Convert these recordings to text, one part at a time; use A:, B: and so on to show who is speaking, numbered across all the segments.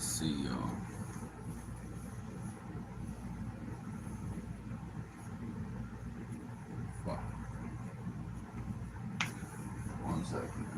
A: Let's see, y'all. Fuck. 1 second.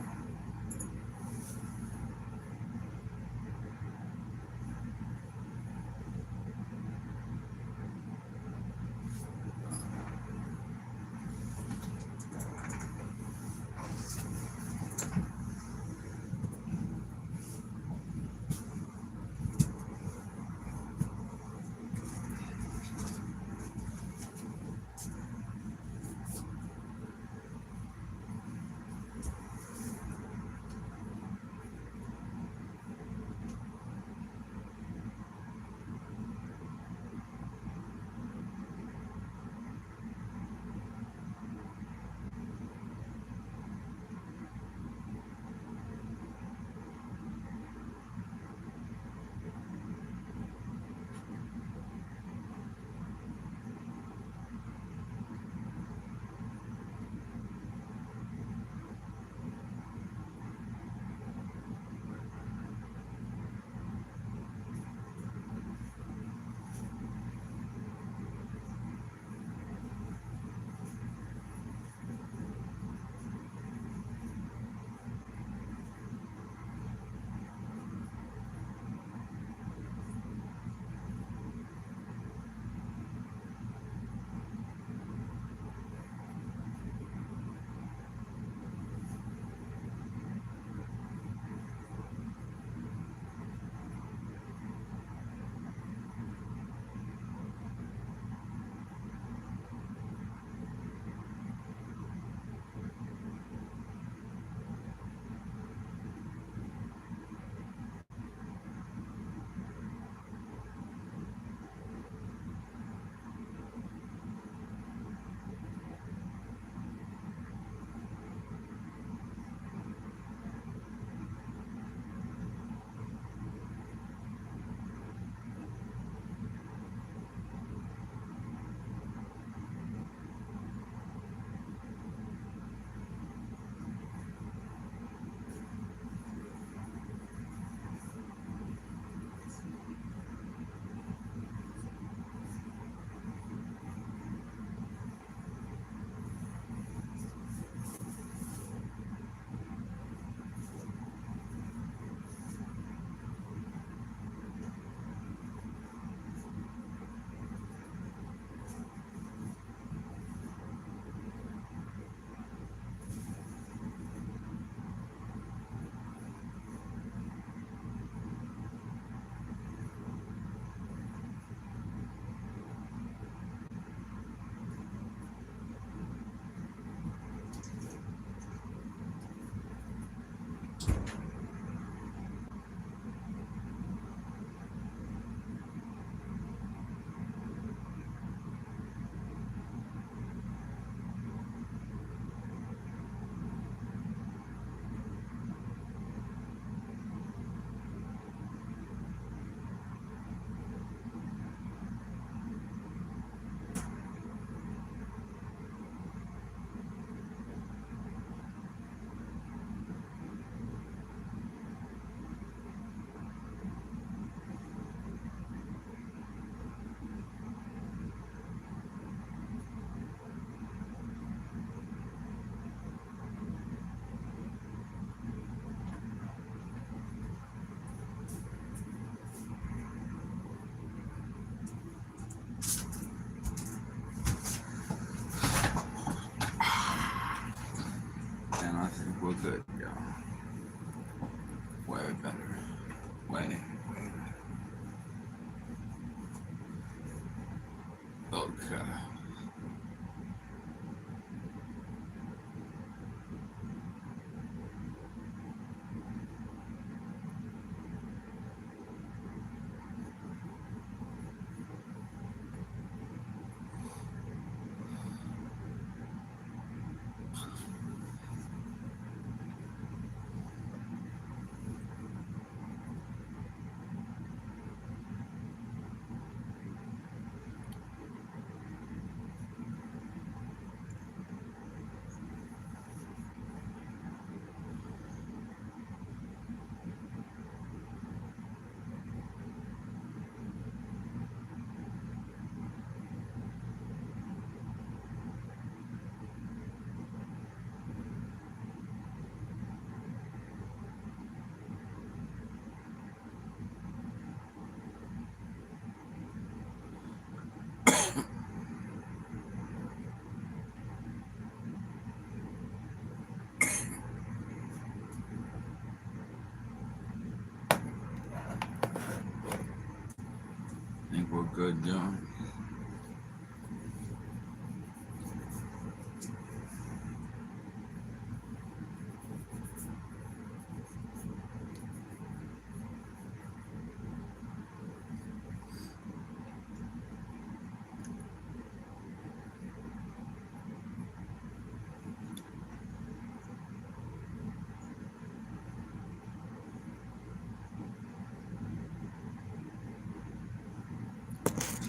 A: Good job.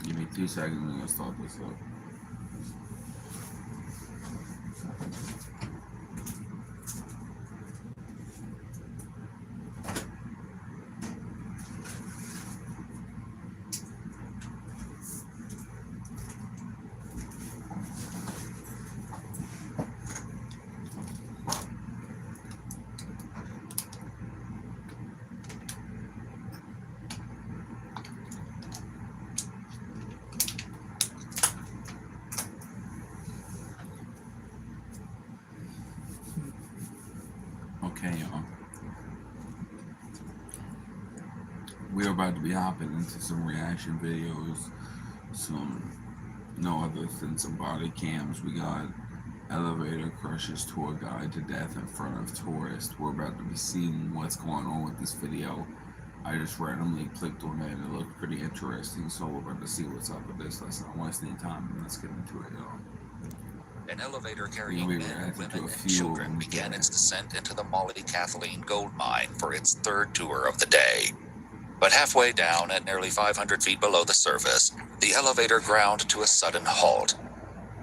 A: Give me 2 seconds and I'll start this up. Okay, y'all. We're about to be hopping into some reaction videos, no other than some body cams. We got elevator crushes tour guide to death in front of tourist. We're about to be seeing what's going on with this video. I just randomly clicked on it and it looked pretty interesting, so we're about to see what's up with this. Let's not waste any time and let's get into it, y'all.
B: An elevator carrying men, women, and children began its descent into the Molly Kathleen gold mine for its third tour of the day. But halfway down, at nearly 500 feet below the surface, the elevator ground to a sudden halt.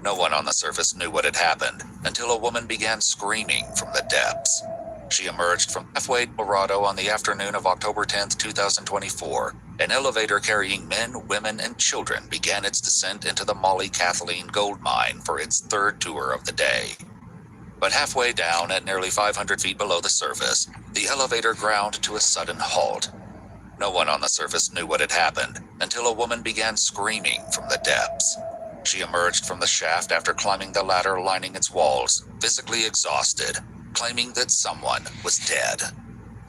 B: No one on the surface knew what had happened until a woman began screaming from the depths. She emerged from halfway Colorado on the afternoon of October 10th, 2024. An elevator carrying men, women, and children began its descent into the Molly Kathleen gold mine for its third tour of the day. But halfway down, at nearly 500 feet below the surface, the elevator ground to a sudden halt. No one on the surface knew what had happened until a woman began screaming from the depths. She emerged from the shaft after climbing the ladder lining its walls, physically exhausted, claiming that someone was dead.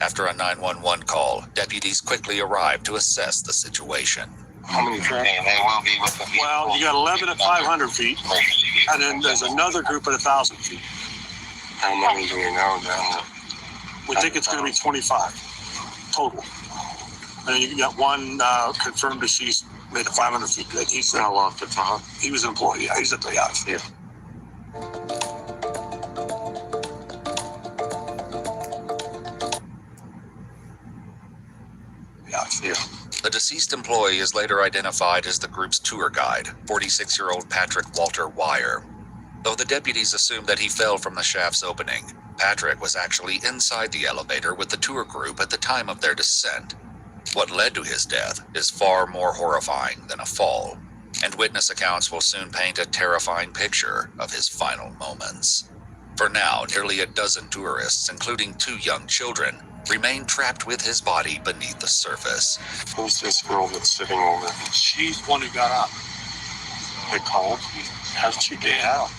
B: After a 911 call, deputies quickly arrived to assess the situation.
C: How many tracks? Well, you got 11 at 500 feet, and then there's another group at 1,000 feet.
D: How many do we know now?
C: We think it's going to be 25 total. And you got one confirmed deceased made at 500 feet. He's
D: Now off the top.
C: He was an employee. Yeah, he's at the house.
D: Yeah.
C: Yeah.
B: The deceased employee is later identified as the group's tour guide, 46-year-old Patrick Walter Wire. Though the deputies assumed that he fell from the shaft's opening, Patrick was actually inside the elevator with the tour group at the time of their descent. What led to his death is far more horrifying than a fall, and witness accounts will soon paint a terrifying picture of his final moments. For now, nearly a dozen tourists, including 2 young children, remain trapped with his body beneath the surface.
D: Who's this girl that's sitting over there?
C: She's one who got up.
D: They called? How did she get out?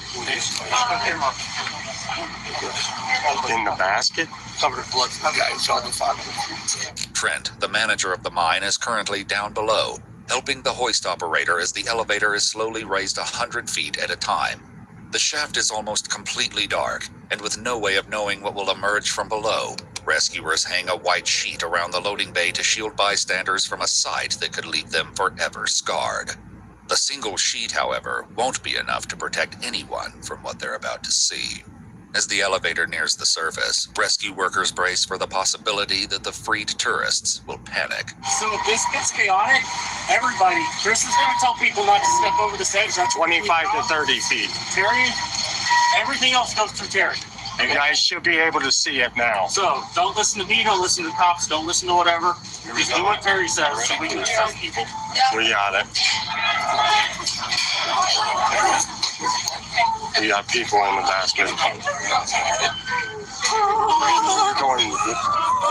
D: In the basket?
C: Covered in blood. Okay, it's on the 500 feet.
B: Trent, the manager of the mine, is currently down below, helping the hoist operator as the elevator is slowly raised 100 feet at a time. The shaft is almost completely dark, and with no way of knowing what will emerge from below, rescuers hang a white sheet around the loading bay to shield bystanders from a sight that could leave them forever scarred. The single sheet, however, won't be enough to protect anyone from what they're about to see. As the elevator nears the surface, rescue workers brace for the possibility that the freed tourists will panic.
E: So if this gets chaotic, everybody, Chris is going to tell people not to step over the edge. That's
D: 25 to 30 feet.
E: Terry, everything else goes through Terry.
D: You guys should be able to see it now.
E: So don't listen to me, don't listen to the cops, don't listen to whatever. Just do what Terry says so we can assess people.
D: We got it. We got people in the basket. Going,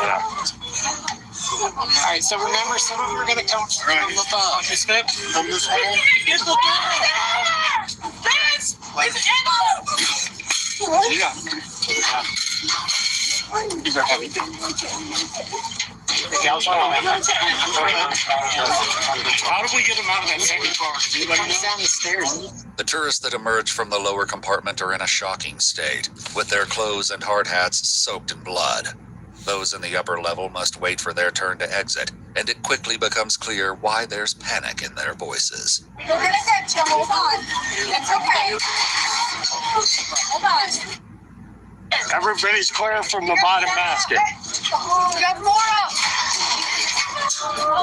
D: yeah.
E: All right, so remember, some of them are going to come from the phone. Just step from this way. Yeah. These are heavy.
C: How did we get him out of that second car?
E: Down the stairs.
B: The tourists that emerge from the lower compartment are in a shocking state, with their clothes and hard hats soaked in blood. Those in the upper level must wait for their turn to exit, and it quickly becomes clear why there's panic in their voices.
F: We're gonna get you. Hold on. It's okay. Hold on.
C: Everybody's clear from the bottom basket.
F: We got more up.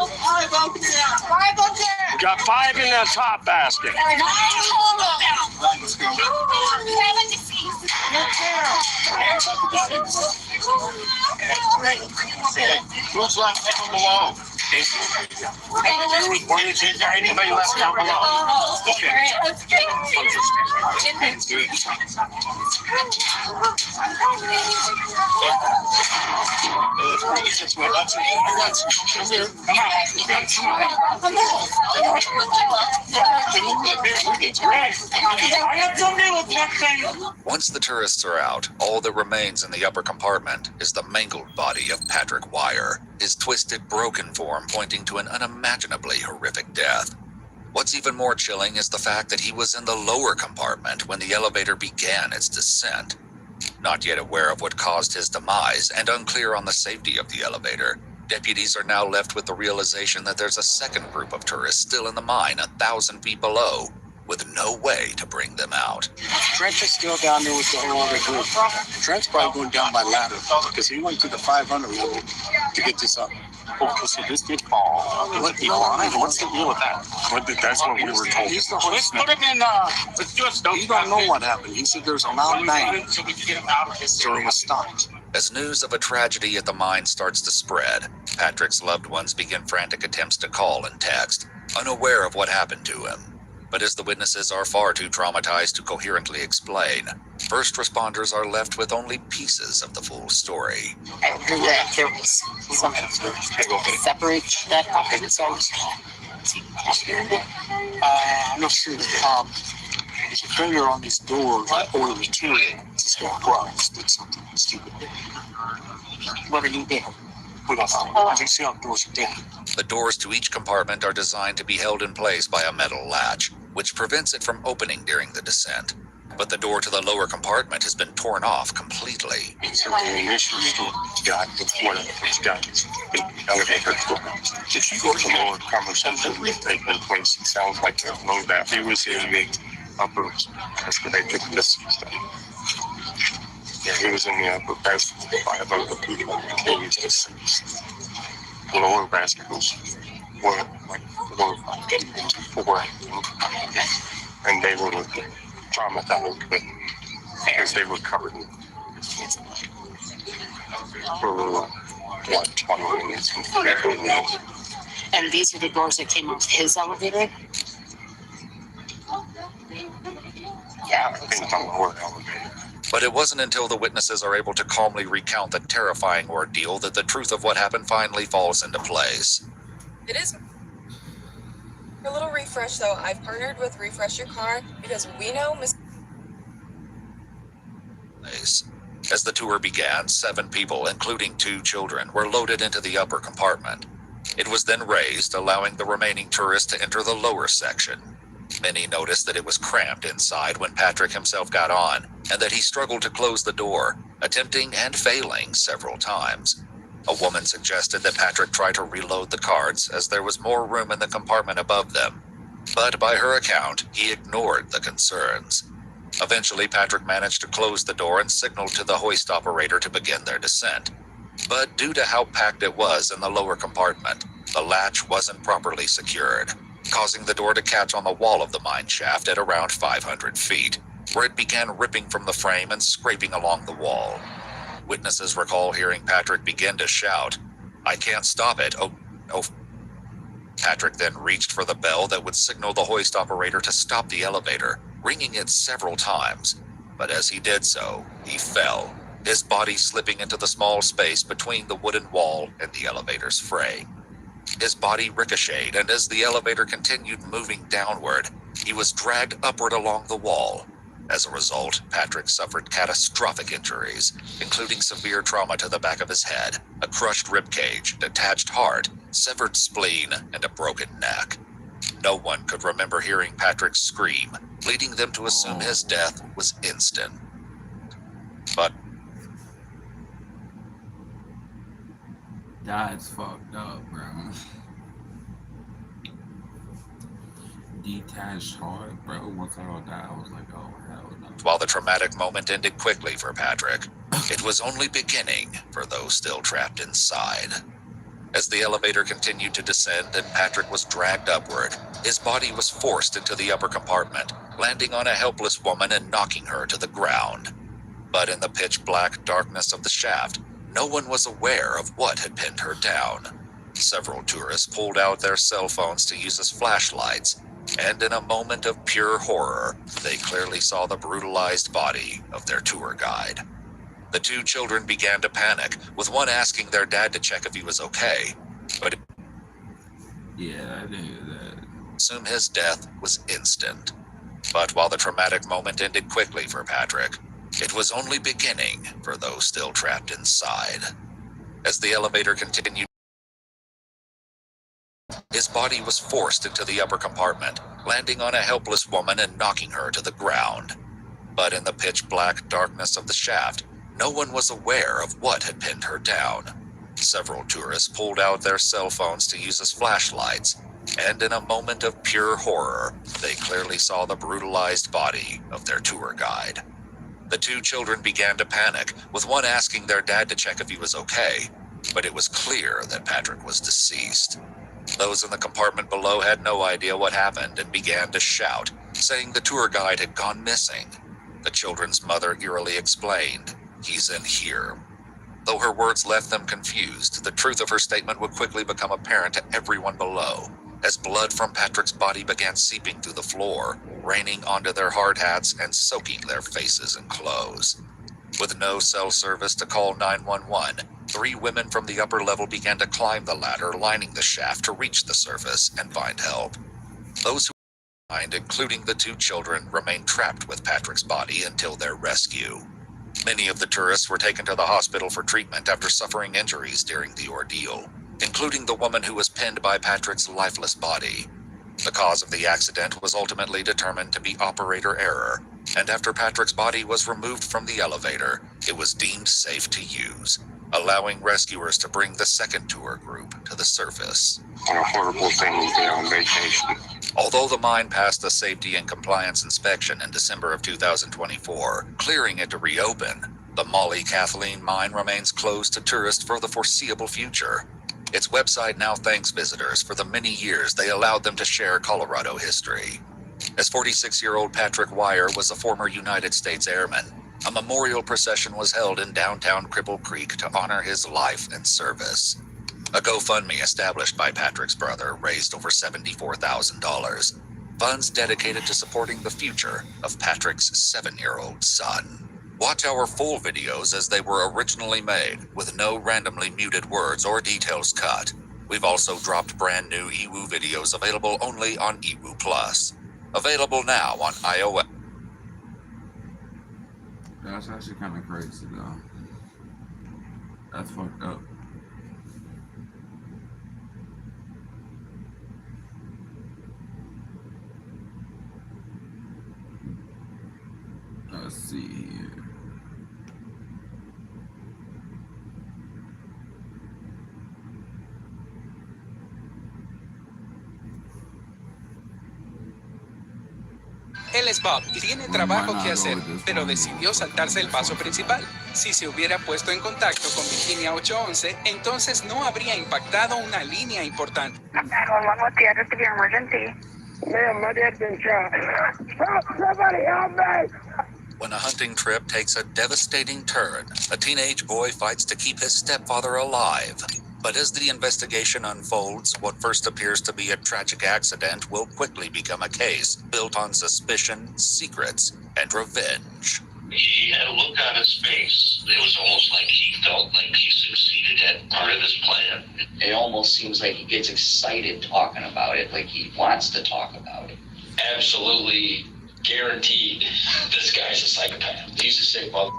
F: 5 up there. 5 up there.
C: We got 5 in that top basket.
F: 9 total.
C: Who's left down below? Anybody left down below? Okay.
B: Once the tourists are out, all that remains in the upper compartment is the mangled body of Patrick Wire, his twisted, broken form pointing to an unimaginably horrific death. What's even more chilling is the fact that he was in the lower compartment when the elevator began its descent. Not yet aware of what caused his demise and unclear on the safety of the elevator, deputies are now left with the realization that there's a second group of tourists still in the mine 1,000 feet below, with no way to bring them out.
G: Trent is still down there with the whole other group. Trent's probably going down by ladder because he went to the 500 level to get this up.
D: Okay, so this did fall. What's the deal with that? That's what we were told.
G: He's the
C: Let's
G: horseman.
C: put him in, let's do a
G: He don't know what happened. He said there's a loud bang
C: so we can get him out of this.
G: during a stopped.
B: As news of a tragedy at the mine starts to spread, Patrick's loved ones begin frantic attempts to call and text, unaware of what happened to him. But as the witnesses are far too traumatized to coherently explain, first responders are left with only pieces of the full story.
E: I heard that there was some separate that happened. So
G: I'm not sure. There's a failure on this door or the material. It's going to did something stupid.
E: what did you do?
G: I can see how doors are down.
B: The doors to each compartment are designed to be held in place by a metal latch, which prevents it from opening during the descent. But the door to the lower compartment has been torn off completely.
D: It's an ammunition store. Got before it's got the elevator door. If you go to the lower conversation taking place, it sounds like they know that he was in the upper. That's where they took this stuff. Yeah, he was in the upper basket by about the people. The lower basket was like 4, and they were traumatized because they were covered in for like 20 minutes.
E: And these are the doors that came off his elevator? Yeah.
D: I think on the lower elevator.
B: But it wasn't until the witnesses are able to calmly recount the terrifying ordeal that the truth of what happened finally falls into place.
H: It is a little refresh, though. I've partnered with Refresh Your Car because we know
B: As the tour began, 7 people, including 2 children, were loaded into the upper compartment. It was then raised, allowing the remaining tourists to enter the lower section. Many noticed that it was cramped inside when Patrick himself got on, and that he struggled to close the door, attempting and failing several times. A woman suggested that Patrick try to reload the carts as there was more room in the compartment above them. But by her account, he ignored the concerns. Eventually, Patrick managed to close the door and signaled to the hoist operator to begin their descent. But due to how packed it was in the lower compartment, the latch wasn't properly secured, causing the door to catch on the wall of the mine shaft at around 500 feet, where it began ripping from the frame and scraping along the wall. Witnesses recall hearing Patrick begin to shout, "I can't stop it, oh. Patrick then reached for the bell that would signal the hoist operator to stop the elevator, ringing it several times. But as he did so, he fell, his body slipping into the small space between the wooden wall and the elevator's frame. His body ricocheted, and as the elevator continued moving downward, he was dragged upward along the wall. As a result, Patrick suffered catastrophic injuries, including severe trauma to the back of his head, a crushed ribcage, detached heart, severed spleen, and a broken neck. No one could remember hearing Patrick scream, leading them to assume his death was instant. But
A: that's fucked up, bro. Detached heart, bro. Once I heard that, I was like, oh, hell no.
B: while the traumatic moment ended quickly for Patrick, it was only beginning for those still trapped inside. As the elevator continued to descend and Patrick was dragged upward, his body was forced into the upper compartment, landing on a helpless woman and knocking her to the ground. But in the pitch-black darkness of the shaft, no one was aware of what had pinned her down. Several tourists pulled out their cell phones to use as flashlights, and in a moment of pure horror, they clearly saw the brutalized body of their tour guide. The two children began to panic, with one asking their dad to check if he was okay, but
A: yeah, I didn't hear that.
B: assumed his death was instant. But while the traumatic moment ended quickly for Patrick, it was only beginning for those still trapped inside. As the elevator continued, his body was forced into the upper compartment, landing on a helpless woman and knocking her to the ground. But in the pitch-black darkness of the shaft, no one was aware of what had pinned her down. Several tourists pulled out their cell phones to use as flashlights, and in a moment of pure horror, they clearly saw the brutalized body of their tour guide. The two children began to panic, with one asking their dad to check if he was okay, but it was clear that Patrick was deceased. Those in the compartment below had no idea what happened and began to shout, saying the tour guide had gone missing. The children's mother eerily explained, "He's in here." Though her words left them confused, the truth of her statement would quickly become apparent to everyone below, as blood from Patrick's body began seeping through the floor, raining onto their hard hats and soaking their faces and clothes. With no cell service to call 911, 3 women from the upper level began to climb the ladder lining the shaft to reach the surface and find help. Those who were behind, including the 2 children, remained trapped with Patrick's body until their rescue. Many of the tourists were taken to the hospital for treatment after suffering injuries during the ordeal, including the woman who was pinned by Patrick's lifeless body. The cause of the accident was ultimately determined to be operator error, and after Patrick's body was removed from the elevator, it was deemed safe to use, allowing rescuers to bring the second tour group to the surface.
D: What a horrible thing to do on vacation.
B: Although the mine passed the safety and compliance inspection in December of 2024, clearing it to reopen, the Molly Kathleen mine remains closed to tourists for the foreseeable future. Its website now thanks visitors for the many years they allowed them to share Colorado history. As 46-year-old Patrick Wire was a former United States Airman, a memorial procession was held in downtown Cripple Creek to honor his life and service. A GoFundMe established by Patrick's brother raised over $74,000, funds dedicated to supporting the future of Patrick's 7-year-old son. Watch our full videos as they were originally made, with no randomly muted words or details cut. We've also dropped brand new EWU videos available only on EWU Plus. Available now on iOS.
A: That's actually kind of crazy, though. That's fucked up. Let's see here.
I: Él es Bob y tiene trabajo que hacer, pero decidió saltarse el paso principal. Si se hubiera puesto en contacto con Virginia 811, entonces no habría impactado una línea importante.
F: 911, what's the address of your emergency?
G: Ma'am, my dad's been shot. Help, somebody help me!
B: When a hunting trip takes a devastating turn, a teenage boy fights to keep his stepfather alive. But as the investigation unfolds, what first appears to be a tragic accident will quickly become a case built on suspicion, secrets, and revenge.
J: He had a look on his face. It was almost like he felt like he succeeded at part of his plan.
K: It almost seems like he gets excited talking about it, like he wants to talk about it.
J: Absolutely guaranteed this guy's a psychopath. He's a sick mother.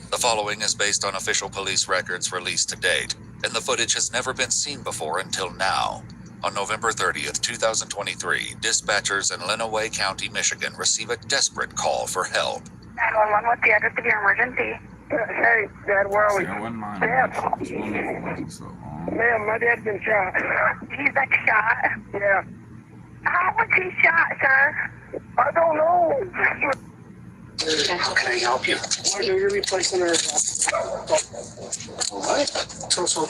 B: The following is based on official police records released to date, and the footage has never been seen before until now. On November 30th, 2023, dispatchers in Lenawee County, Michigan receive a desperate call for help.
F: 911, what's the address of your emergency?
G: Hey, Dad, where are we?
A: I wouldn't mind.
G: Dad.
A: So long.
G: Ma'am, my dad's been shot.
F: He's been shot.
G: Yeah.
F: How was he shot, sir?
G: I don't know.
E: How can I help you?
G: You're replacing her.
E: What?
G: So.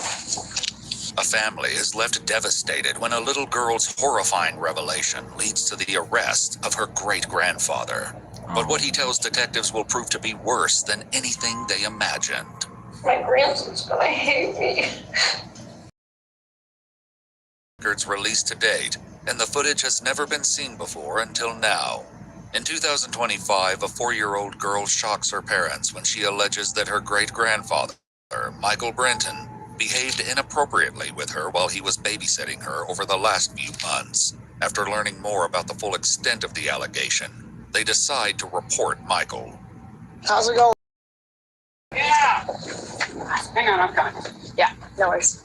B: A family is left devastated when a little girl's horrifying revelation leads to the arrest of her great-grandfather. But what he tells detectives will prove to be worse than anything they imagined.
F: My grandson's gonna hate me.
B: Records released to date, and the footage has never been seen before until now. In 2025, a 4-year-old girl shocks her parents when she alleges that her great-grandfather, Michael Brenton, behaved inappropriately with her while he was babysitting her over the last few months. After learning more about the full extent of the allegation, they decide to report Michael.
G: How's it going?
E: Yeah. Hang on, I'm coming.
F: Yeah, no worries.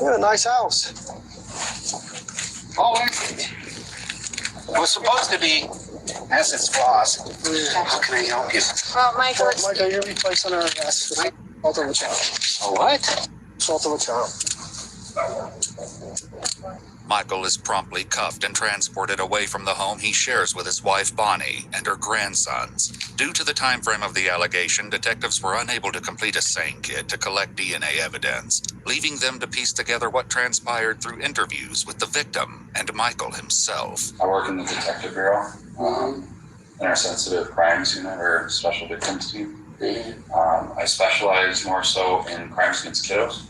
G: You got a nice house.
E: Oh, it was supposed to be, has its flaws. How can I help you?
F: Well, Michael, it's...
G: Michael, you're replacing her arrest. Assault of a child.
E: A what?
G: Assault of a child.
B: Michael is promptly cuffed and transported away from the home he shares with his wife Bonnie and her grandsons. Due to the time frame of the allegation, detectives were unable to complete a SANE kit to collect DNA evidence, leaving them to piece together what transpired through interviews with the victim and Michael himself.
L: I work in the Detective Bureau, in our sensitive crimes unit or special victims team. I specialize more so in crimes against kiddos.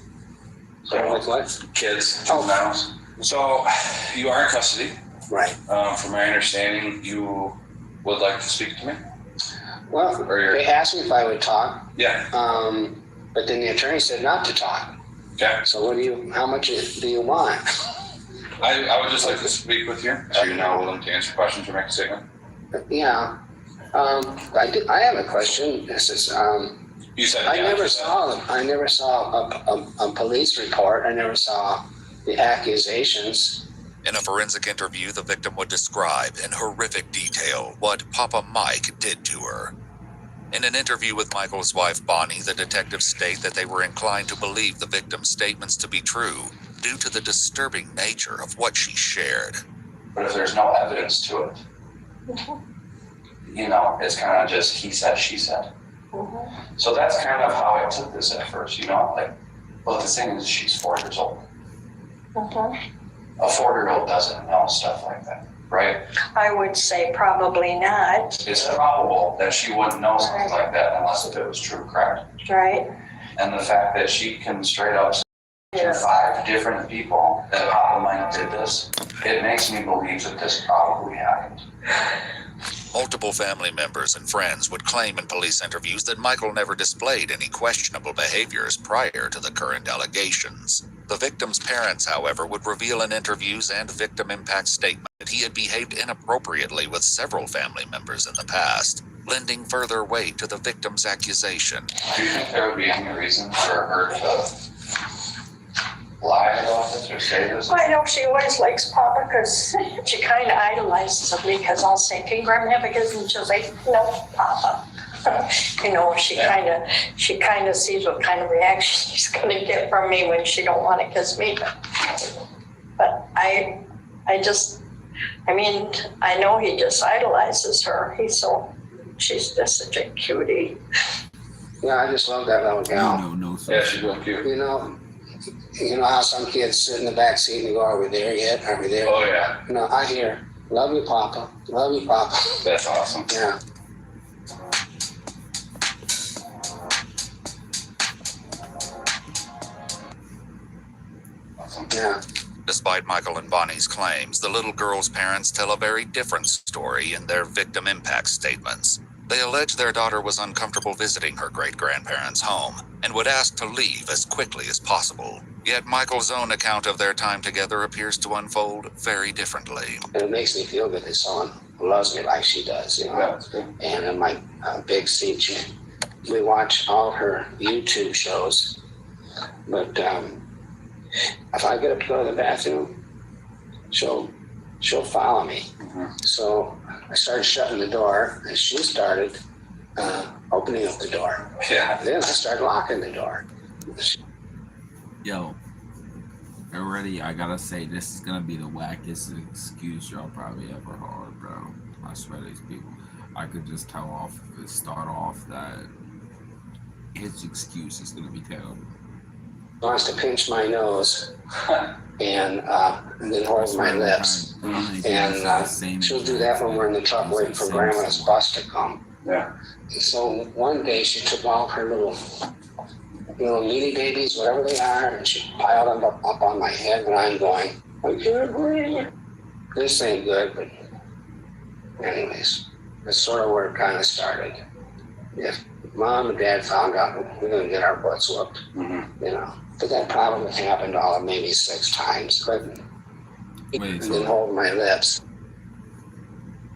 E: So like what?
L: Kids, juveniles. So you are in custody.
E: Right.
L: From my understanding, you would like to speak to me?
E: Well, they asked me if I would talk.
L: Yeah.
E: But then the attorney said not to talk.
L: Okay.
E: So how much do you want?
L: I would just like to speak with you. Are you now willing to answer questions or make a statement?
E: Yeah. I have a question. This is,
L: You said
E: I never saw a police report. I never saw the accusations.
B: In a forensic interview, the victim would describe in horrific detail what Papa Mike did to her. In an interview with Michael's wife Bonnie, the detectives state that they were inclined to believe the victim's statements to be true due to the disturbing nature of what she shared.
L: But if there's no evidence to it, you know, it's kind of just he said, she said. So that's kind of how I took this at first, you know, like, well, the thing is she's 4 years old. A 4-year-old doesn't know stuff like that, right?
F: I would say probably not.
L: It's probable that she wouldn't know something like that unless if it was true, correct?
F: Right.
L: And the fact that she can straight up say to 5 different people that Papa Mike did this, it makes me believe that this probably happened.
B: Multiple family members and friends would claim in police interviews that Michael never displayed any questionable behaviors prior to the current allegations. The victim's parents, however, would reveal in interviews and victim impact statement that he had behaved inappropriately with several family members in the past, lending further weight to the victim's accusation.
L: Do you think there would be any reason for her to lie about this or say this?
F: Well, I know she always likes Papa because she kind of idolizes him because I'll say, can you grab me a because and she'll say, no, Papa. You know, she kind of sees what kind of reaction she's going to get from me when she don't want to kiss me. But I know he just idolizes her. She's just such a cutie.
E: Yeah, I just love that little gal.
A: No,
L: Yeah, she's real cute.
E: You know how some kids sit in the back seat and go, are we there yet? Are we there?
L: Oh, yeah.
E: You know, I hear, love you, Papa. Love you, Papa.
L: That's awesome.
E: Yeah. Yeah.
B: Despite Michael and Bonnie's claims, the little girl's parents tell a very different story in their victim impact statements. They allege their daughter was uncomfortable visiting her great-grandparents' home and would ask to leave as quickly as possible. Yet Michael's own account of their time together appears to unfold very differently.
E: And it makes me feel good they saw him. loves me like she does, you know. And in my big seat, we watch all her YouTube shows. But if I get up to go to the bathroom, she'll follow me. So I started shutting the door, and she started opening up the door. Yeah. Then I started locking the door.
A: Yo, already I gotta say, this is gonna be the wackest excuse y'all probably ever heard, bro. I swear these people. I could just tell off the start off that his excuse is gonna be terrible.
E: Wants to pinch my nose and then hold my lips. And she'll do that when we're in the truck waiting for Grandma's bus to come. Yeah. So one day she took all her little meaty babies, whatever they are, and she piled them up on my head, and I'm going, I can't breathe. This ain't good, but anyways, that's sort of where it kind of started. If Mom and Dad found out, we're going to get our butts whooped, you know. But that probably happened all of maybe 6 times. But and then hold my lips.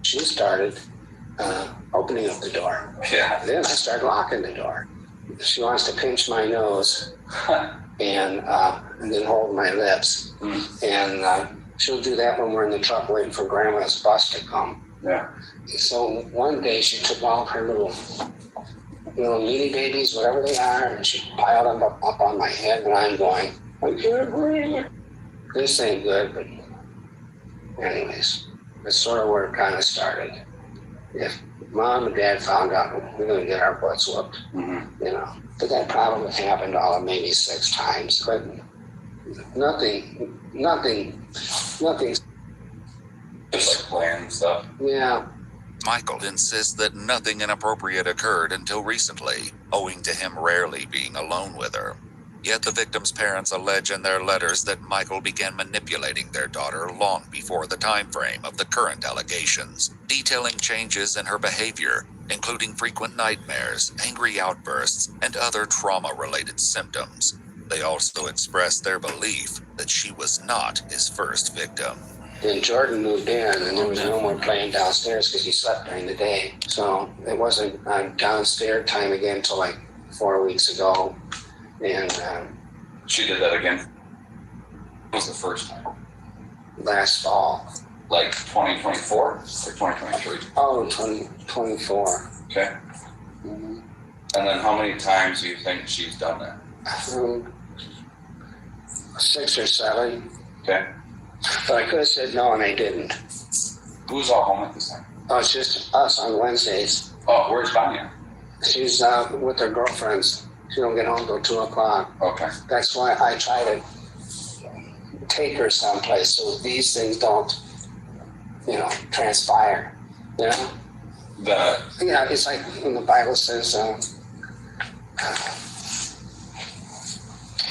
E: She started opening up the door. Yeah. Then I started locking the door. She wants to pinch my nose and then hold my lips. And she'll do that when we're in the truck waiting for Grandma's bus to come. Yeah. So one day she took all her little meaty babies, whatever they are, and she piled them up on my head, and I'm going, I can't breathe. This ain't good, but anyways, that's sort of where it kind of started. If Mom and Dad found out, we're going to get our butts whooped, you know. But that probably happened all of maybe 6 times, but nothing.
L: Just like playing stuff.
E: Yeah.
B: Michael insists that nothing inappropriate occurred until recently, owing to him rarely being alone with her. Yet the victim's parents allege in their letters that Michael began manipulating their daughter long before the time frame of the current allegations, detailing changes in her behavior, including frequent nightmares, angry outbursts, and other trauma-related symptoms. They also expressed their belief that she was not his first victim.
E: Then Jordan moved in, and there was no more playing downstairs because he slept during the day. So it wasn't downstairs time again until like 4 weeks ago. And
L: she did that again. What was the first time?
E: Last fall.
L: Like 2024 or 2023?
E: Oh, 2024.
L: Okay. And then how many times do you think she's done that?
E: 6 or 7.
L: Okay.
E: But I could have said no, and I didn't.
L: Who's all home at this time?
E: Oh, it's just us on Wednesdays.
L: Oh, where's Vanya?
E: She's with her girlfriends. She don't get home till 2 o'clock.
L: Okay.
E: That's why I try to take her someplace so these things don't, transpire. Yeah. Yeah, it's like when the Bible says,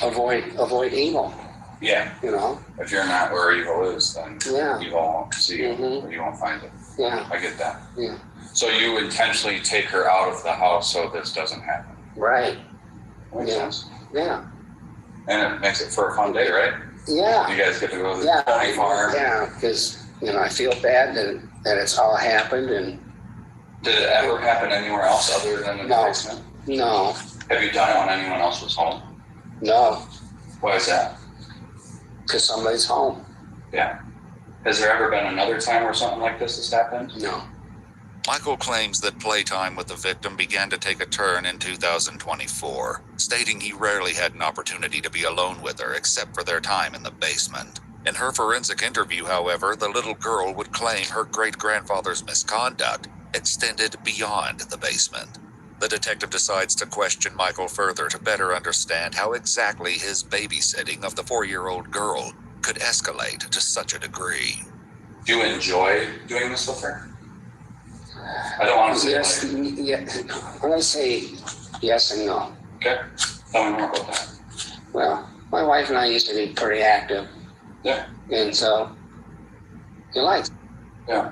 E: avoid evil.
L: Yeah. If you're not where evil is, then evil won't see you, or you won't find it.
E: Yeah.
L: I get that.
E: Yeah.
L: So you intentionally take her out of the house so this doesn't happen.
E: Right.
L: Makes sense.
E: Yeah.
L: And it makes it for a fun day, right?
E: Yeah.
L: You guys get to go to the pony farm.
E: Yeah, because, I feel bad that it's all happened. And
L: did it ever happen anywhere else other than the basement?
E: No.
L: Have you done it when anyone else was home?
E: No.
L: Why is that?
E: Because somebody's home.
L: Yeah. Has there ever been another time where something like this has happened?
E: No.
B: Michael claims that playtime with the victim began to take a turn in 2024, stating he rarely had an opportunity to be alone with her except for their time in the basement. In her forensic interview, however, the little girl would claim her great-grandfather's misconduct extended beyond the basement. The detective decides to question Michael further to better understand how exactly his babysitting of the 4-year-old girl could escalate to such a degree.
L: Do you enjoy doing this with her? I don't want to say
E: yes. Yeah. I'm going to say yes and no.
L: Okay. Tell me more about that.
E: Well, my wife and I used to be pretty active.
L: Yeah.
E: And so, you like it.
L: Yeah.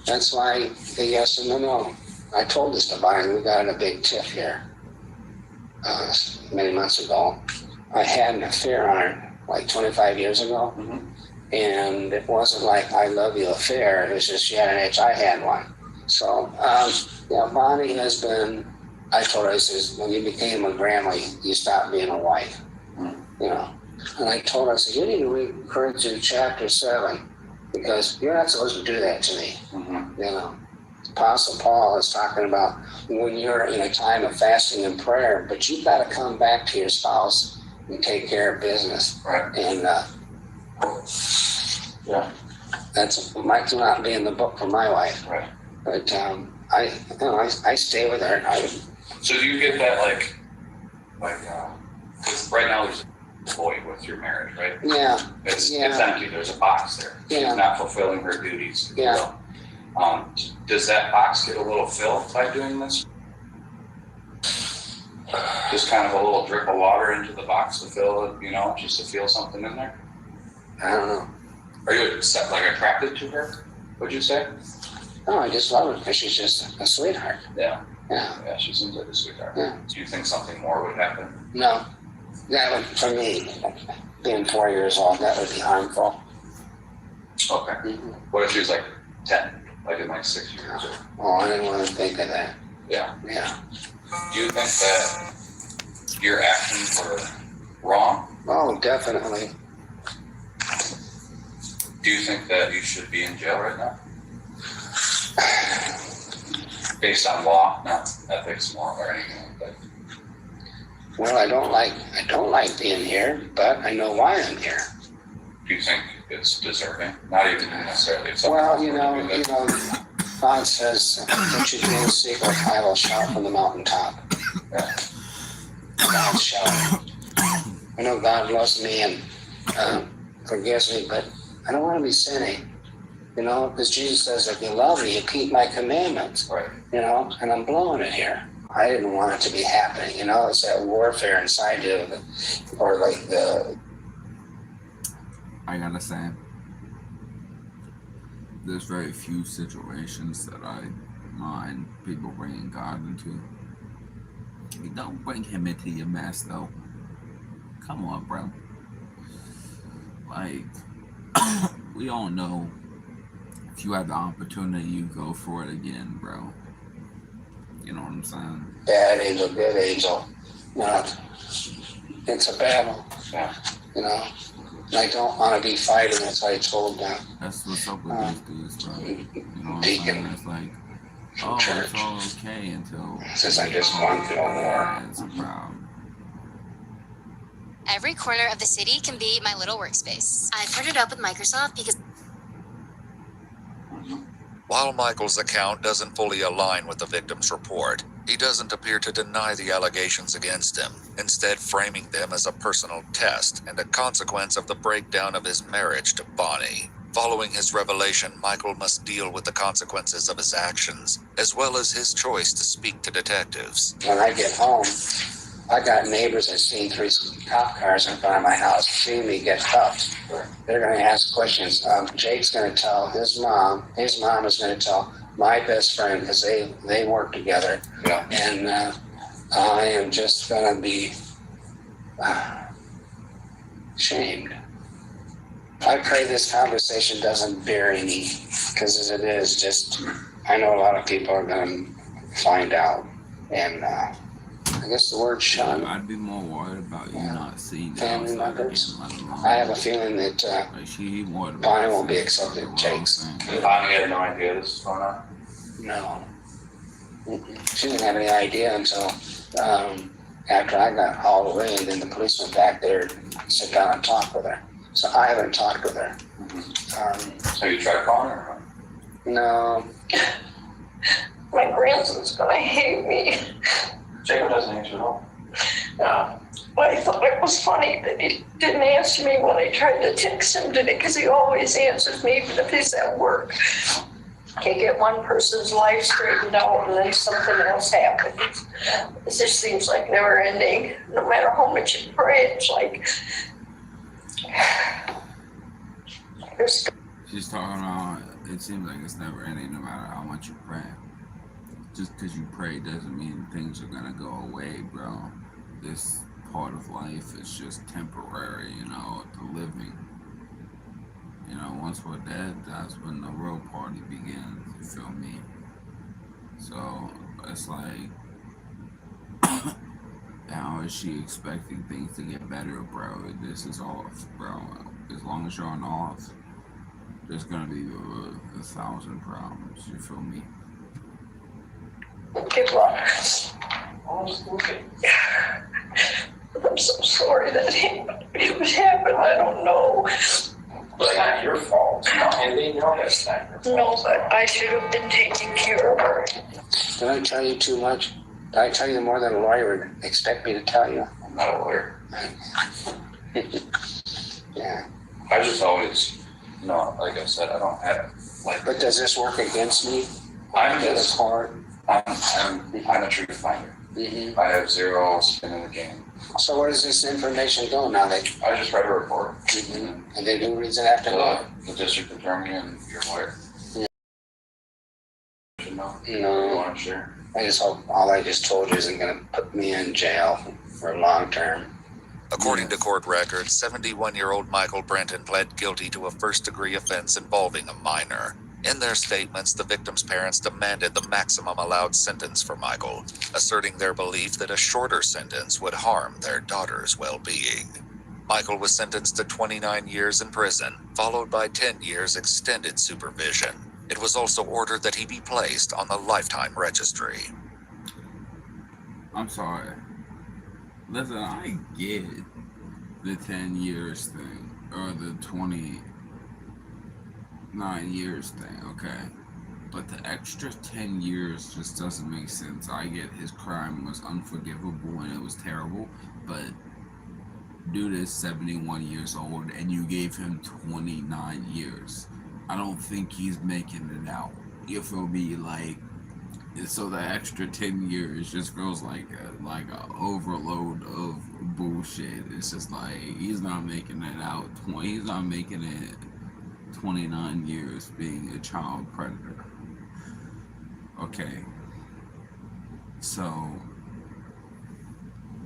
E: That's why the yes and the no. I told this to Brian, we got in a big tiff here many months ago. I had an affair on her like 25 years ago. And it wasn't like I love you affair. It was just she had an itch, I had one. So, Bonnie has been, I told her, I says, when you became a grandma, you stopped being a wife, And I told her, I said, you need to read Corinthians chapter 7, because you're not supposed to do that to me, Apostle Paul is talking about when you're in a time of fasting and prayer, but you've got to come back to your spouse and take care of business.
L: Right.
E: And, that's might not be in the book for my wife.
L: Right.
E: But I stay with her.
L: So do you get that cause right now there's a void with your marriage, right?
E: Yeah.
L: It's empty. There's a box there.
E: Yeah.
L: She's not fulfilling her duties.
E: Yeah.
L: Does that box get a little filled by doing this? Just kind of a little drip of water into the box to fill it, just to feel something in there?
E: I don't know.
L: Are you attracted to her, would you say?
E: No, I just love her because she's just a sweetheart.
L: Yeah.
E: Yeah.
L: Yeah, she seems like a sweetheart.
E: Yeah.
L: Do you think something more would happen?
E: No. That would, for me, being 4 years old, that would be harmful.
L: Okay.
E: Mm-hmm.
L: What if she was 10, in 6 years?
E: Oh, I didn't want to think of that.
L: Yeah.
E: Yeah.
L: Do you think that your actions were wrong?
E: Oh, definitely.
L: Do you think that you should be in jail right now? Based on law, not ethics, moral, or anything like that.
E: Well, I don't like being here, but I know why I'm here.
L: Do you think it's deserving? Not even necessarily.
E: Well, God says, what you do in secret, I will shout from the mountaintop.
L: Yeah.
E: God's shouting. I know God loves me and forgives me, but I don't want to be sinning. Because Jesus says, if you love me, you keep my commandments.
L: Right.
E: And I'm blowing it here. I didn't want it to be happening. It's that warfare inside you,
A: I gotta say, there's very few situations that I mind people bringing God into. You don't bring him into your mess, though. Come on, bro. We all know if you have the opportunity, you go for it again, bro. You know what I'm saying?
E: Bad angel, good angel. It's a battle.
L: Yeah.
E: And I don't want to be fighting, as I told them.
A: That's what's up with these dudes, bro. You know what I'm
E: Deacon.
A: saying? It's like, oh,
E: Church.
A: it's all okay until...
E: Since I just want to know more.
A: Yeah, it's a problem.
M: Every corner of the city can be my little workspace. I've partnered up with Microsoft because...
B: While Michael's account doesn't fully align with the victim's report, he doesn't appear to deny the allegations against him, instead framing them as a personal test and a consequence of the breakdown of his marriage to Bonnie. Following his revelation, Michael must deal with the consequences of his actions, as well as his choice to speak to detectives.
E: When I get home, I got neighbors that seen 3 cop cars in front of my house, seeing me get cuffed. They're going to ask questions. Jake's going to tell his mom is going to tell my best friend, because they work together.
L: Yeah.
E: And I am just going to be shamed. I pray this conversation doesn't bury me, because as it is, just, I know a lot of people are going to find out. And I guess the word shun.
A: I'd be more worried about you not seeing
E: Family members.
A: Again,
E: I have a feeling that Bonnie won't be accepted at Jake's.
L: Bonnie had no idea this was going on?
E: No. She didn't have any idea until after I got hauled away, and then the police went back there and sit down and talk with her. So I haven't talked with her.
L: Have you tried calling her?
E: No.
F: My grandson's gonna hate me.
L: Jacob doesn't answer at all.
F: I thought it was funny that he didn't answer me when I tried to text him today, because he always answers me even if he's at work. Can't get one person's life straightened out and then something else happens. It just seems like never ending. No matter how much you pray, it's like
A: she's talking about, it seems like it's never ending no matter how much you pray. Just because you pray doesn't mean things are gonna go away, bro. This part of life is just temporary, the living. once we're dead, that's when the real party begins. You feel me? So it's like, how is she expecting things to get better, bro? This is off, bro. As long as you're on off, there's gonna be a 1,000 problems. You feel me?
F: Okay, well, I'm so sorry that it was happened. I don't know.
L: It's not your fault. And they know that's not your fault.
F: No, but I should have been taking care of her.
E: Did I tell you too much? Did I tell you more than a lawyer would expect me to tell you?
L: I'm not a lawyer.
E: Yeah.
L: I just always, like I said, I don't have, like.
E: But does this work against me?
L: I'm
E: It's
L: just,
E: hard.
L: I'm a truth finder.
E: Mm-hmm.
L: I have zero skin in the game.
E: So where does this information go now?
L: I just read a report.
E: Mm-hmm. And then who reads it after that?
L: The district attorney and your lawyer.
E: Yeah.
L: You know?
E: No.
L: You want to share?
E: I just hope all I just told you isn't going to put me in jail for long term.
B: According to court records, 71-year-old Michael Brenton pled guilty to a first-degree offense involving a minor. In their statements, the victim's parents demanded the maximum allowed sentence for Michael, asserting their belief that a shorter sentence would harm their daughter's well-being. Michael was sentenced to 29 years in prison, followed by 10 years extended supervision. It was also ordered that he be placed on the lifetime registry.
A: I'm sorry. Listen, I get the 10 years thing, or the 29 years thing, okay? But the extra 10 years just doesn't make sense. I get his crime was unforgivable and it was terrible, but dude is 71 years old and you gave him 29 years. I don't think he's making it out. You feel me? Like, so the extra 10 years just feels like a overload of bullshit. It's just like, he's not making it out. He's not making it 29 years being a child predator. Okay. So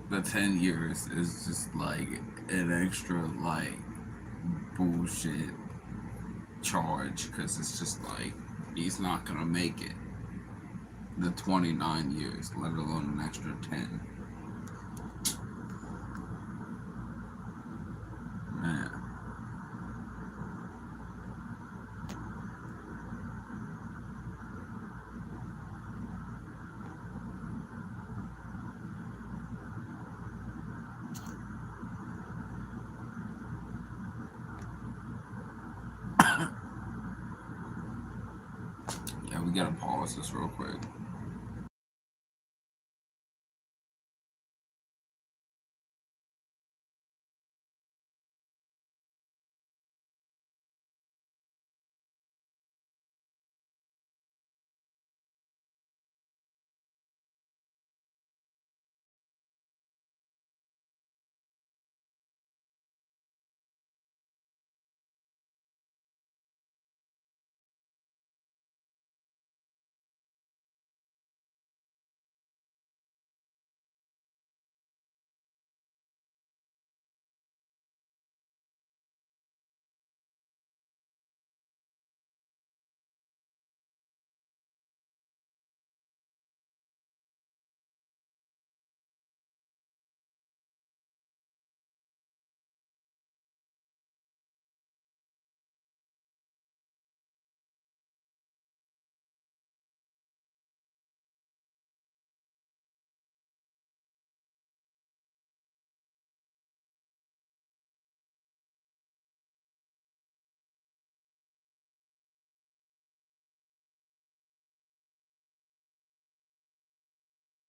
A: the 10 years is just like an extra like bullshit charge, because it's just like, he's not gonna make it the 29 years, let alone an extra 10. Man. Yeah, we gotta pause this real quick.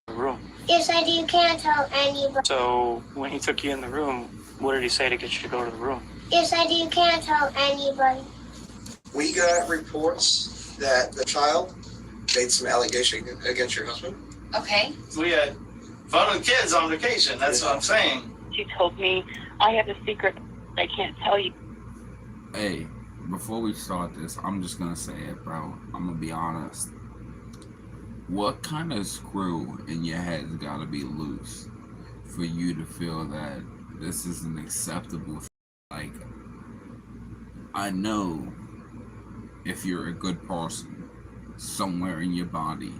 G: Room.
N: Yes, I do. You can't tell anybody.
G: So when he took you in the room, what did he say to get you to go to the room?
N: Yes, I do. You can't tell anybody.
O: We got reports that the child made some allegation against your husband.
N: Okay.
P: We had fun with kids on vacation. That's what I'm saying.
Q: She told me I have a secret I can't tell you.
A: Hey, before we start this, I'm just gonna say it, bro. I'm gonna be honest. What kind of screw in your head's gotta be loose for you to feel that this isn't acceptable? Like, I know if you're a good person, somewhere in your body,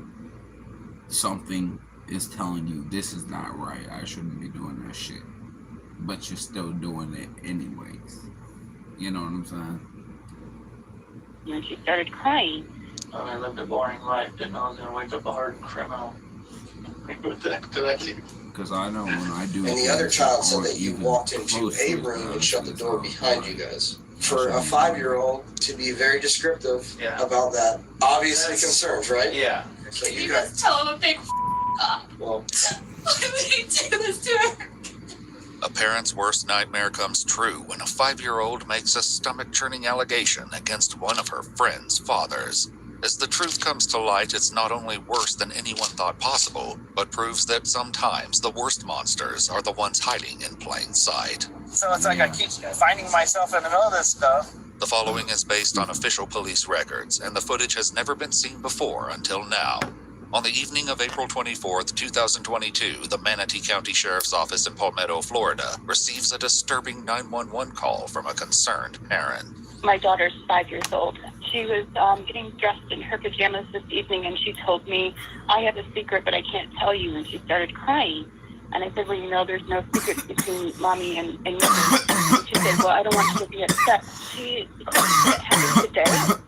A: something is telling you this is not right. I shouldn't be doing that shit. But you're still doing it anyways. You know what I'm saying?
Q: And she started crying.
G: I lived a boring life. Didn't know I was going to wake up a hardened criminal.
A: Because I know when I do.
O: And the other child said that you walked into a room and shut the door behind you guys. For a 5-year-old to be very descriptive about that, obviously concerns, right?
G: Yeah.
O: So you
H: You
O: guys.
H: just tell him a big up.
O: Well,
H: Why would he do this to her?
B: A parent's worst nightmare comes true when a 5-year-old makes a stomach-churning allegation against one of her friend's fathers. As the truth comes to light, it's not only worse than anyone thought possible, but proves that sometimes the worst monsters are the ones hiding in plain sight.
P: So it's like I keep finding myself in the middle of this stuff.
B: The following is based on official police records, and the footage has never been seen before until now. On the evening of April 24th, 2022, the Manatee County Sheriff's Office in Palmetto, Florida, receives a disturbing 911 call from a concerned parent.
Q: My daughter's 5 years old. She was getting dressed in her pajamas this evening, and she told me, I have a secret, but I can't tell you. And she started crying. And I said, well, you know, there's no secrets between mommy and me. She said, well, I don't want you to be upset. She happened today,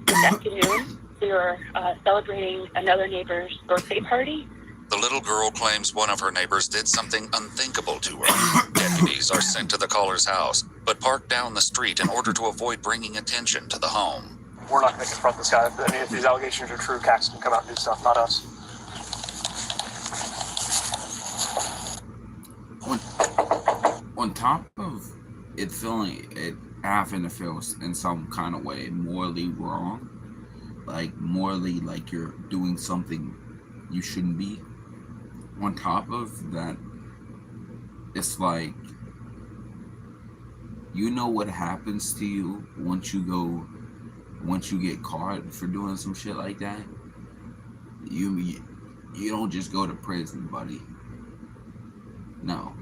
Q: this afternoon. We were celebrating another neighbor's birthday party.
B: The little girl claims one of her neighbors did something unthinkable to her. Deputies are sent to the caller's house, but park down the street in order to avoid bringing attention to the home.
C: We're not going to confront this guy. I mean, if these allegations are true, Cax can come out and do stuff, not us.
A: On top of it having to feel in some kind of way morally wrong, like morally like you're doing something you shouldn't be, on top of that, it's like, you know what happens to you once you get caught for doing some shit like that? You don't just go to prison, buddy. No.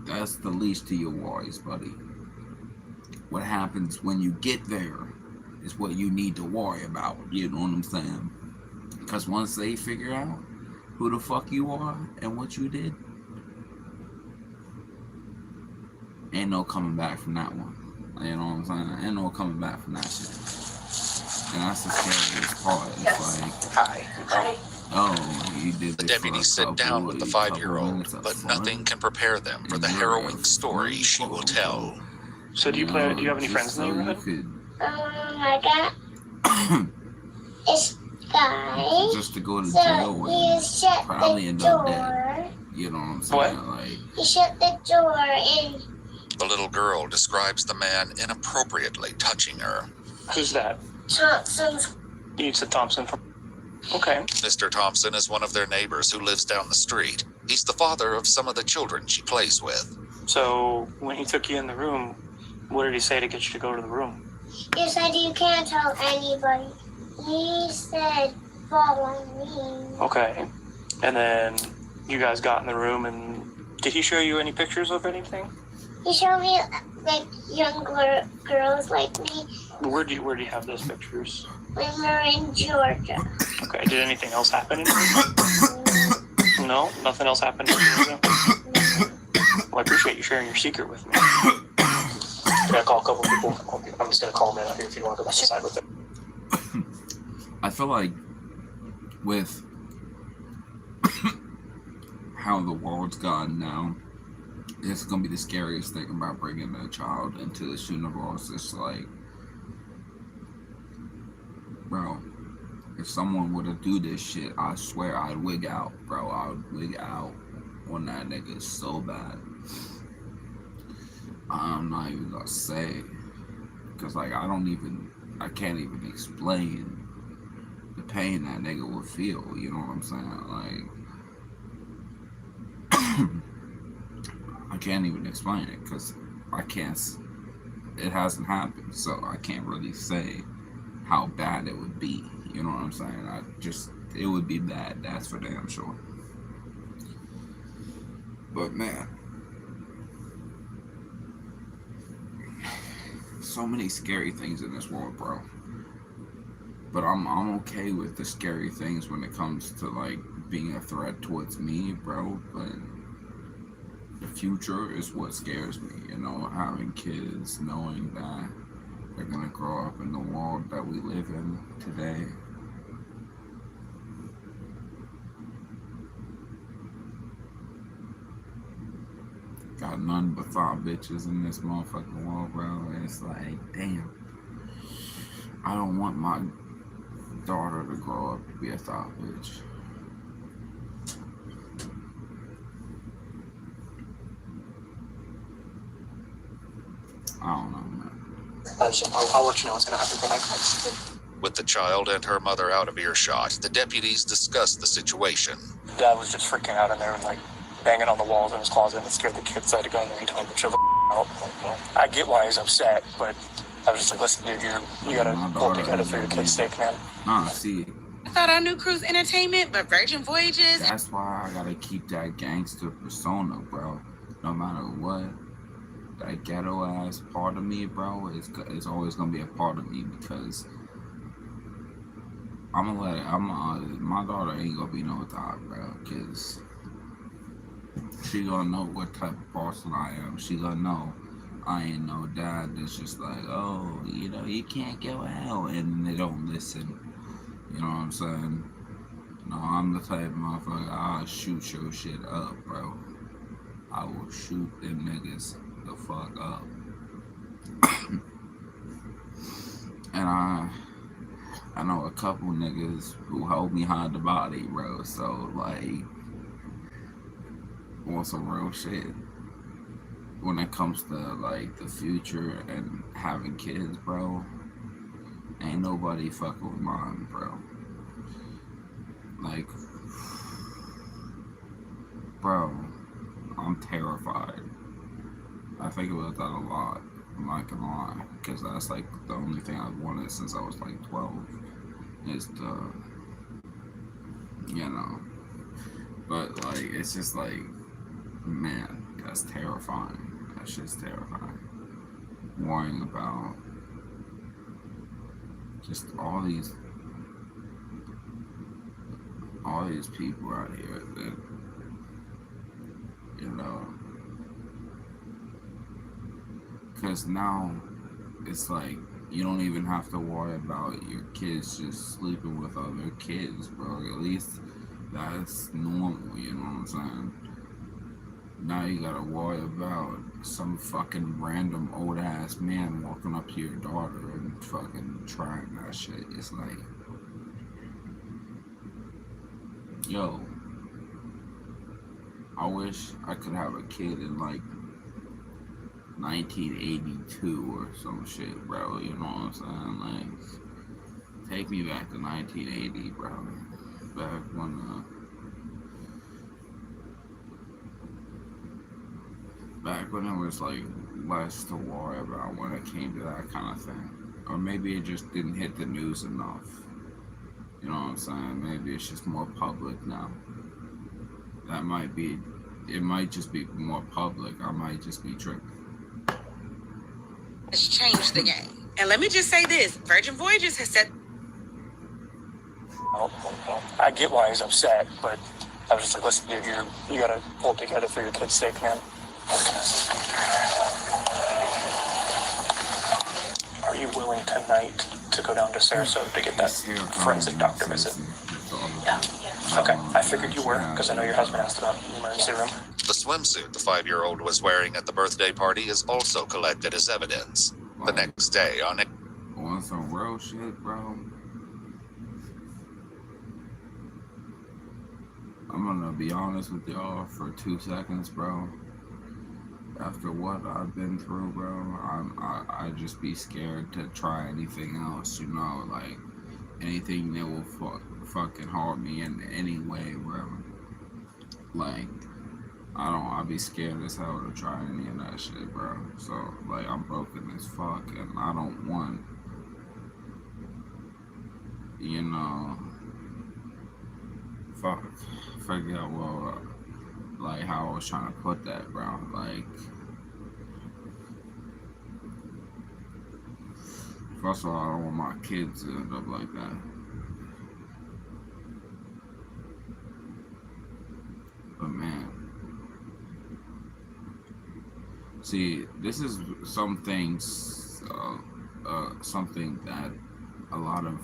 A: That's the least of your worries, buddy. What happens when you get there is what you need to worry about. You know what I'm saying? Because once they figure out who the fuck you are and what you did, ain't no coming back from that one. You know what I'm saying? Ain't no coming back from that shit. And that's the scariest part. It's like,
H: Hi.
A: oh, you did.
B: The deputies sit down with the 5-year-old, but nothing can prepare them for the harrowing story she will tell.
C: So do you have any friends in the neighborhood?
N: I got this guy.
A: Just to go to jail
N: He shut
A: probably
N: the
A: end up
N: door.
A: dead. You know what I'm saying?
C: What?
A: Like,
N: He shut the door and
B: The little girl describes the man inappropriately touching her.
C: Who's that?
N: Thompson's.
C: You said Thompson. Okay.
B: Mr. Thompson is one of their neighbors who lives down the street. He's the father of some of the children she plays with.
C: So when he took you in the room, what did he say to get you to go to the room?
N: He said you can't tell anybody. He said follow me.
C: Okay. And then you guys got in the room, and did he show you any pictures of anything?
N: He showed me like young girls like me
C: Where do you have those pictures?
N: when we were in Georgia.
C: Okay. Did anything else happen in Georgia? No, nothing else happened in Georgia. Well, I appreciate you sharing your secret with me. Can I call a couple people? I'm just gonna call them in out here if you want to go back inside with them.
A: I feel like with how the world's gone now, it's gonna be the scariest thing about bringing a child into this universe. It's like, bro, if someone were to do this shit, I swear I'd wig out, bro. I would wig out on that nigga so bad. I'm not even gonna say, cause like I can't even explain the pain that nigga would feel. You know what I'm saying? Like, I can't even explain it, cause it hasn't happened, so I can't really say how bad it would be. You know what I'm saying? It would be bad. That's for damn sure. But man, so many scary things in this world, bro. But I'm okay with the scary things when it comes to like being a threat towards me, bro. But the future is what scares me, you know, having kids, knowing that they're gonna grow up in the world that we live in today. Got none but thought bitches in this motherfucking world, bro. It's like, damn. I don't want my daughter to grow up to be a thought bitch. I don't know, man.
C: I'll let you know what's gonna happen tonight.
B: With the child and her mother out of earshot, the deputies discussed the situation.
C: Dad was just freaking out in there and like banging on the walls in his closet, and it scared the kids. So I had to go in there and tell him to chill the out. I get why he's upset, but I was just like, listen, dude, you gotta pull together for your kid's sake, man.
A: See.
R: I thought I knew cruise entertainment, but Virgin Voyages.
A: That's why I gotta keep that gangster persona, bro. No matter what. That ghetto ass part of me, bro, is always gonna be a part of me, because my daughter ain't gonna be no thought, bro, because she gonna know what type of person I am. She gonna know I ain't no dad that's just like, oh, you know, you can't go out, and they don't listen. You know what I'm saying? No, I'm the type of motherfucker, I'll shoot your shit up, bro. I will shoot them niggas the fuck up. And I know a couple niggas who hold me behind the body, bro. So like, want some real shit when it comes to like the future and having kids, bro. Ain't nobody fucking with mine, bro. Like, bro, I'm terrified. I think about that a lot. I'm not gonna lie, because that's like the only thing I've wanted since I was like 12 is to, you know. But like, it's just like, man, that's terrifying. That shit's terrifying. Worrying about just all these people out here that, you know. Because now it's like you don't even have to worry about your kids just sleeping with other kids, bro. At least that's normal, you know what I'm saying? Now you gotta worry about some fucking random old ass man walking up to your daughter and fucking trying that shit. It's like, yo, I wish I could have a kid in like 1982 or some shit, bro. You know what I'm saying? Like, take me back to 1980, bro. Back when it was like less to worry about when it came to that kind of thing. Or maybe it just didn't hit the news enough. You know what I'm saying? Maybe it's just more public now. That might be, it might just be more public. I might just be tripping.
R: It's changed the game. And let me just say this, Virgin Voyages has said...
C: I get why he's upset, but I was just like, listen, dude, you gotta pull together for your kid's sake, man. Are you willing tonight to go down to Sarasota to get that forensic doctor visit? Yeah. Okay, I figured you were, because I know your husband asked about the emergency room.
B: The swimsuit the 5-year-old was wearing at the birthday party is also collected as evidence. The next day on it.
A: Want some real shit, bro? I'm gonna be honest with y'all for 2 seconds, bro. After what I've been through, bro, I just be scared to try anything else, you know, like anything that will fucking harm me in any way, bro. Like, I'll be scared as hell to try any of that shit, bro. So, like, I'm broken as fuck, and I don't want, you know, forget well, like, how I was trying to put that, bro. Like, First of all, I don't want my kids to end up like that. But man, see, this is some things, something that a lot of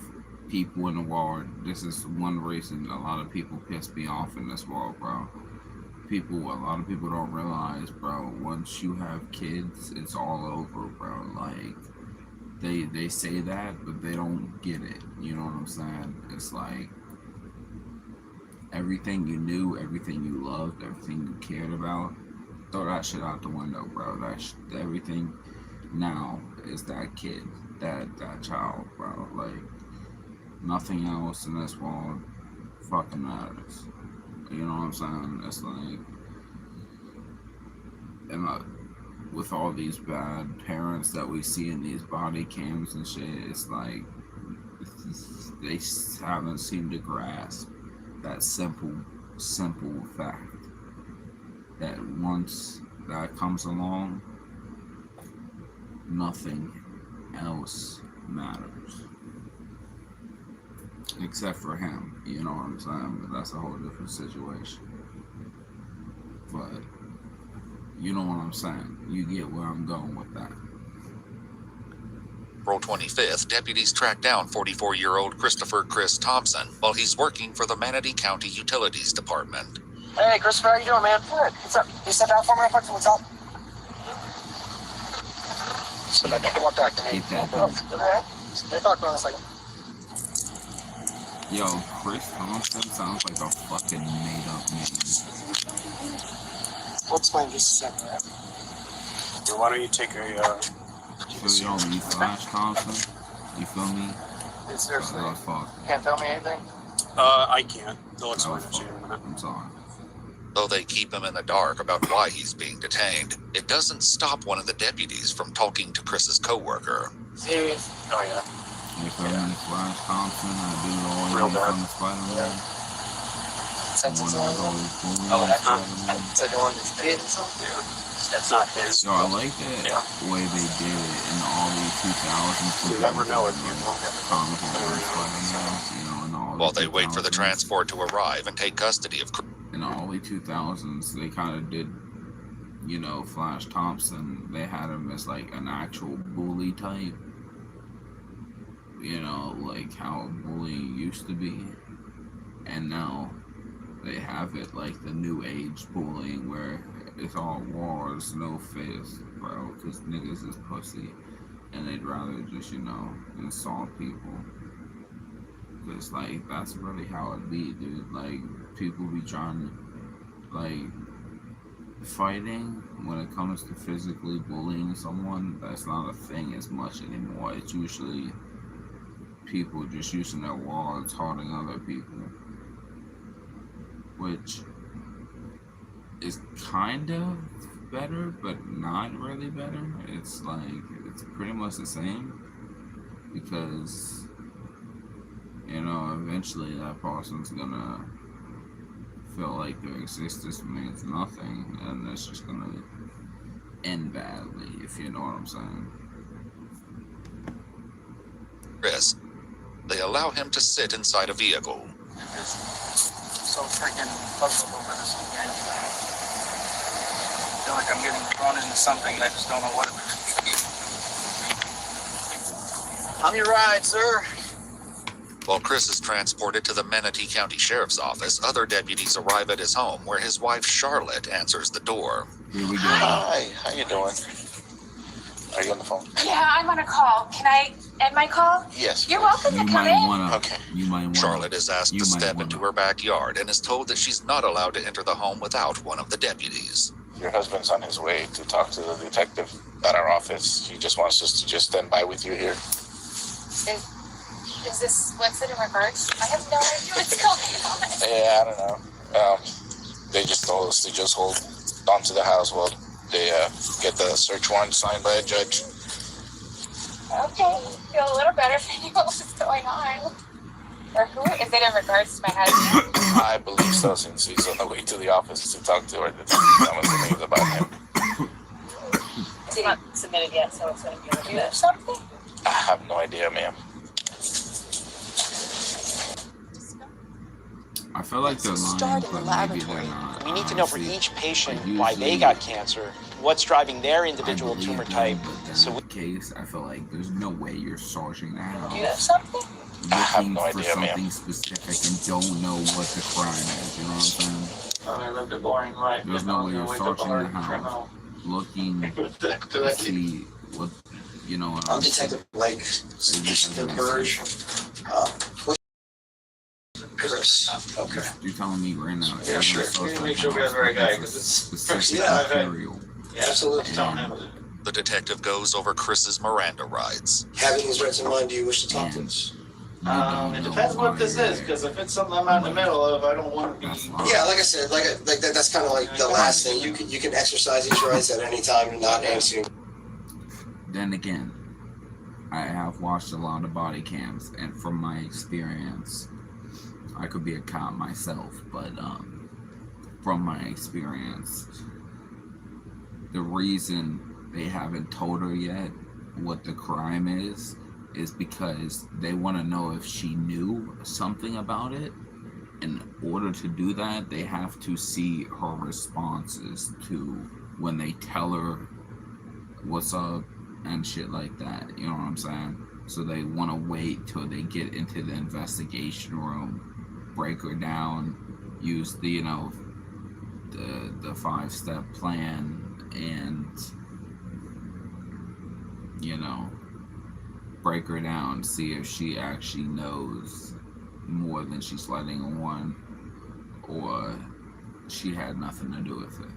A: people in the world, this is one reason a lot of people piss me off in this world, bro. A lot of people don't realize, bro, once you have kids, it's all over, bro. Like, they say that, but they don't get it. You know what I'm saying? It's like, everything you knew, everything you loved, everything you cared about, throw that shit out the window, bro. Everything now is that kid, that child, bro. Like, nothing else in this world fucking matters. You know what I'm saying? It's like, and with all these bad parents that we see in these body cams and shit, it's like, they haven't seemed to grasp that simple fact that once that comes along, nothing else matters except for him. You know what I'm saying? But that's a whole different situation. But you know what I'm saying? You get where I'm going with that.
B: April 25th, deputies tracked down 44-year-old Christopher Chris Thompson while he's working for the Manatee County Utilities Department.
S: Hey, Christopher, how you doing, man? Good. What's up? You step out for me? What's up? So I can walk back to me. Okay. They talk about this like.
A: Yo, Chris Thompson sounds like a fucking made-up name.
S: We'll explain just a second.
G: Yeah, why don't you take a,
A: So, yo, me Flash Thompson, you feel me?
S: Seriously.
A: That was fuck.
S: Can't tell me anything?
G: I can't. They'll explain it to you in a minute.
A: I'm sorry.
B: Though they keep him in the dark about why he's being detained, it doesn't stop one of the deputies from talking to Chris's coworker.
S: See? Oh, yeah.
A: You feel me? Flash Thompson, I do all
S: Real
A: you
S: bad.
A: from the Spider-Man.
S: Yeah.
A: The one that was always bullying
S: Oh, that's
A: Spider-Man.
S: So the one that's dead or something? That's not his.
A: Yo, I like that way they did it in the early 2000s.
G: You never know it.
A: Comic book Spider-Man, you know, in all
B: While they wait for the transport to arrive and take custody of Chris.
A: In the early 2000s, they kind of did, you know, Flash Thompson. They had him as like an actual bully type. You know, like how bullying used to be. And now they have it like the new age bullying where it's all wars, no fists, bro, because niggas is pussy. And they'd rather just, you know, insult people. Because, like, that's really how it be, dude. Like, people be trying to, like, fighting when it comes to physically bullying someone, that's not a thing as much anymore. It's usually people just using their words, hurting other people. Which is kind of better, but not really better. It's like, it's pretty much the same. Because, you know, eventually that person's gonna feel like their existence means nothing, and it's just gonna end badly, if you know what I'm saying.
B: Chris. They allow him to sit inside a vehicle.
S: So freaking puzzled over this again. I feel like I'm getting thrown into something and I just don't know what it is. I'm your ride, sir.
B: While Chris is transported to the Manatee County Sheriff's Office, other deputies arrive at his home where his wife Charlotte answers the door.
A: Here we go.
S: Hi, how you doing? Are you on the phone?
H: Yeah, I'm on a call. Can I end my call?
S: Yes.
H: You're welcome to come in.
S: Okay.
A: You might want.
B: Charlotte is asked to step into her backyard and is told that she's not allowed to enter the home without one of the deputies.
S: Your husband's on his way to talk to the detective at our office. He just wants us to just stand by with you here.
H: Is this what's it in regards? I have no idea what's going on.
S: Yeah, I don't know. They just told us to just hold on to the house while they get the search warrant signed by a judge.
H: Okay, feel a little better if I knew what was going on. Or who? Is it in regards to my husband?
S: I believe so, since he's on the way to the office to talk to her. I'm assuming it's about him.
H: It's not submitted yet, so it's going to be reviewed or something?
S: I have no idea, ma'am.
A: I feel like they're lying,
T: Start in the
A: but maybe
T: laboratory.
A: they're not.
T: We need to know for
A: Honestly,
T: each patient
A: like,
T: why they
A: usually,
T: got cancer, what's driving their individual
A: I believe
T: tumor
A: them,
T: type.
A: but in
T: So
A: that case, I feel like there's no way you're searching the house.
H: Do you have something?
S: I have
A: Looking
S: no
A: for
S: idea,
A: something
S: ma'am.
A: specific and don't know what the crime is. You know what I'm saying?
P: I lived a boring life.
A: There's no way you're searching the house, looking to see what, you know. What
O: I'm
A: I'm saying?
O: Detective Blake, the Purge. Chris. Okay.
A: You're telling me right now.
P: Yeah, sure. We need to make sure we have the right guy because it's
A: specific
O: Yeah,
P: yeah, absolutely.
B: The detective goes over Chris's Miranda rights.
O: Having these rights in mind, do you wish to talk to us?
P: It depends what this is, because if it's something I'm out in the middle of, I don't want to be.
O: Yeah, like I said, like that, that's kind of like the last thing. You can exercise these rights at any time and not answer.
A: Then again, I have watched a lot of body cams, and from my experience, I could be a cop myself, but from my experience, the reason they haven't told her yet what the crime is because they want to know if she knew something about it. In order to do that, they have to see her responses to when they tell her what's up and shit like that. You know what I'm saying? So they want to wait till they get into the investigation room, break her down, use the, you know, the 5-step plan, and, you know, break her down, see if she actually knows more than she's letting on, or she had nothing to do with it.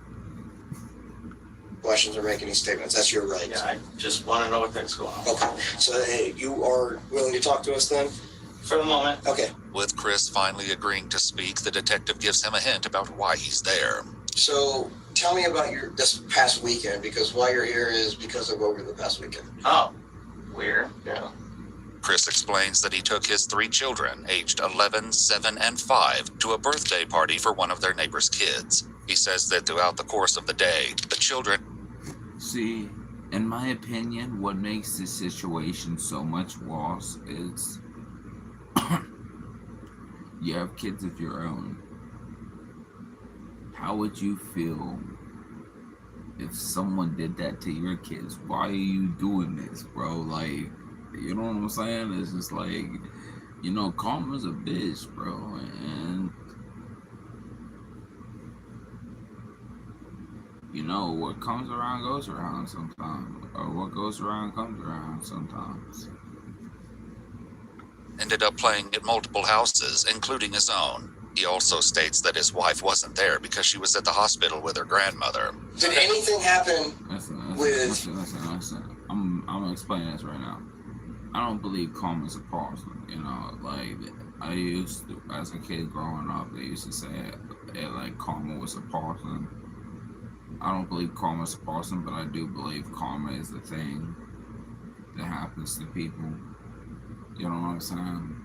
O: Questions or make any statements. That's your right.
P: Yeah, I just want to know what's going on.
O: Okay. So, hey, you are willing to talk to us then?
P: For the moment.
O: Okay.
B: With Chris finally agreeing to speak, the detective gives him a hint about why he's there.
O: So, tell me about this past weekend, because why you're here is because of over the past weekend.
P: Oh, weird. Yeah.
B: Chris explains that he took his 3 children, aged 11, 7, and 5, to a birthday party for one of their neighbor's kids. He says that throughout the course of the day, the children...
A: See, in my opinion, what makes this situation so much worse is you have kids of your own. How would you feel if someone did that to your kids? Why are you doing this, bro? Like, you know what I'm saying? It's just like, you know, karma's a bitch, bro. And, you know, what comes around goes around sometimes. Or what goes around comes around sometimes.
B: ended up playing at multiple houses, including his own. He also states that his wife wasn't there because she was at the hospital with her grandmother.
O: Did anything happen
A: Listen. I'm gonna explain this right now. I don't believe karma's a person. You know, like, I used to, as a kid growing up, they used to say it like karma was a person. I don't believe karma's a person, but I do believe karma is the thing that happens to people. You know what I'm saying?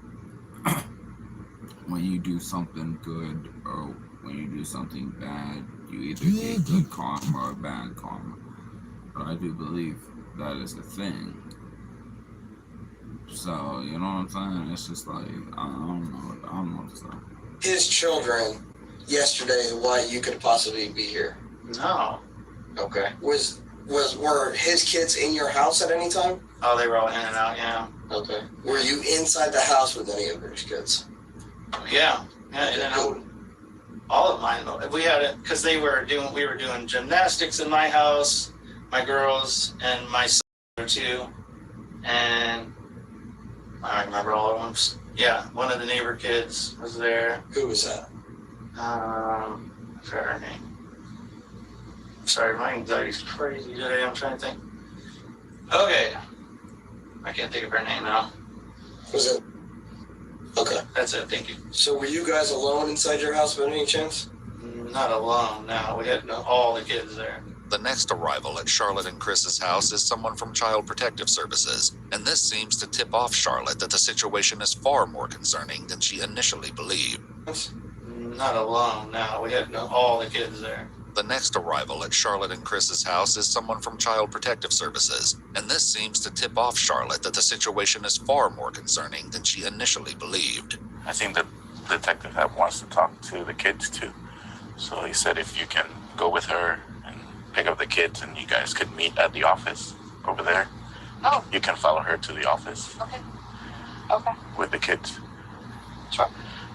A: When you do something good or when you do something bad, you either get good karma or bad karma. But I do believe that is a thing. So, you know what I'm saying? It's just like, I don't know what to say.
O: His children yesterday, why you could possibly be here?
P: No.
O: Okay. Were his kids in your house at any time?
P: Oh, they were all in and out, yeah.
O: Okay. Were you inside the house with any of his kids?
P: Yeah, and then all of mine. We had it because we were doing gymnastics in my house, my girls and my son too, and I don't remember all of them. Yeah, one of the neighbor kids was there.
O: Who was that?
P: I forgot her name. Sorry, my anxiety's crazy today. I'm trying to think. Okay, I can't think of her name now.
O: Was it? Okay.
P: That's it, thank you.
O: So were you guys alone inside your house by any chance?
P: Not alone, no. We had all the kids there.
B: The next arrival at Charlotte and Chris's house is someone from Child Protective Services, and this seems to tip off Charlotte that the situation is far more concerning than she initially believed.
P: Not alone, no. We had all the kids there.
B: The next arrival at Charlotte and Chris's house is someone from Child Protective Services, and this seems to tip off Charlotte that the situation is far more concerning than she initially believed.
S: I think the detective wants to talk to the kids too. So he said if you can go with her and pick up the kids and you guys could meet at the office over there.
H: Oh.
S: You can follow her to the office.
H: Okay. Okay.
S: With the kids.
H: Sure.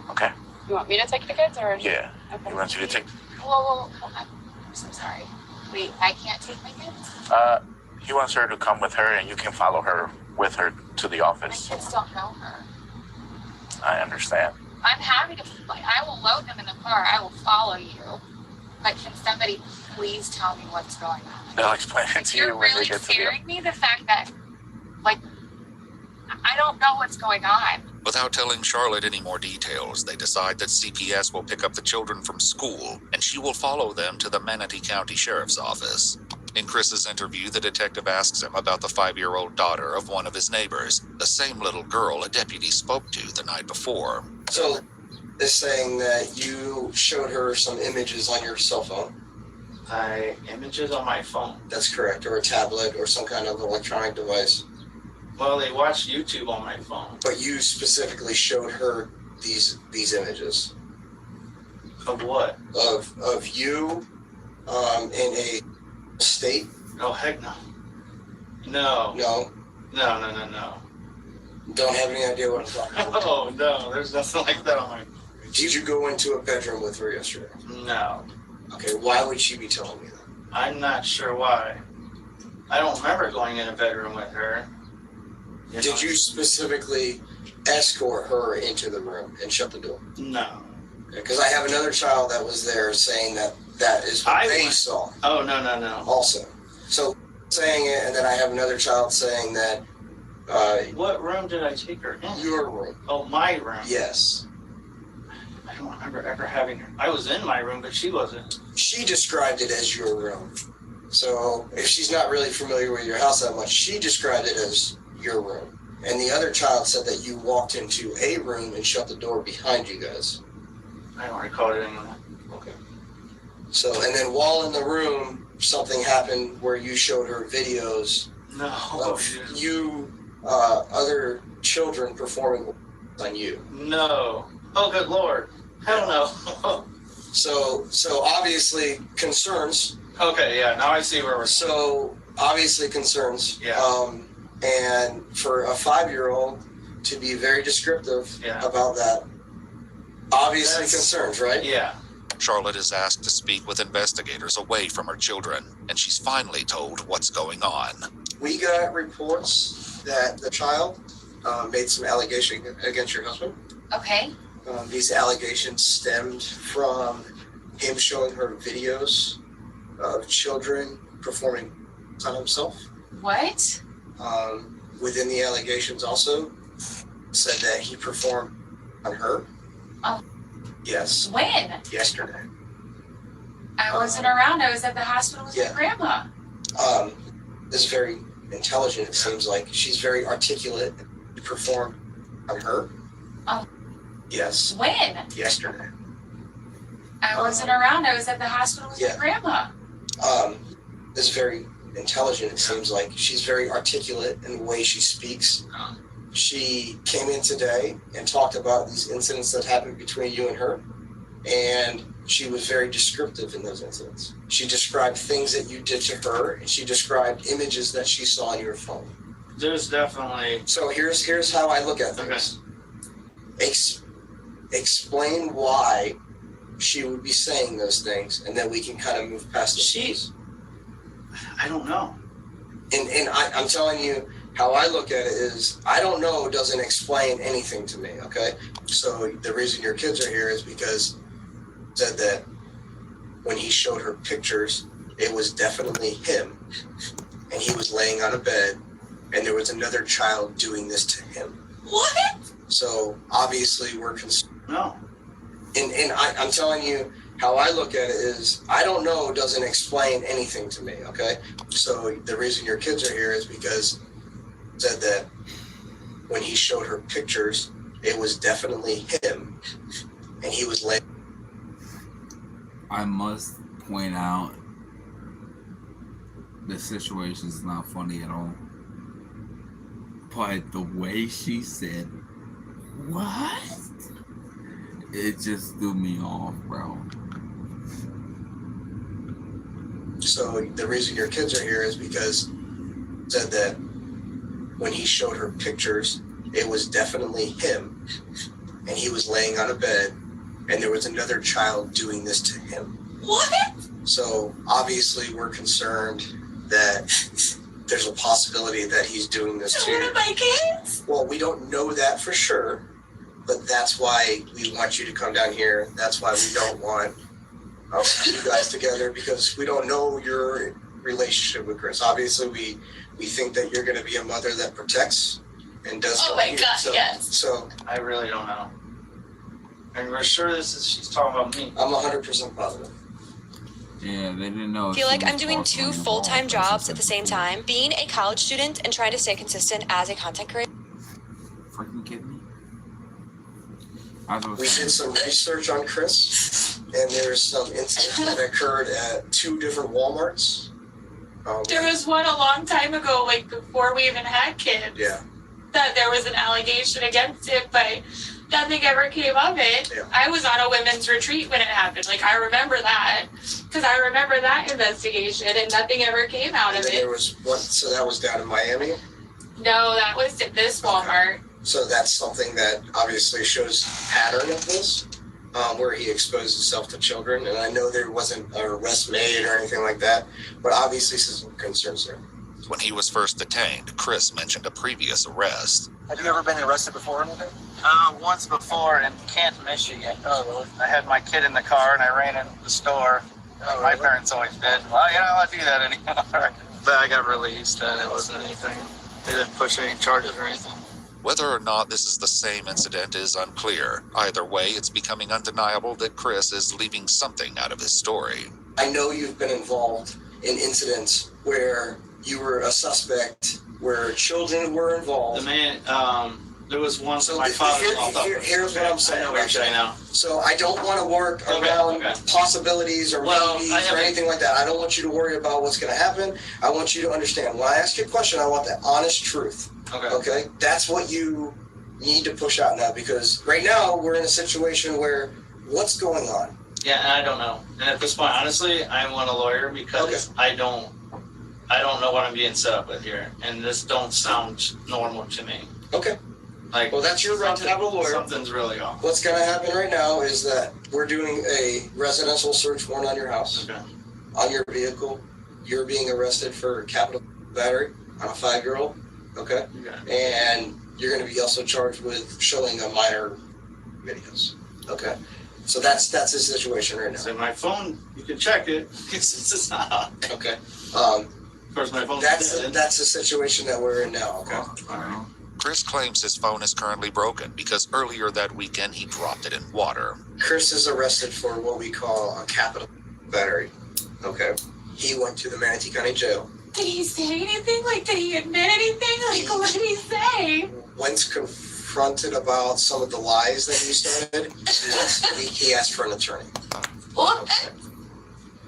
S: Okay.
H: You want me to take the kids or?
S: Yeah.
H: Okay.
S: He wants you to take.
H: Whoa. I'm so sorry. Wait, I can't take my kids?
S: He wants her to come with her and you can follow her with her to the office.
H: My kids don't know her.
S: I understand.
H: I'm happy to, I will load them in the car. I will follow you. But can somebody please tell me what's going on?
S: They'll explain it to you
H: You're
S: when
H: really
S: they get to
H: scaring me, the fact that, I don't know what's going on.
B: Without telling Charlotte any more details, they decide that CPS will pick up the children from school, and she will follow them to the Manatee County Sheriff's Office. In Chris's interview, the detective asks him about the 5-year-old daughter of one of his neighbors, the same little girl a deputy spoke to the night before.
O: So, is saying that you showed her some images on your cell phone?
P: Images on my phone.
O: That's correct, or a tablet, or some kind of electronic device.
P: Well, they watch YouTube on my phone.
O: But you specifically showed her these images.
P: Of what?
O: Of you in a state?
P: Oh, heck no. No.
O: No?
P: No.
O: Don't have any idea what I'm talking about?
P: Oh, no, there's nothing like that on my...
O: Did you go into a bedroom with her yesterday?
P: No.
O: Okay, why would she be telling me that?
P: I'm not sure why. I don't remember going in a bedroom with her.
O: Did you specifically escort her into the room and shut the door?
P: No.
O: Because I have another child that was there saying that is what they saw.
P: Oh, no.
O: Also. So saying it, and then I have another child saying that...
P: what room did I take her in?
O: Your room.
P: Oh, my room?
O: Yes.
P: I don't remember ever having her. I was in my room, but she wasn't.
O: She described it as your room. So if she's not really familiar with your house that much, she described it as your room. And the other child said that you walked into a room and shut the door behind you guys.
P: I don't recall it anymore.
O: Okay. So, and then while in the room, something happened where you showed her videos of you, other children performing on you.
P: No. Oh, good Lord. Hell no.
O: So obviously concerns.
P: Okay, yeah, now I see where we're...
O: So, obviously concerns.
P: Yeah.
O: And for a 5-year-old to be very descriptive about that, obviously concerns, right?
P: Yeah.
B: Charlotte is asked to speak with investigators away from her children, and she's finally told what's going on.
O: We got reports that the child made some allegations against your husband.
H: Okay.
O: These allegations stemmed from him showing her videos of children performing on himself.
H: What?
O: Within the allegations also said that he performed on her.
H: Oh.
O: Yes.
H: When?
O: Yesterday.
H: I wasn't around. I was at the hospital with my grandma.
O: This is very intelligent, it seems like. She's very articulate. He performed on her.
H: Oh.
O: Yes.
H: When?
O: Yesterday.
H: I wasn't around. I was at the hospital with my grandma.
O: This is very intelligent, it seems like. She's very articulate in the way she speaks. She came in today and talked about these incidents that happened between you and her, and she was very descriptive in those incidents. She described things that you did to her, and she described images that she saw on your phone.
P: There's definitely...
O: So here's how I look at things. Okay. Explain why she would be saying those things, and then we can kind of move past those.
P: I don't know.
O: And I'm telling you, how I look at it is, I don't know doesn't explain anything to me, okay? So the reason your kids are here is because said that when he showed her pictures, it was definitely him, and he was laying on a bed, and there was another child doing this to him.
H: What?
O: So obviously we're concerned.
P: No.
O: And I'm telling you, how I look at it is, I don't know doesn't explain anything to me, okay? So the reason your kids are here is because said that when he showed her pictures, it was definitely him, and he was laying.
A: I must point out the situation's not funny at all. But the way she said, "What?" It just threw me off, bro.
O: So the reason your kids are here is because said that when he showed her pictures, it was definitely him, and he was laying on a bed, and there was another child doing this to him.
H: What?
O: So obviously we're concerned that there's a possibility that he's doing this to
H: one of my kids?
O: Well, we don't know that for sure, but that's why we want you to come down here. That's why we don't want you guys together, because we don't know your relationship with Chris. Obviously, we think that you're going to be a mother that protects and does.
H: Oh my God, yes.
O: So
P: I really don't know. And we're sure she's talking about me.
O: I'm 100% positive.
A: Yeah, they didn't know.
U: I feel like I'm doing 2 full-time jobs at the same time, being a college student and trying to stay consistent as a content creator.
A: Freaking kidding me?
O: We did some research on Chris, and there's some incidents that occurred at 2 different Walmarts.
H: There was one a long time ago, like before we even had kids.
O: Yeah.
H: That there was an allegation against it, but nothing ever came of it.
O: Yeah.
H: I was on a women's retreat when it happened. Like, I remember that, because I remember that investigation, and nothing ever came out of
O: And
H: it.
O: there was one, so that was down in Miami.
H: No, that was at this Walmart.
O: So that's something that obviously shows pattern of this, where he exposed himself to children. And I know there wasn't an arrest made or anything like that, but obviously some concerns there.
B: When he was first detained, Chris mentioned a previous arrest.
T: Have you ever been arrested before or anything?
P: Once before in Canton, Michigan. I had my kid in the car and I ran into the store. My parents always did. Well, you're not allowed to do that anymore. But I got released and it wasn't anything. They didn't push any charges or anything.
B: Whether or not this is the same incident is unclear. Either way, it's becoming undeniable that Chris is leaving something out of his story.
O: I know you've been involved in incidents where you were a suspect, where children were involved.
P: The man, there was one.
O: So
P: my father.
O: Here's what I'm saying.
P: I know.
O: So I don't want to work around possibilities or maybes or anything like that. I don't want you to worry about what's going to happen. I want you to understand. When I ask you a question, I want the honest truth. Okay? That's what you need to push out now, because right now we're in a situation where what's going on?
P: Yeah, and I don't know. And at this point, honestly, I want a lawyer because I don't know what I'm being set up with here, and this don't sound normal to me.
O: Okay.
P: Like,
O: well, that's your right to have a lawyer.
P: Something's really off.
O: What's going to happen right now is that we're doing a residential search warrant on your house, on your vehicle. You're being arrested for capital battery on a 5-year-old. Okay. And you're going to be also charged with showing a minor videos. Okay. So that's the situation right now.
P: So my phone, you can check it. It's not.
O: Okay.
P: Of course, my phone's dead.
O: That's the situation that we're in now. Okay.
B: All right. Chris claims his phone is currently broken because earlier that weekend he dropped it in water.
O: Chris is arrested for what we call a capital battery. Okay. He went to the Manatee County Jail.
H: Did he say anything? Like, did he admit anything? Like, what did he say?
O: Once confronted about some of the lies that he started, he asked for an attorney.
H: What?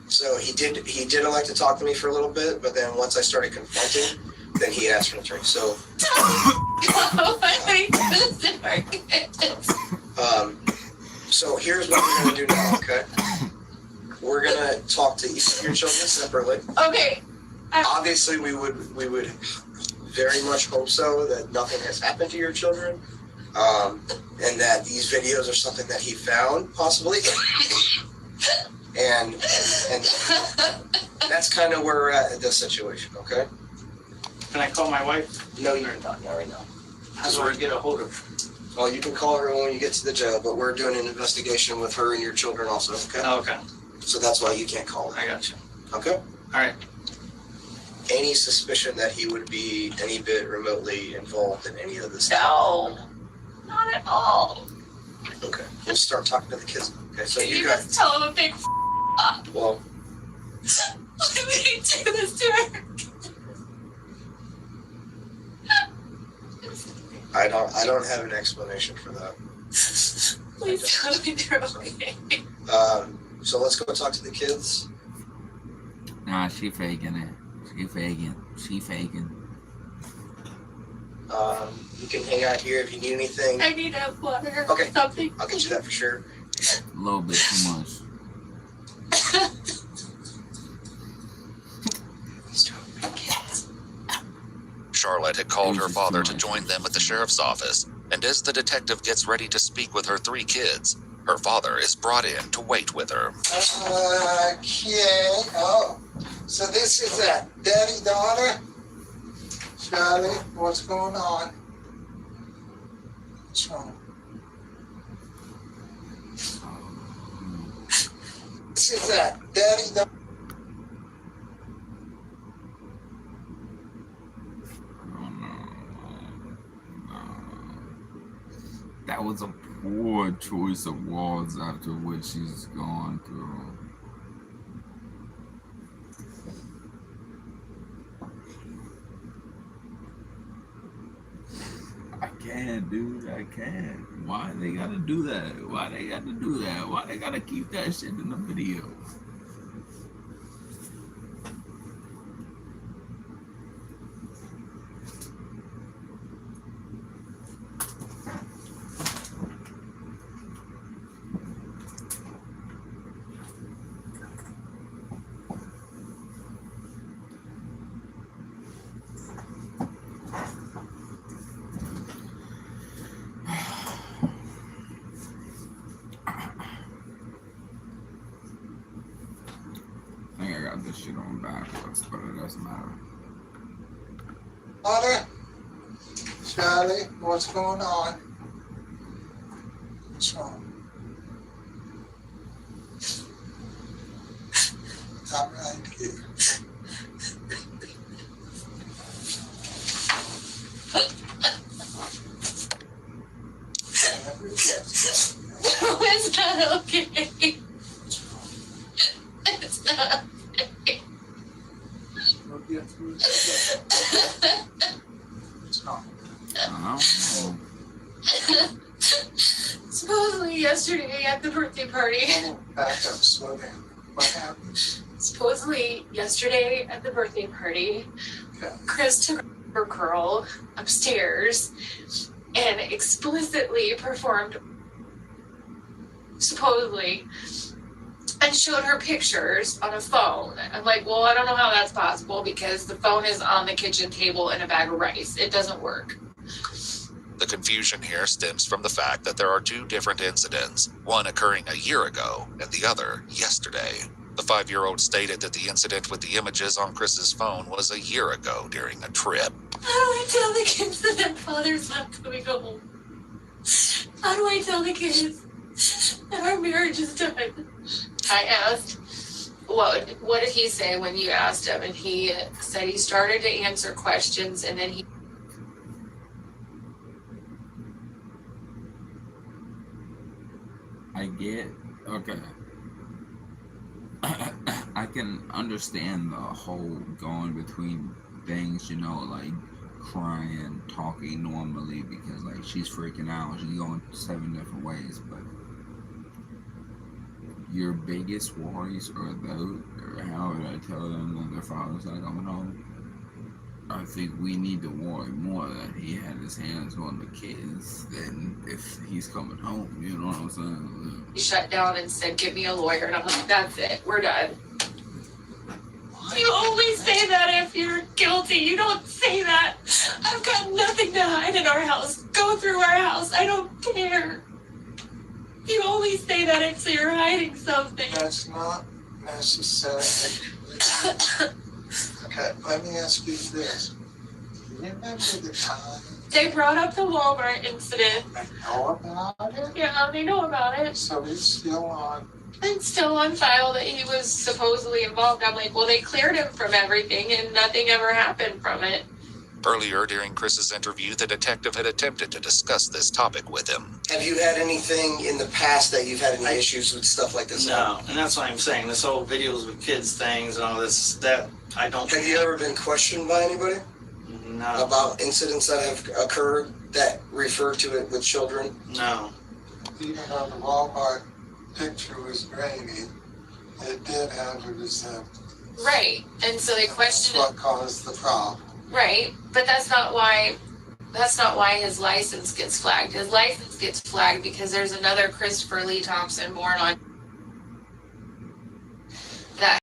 O: So he did like to talk to me for a little bit, but then once I started confronting, then he asked for an attorney. So so here's what we're gonna do now, okay? We're gonna talk to each of your children separately.
H: Okay.
O: Obviously we would very much hope so that nothing has happened to your children. And that these videos are something that he found, possibly. and that's kind of where we're at in this situation, okay?
P: Can I call my wife?
O: No, you're not right now.
P: How do I get a hold of her?
O: Well, you can call her when you get to the jail, but we're doing an investigation with her and your children also, okay?
P: Oh, okay.
O: So that's why you can't call her.
P: I got you.
O: Okay?
P: All right.
O: Any suspicion that he would be any bit remotely involved in any of this?
H: No. Not at all.
O: Okay. We'll start talking to the kids. Okay, so
H: You must tell him a big up.
O: Well,
H: Why would he do this to her?
O: I don't have an explanation for that.
H: Please tell me they're okay.
O: So let's go talk to the kids.
A: Nah, she faking it. She faking.
O: You can hang out here if you need anything.
F: I need to have water.
O: Okay.
F: Something.
O: I'll get you that for sure.
A: A little bit too much.
B: Charlotte had called her father to join them at the sheriff's office, and as the detective gets ready to speak with her 3 kids, her father is brought in to wait with her.
G: Okay. Oh, so this is that daddy daughter. Charlie, what's going on? What's wrong? This is that daddy daughter.
A: That was a poor choice of words after what she's gone through. I can't, dude. I can't. Why they gotta do that? Why they gotta do that? Why they gotta keep that shit in the video? I think I got this shit on backwards, but it doesn't matter.
G: Daughter, Charlie, what's going on? What's wrong? I'm right here.
F: No, it's not okay. It's not okay.
G: We'll get through this together. What's wrong?
F: Supposedly yesterday at the birthday party.
G: Back up, slow down. What happened?
F: Supposedly yesterday at the birthday party, Chris took her girl upstairs and explicitly performed, supposedly, and showed her pictures on a phone. I'm like, well, I don't know how that's possible because the phone is on the kitchen table in a bag of rice. It doesn't work.
B: The confusion here stems from the fact that there are 2 different incidents, one occurring a year ago and the other yesterday. The 5-year-old stated that the incident with the images on Chris's phone was a year ago during a trip.
F: How do I tell the kids that their father's not coming home? How do I tell the kids that our marriage is done? I asked, what did he say when you asked him? And he said he started to answer questions and then he...
A: Okay. I can understand the whole going between things, you know, like crying, talking normally because like she's freaking out. She's going 7 different ways, but your biggest worries are those, or how would I tell them that their father's not coming home? I think we need to worry more that he had his hands on the kids than if he's coming home, you know what I'm saying?
F: He shut down and said, "Get me a lawyer." And I'm like, that's it. We're done. You only say that if you're guilty. You don't say that. I've got nothing to hide in our house. Go through our house. I don't care. You only say that if you're hiding something.
G: That's not necessary. Okay, let me ask you this. Do you remember the time?
F: They brought up the Walmart incident.
G: They know about it?
F: Yeah, they know about it.
G: So it's still on.
F: It's still on file that he was supposedly involved. I'm like, well, they cleared him from everything and nothing ever happened from it.
B: Earlier during Chris's interview, the detective had attempted to discuss this topic with him.
O: Have you had anything in the past that you've had any issues with stuff like this?
P: No, and that's what I'm saying. This whole videos with kids things and all this, that I don't.
O: Have you ever been questioned by anybody?
P: No.
O: About incidents that have occurred that refer to it with children?
P: No.
G: Even though the Walmart picture was grainy, it did have it as a
H: Right. And so they
G: That's
H: question
G: what caused the problem.
H: Right. But that's not why his license gets flagged. His license gets flagged because there's another Christopher Lee Thompson born on that,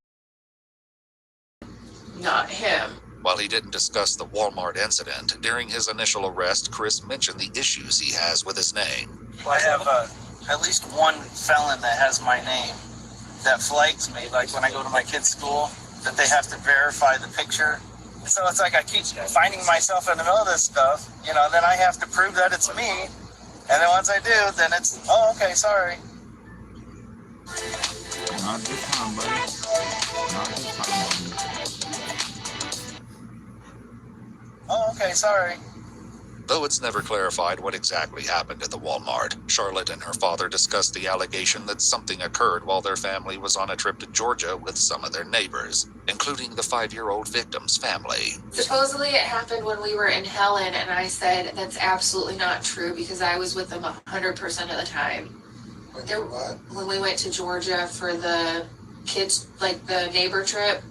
H: not him.
B: While he didn't discuss the Walmart incident, during his initial arrest, Chris mentioned the issues he has with his name.
D: I have at least one felon that has my name that flags me, like when I go to my kid's school, that they have to verify the picture. So it's like I keep finding myself in the middle of this stuff, then I have to prove that it's me. And then once I do, then it's, oh, okay, sorry.
A: Not this time, buddy. Not this time, buddy.
D: Oh, okay, sorry.
B: Though it's never clarified what exactly happened at the Walmart, Charlotte and her father discussed the allegation that something occurred while their family was on a trip to Georgia with some of their neighbors, including the 5-year-old victim's family.
H: Supposedly it happened when we were in Helen, and I said that's absolutely not true because I was with them 100% of the time. When we went to Georgia for the kids, like the neighbor trip,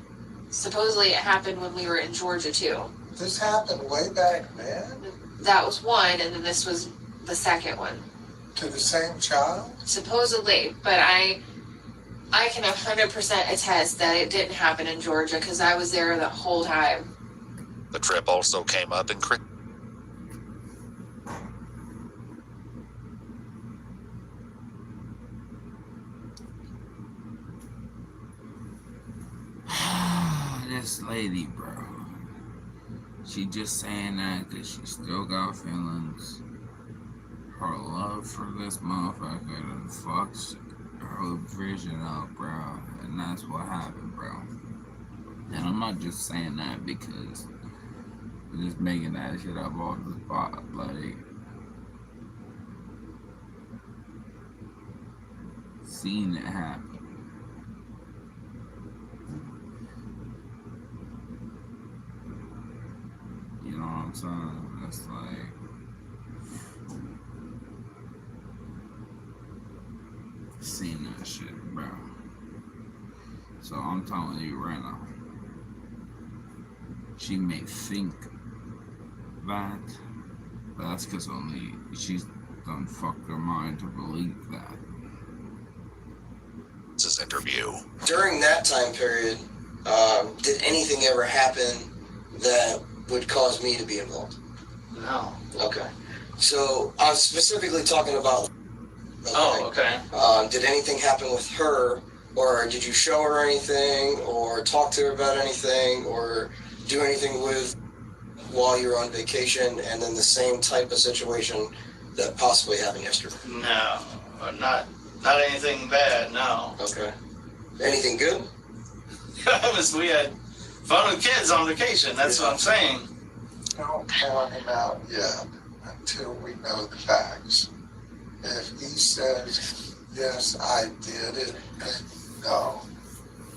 H: supposedly it happened when we were in Georgia too.
G: This happened way back then?
H: That was one, and then this was the second one.
G: To the same child?
H: Supposedly, but I can 100% attest that it didn't happen in Georgia because I was there the whole time.
B: The trip also came up in
A: This lady, bro. She just saying that because she still got feelings. Her love for this motherfucker and fucks her vision up, bro. And that's what happened, bro. And I'm not just saying that because I'm just making that shit up off the spot. Like, seeing it happen. You know what I'm saying? It's like, seeing that shit, bro. So I'm telling you right now, she may think that, but that's because only she's done fucked her mind to believe that.
B: This interview.
O: During that time period, did anything ever happen that would cause me to be involved?
P: No.
O: Okay. So I was specifically talking about.
P: Oh, okay.
O: Did anything happen with her, or did you show her anything, or talk to her about anything, or do anything with while you were on vacation, and then the same type of situation that possibly happened yesterday?
P: No, not anything bad. No.
O: Okay. Anything good?
P: We had fun with kids on vacation. That's what I'm saying.
G: Don't count him out yet until we know the facts. If he says, yes, I did it, then no.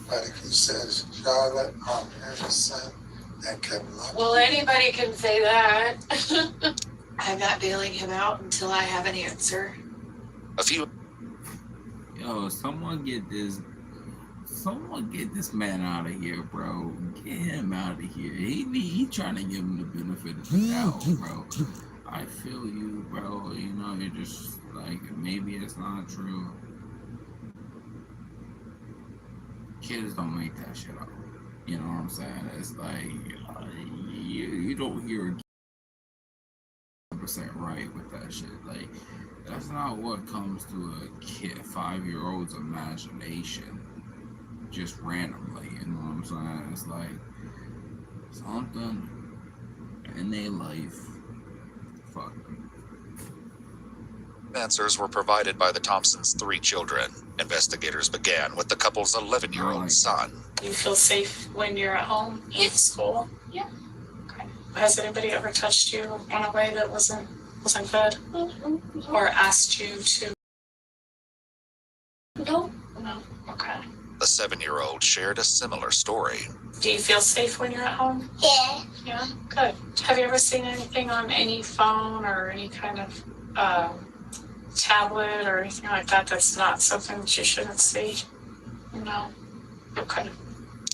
G: But if he says, Charlotte, I'm innocent, and can look.
H: Well, anybody can say that. I'm not bailing him out until I have an answer.
A: Yo, someone get this man out of here, bro. Get him out of here. He trying to give him the benefit of the doubt, bro. I feel you, bro. You know, you're just like, maybe it's not true. Kids don't make that shit up. You know what I'm saying? It's like, you don't hear 100% right with that shit. Like, that's not what comes to a kid, 5-year-old's imagination. Just randomly, you know what I'm saying? It's like something in their life. Fuck.
B: Answers were provided by the Thompsons' 3 children. Investigators began with the couple's 11-year-old son.
V: You feel safe when you're at home in school?
H: Yeah.
V: Okay. Has anybody ever touched you in a way that wasn't good? Or asked you to?
N: No.
V: No. Okay.
B: The 7-year-old shared a similar story.
V: Do you feel safe when you're at home?
N: Yeah.
V: Yeah, good. Have you ever seen anything on any phone or any kind of tablet or anything like that that's not something that you shouldn't see? No. Okay.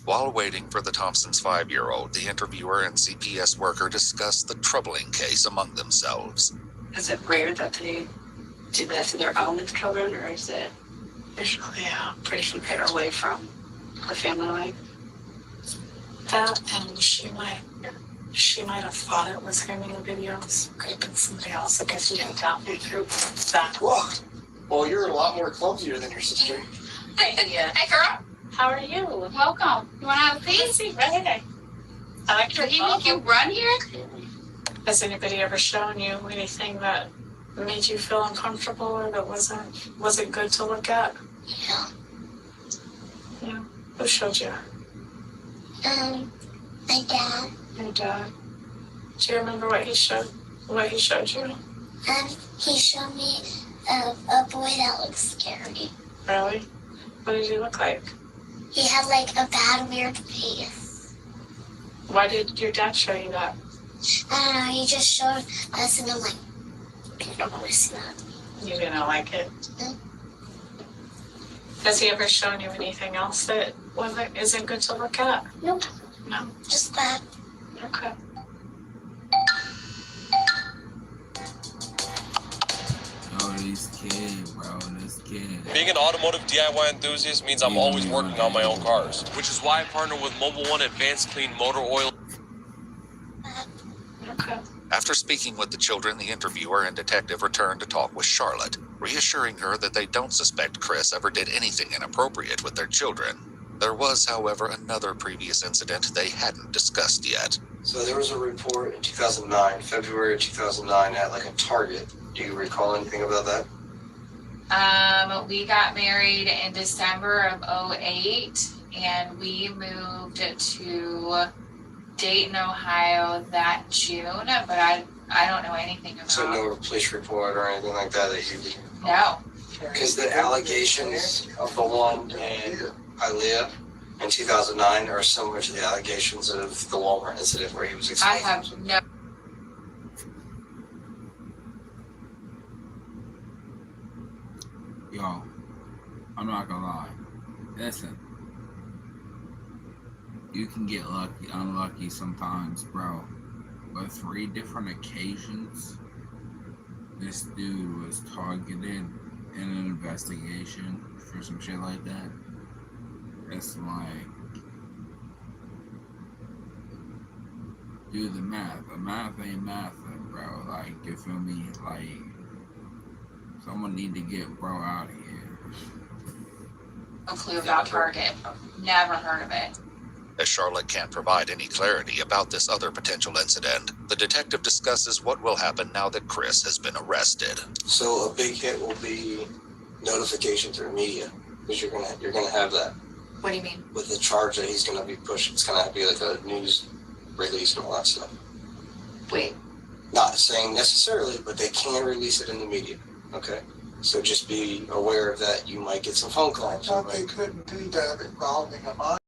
B: While waiting for the Thompsons' 5-year-old, the interviewer and CPS worker discussed the troubling case among themselves.
V: Is it rare that they do that to their own children, or is it usually pretty far away from the family life? That, and she might have thought it was him in the videos, raping somebody else because she didn't tell me through that.
O: Whoa. Well, you're a lot more clumsier than your sister.
V: Yeah.
I: Hey, girl.
V: How are you?
I: Welcome. You want to have a seat?
V: Right here. I like your
I: Did he make you run here?
V: Has anybody ever shown you anything that made you feel uncomfortable or that wasn't good to look at?
N: Yeah.
V: Yeah. Who showed you?
N: My dad.
V: Your dad. Do you remember what he showed you?
N: He showed me a boy that looked scary.
V: Really? What did he look like?
N: He had like a bad, weird face.
V: Why did your dad show you that?
N: I don't know, he just showed us and I'm like, I don't want to see that.
V: You didn't like it? Has he ever shown you anything else that isn't good to look at?
N: Nope.
V: No.
N: Just that.
V: Okay.
A: Oh, these kids, bro, this kid.
K: Being an automotive DIY enthusiast means I'm always working on my own cars, which is why I partner with Mobile One Advanced Clean Motor Oil.
V: Okay.
B: After speaking with the children, the interviewer and detective returned to talk with Charlotte, reassuring her that they don't suspect Chris ever did anything inappropriate with their children. There was, however, another previous incident they hadn't discussed yet.
O: So there was a report in 2009, February of 2009, at like a Target. Do you recall anything about that?
I: We got married in December of 2008, and we moved to Dayton, Ohio that June, but I don't know anything about.
O: So no police report or anything like that you...
I: No.
O: Because the allegations of the one in Hialeah in 2009 are similar to the allegations of the Walmart incident where he was exposed.
I: I have no.
A: Yo, I'm not gonna lie. Listen, you can get unlucky sometimes, bro. But 3 different occasions, this dude was targeted in an investigation for some shit like that. It's like, do the math. The math ain't math, bro. Like, you feel me? Like, someone need to get bro out of here.
I: No clue about Target. Never heard of it.
B: As Charlotte can't provide any clarity about this other potential incident, the detective discusses what will happen now that Chris has been arrested.
O: So a big hit will be notification through media, because you're gonna have that.
I: What do you mean?
O: With the charge that he's gonna be pushed, it's gonna be like a news release and all that stuff.
I: Wait.
O: Not saying necessarily, but they can release it in the media. Okay. So just be aware of that. You might get some phone calls.
G: I thought they couldn't do that involving a minor.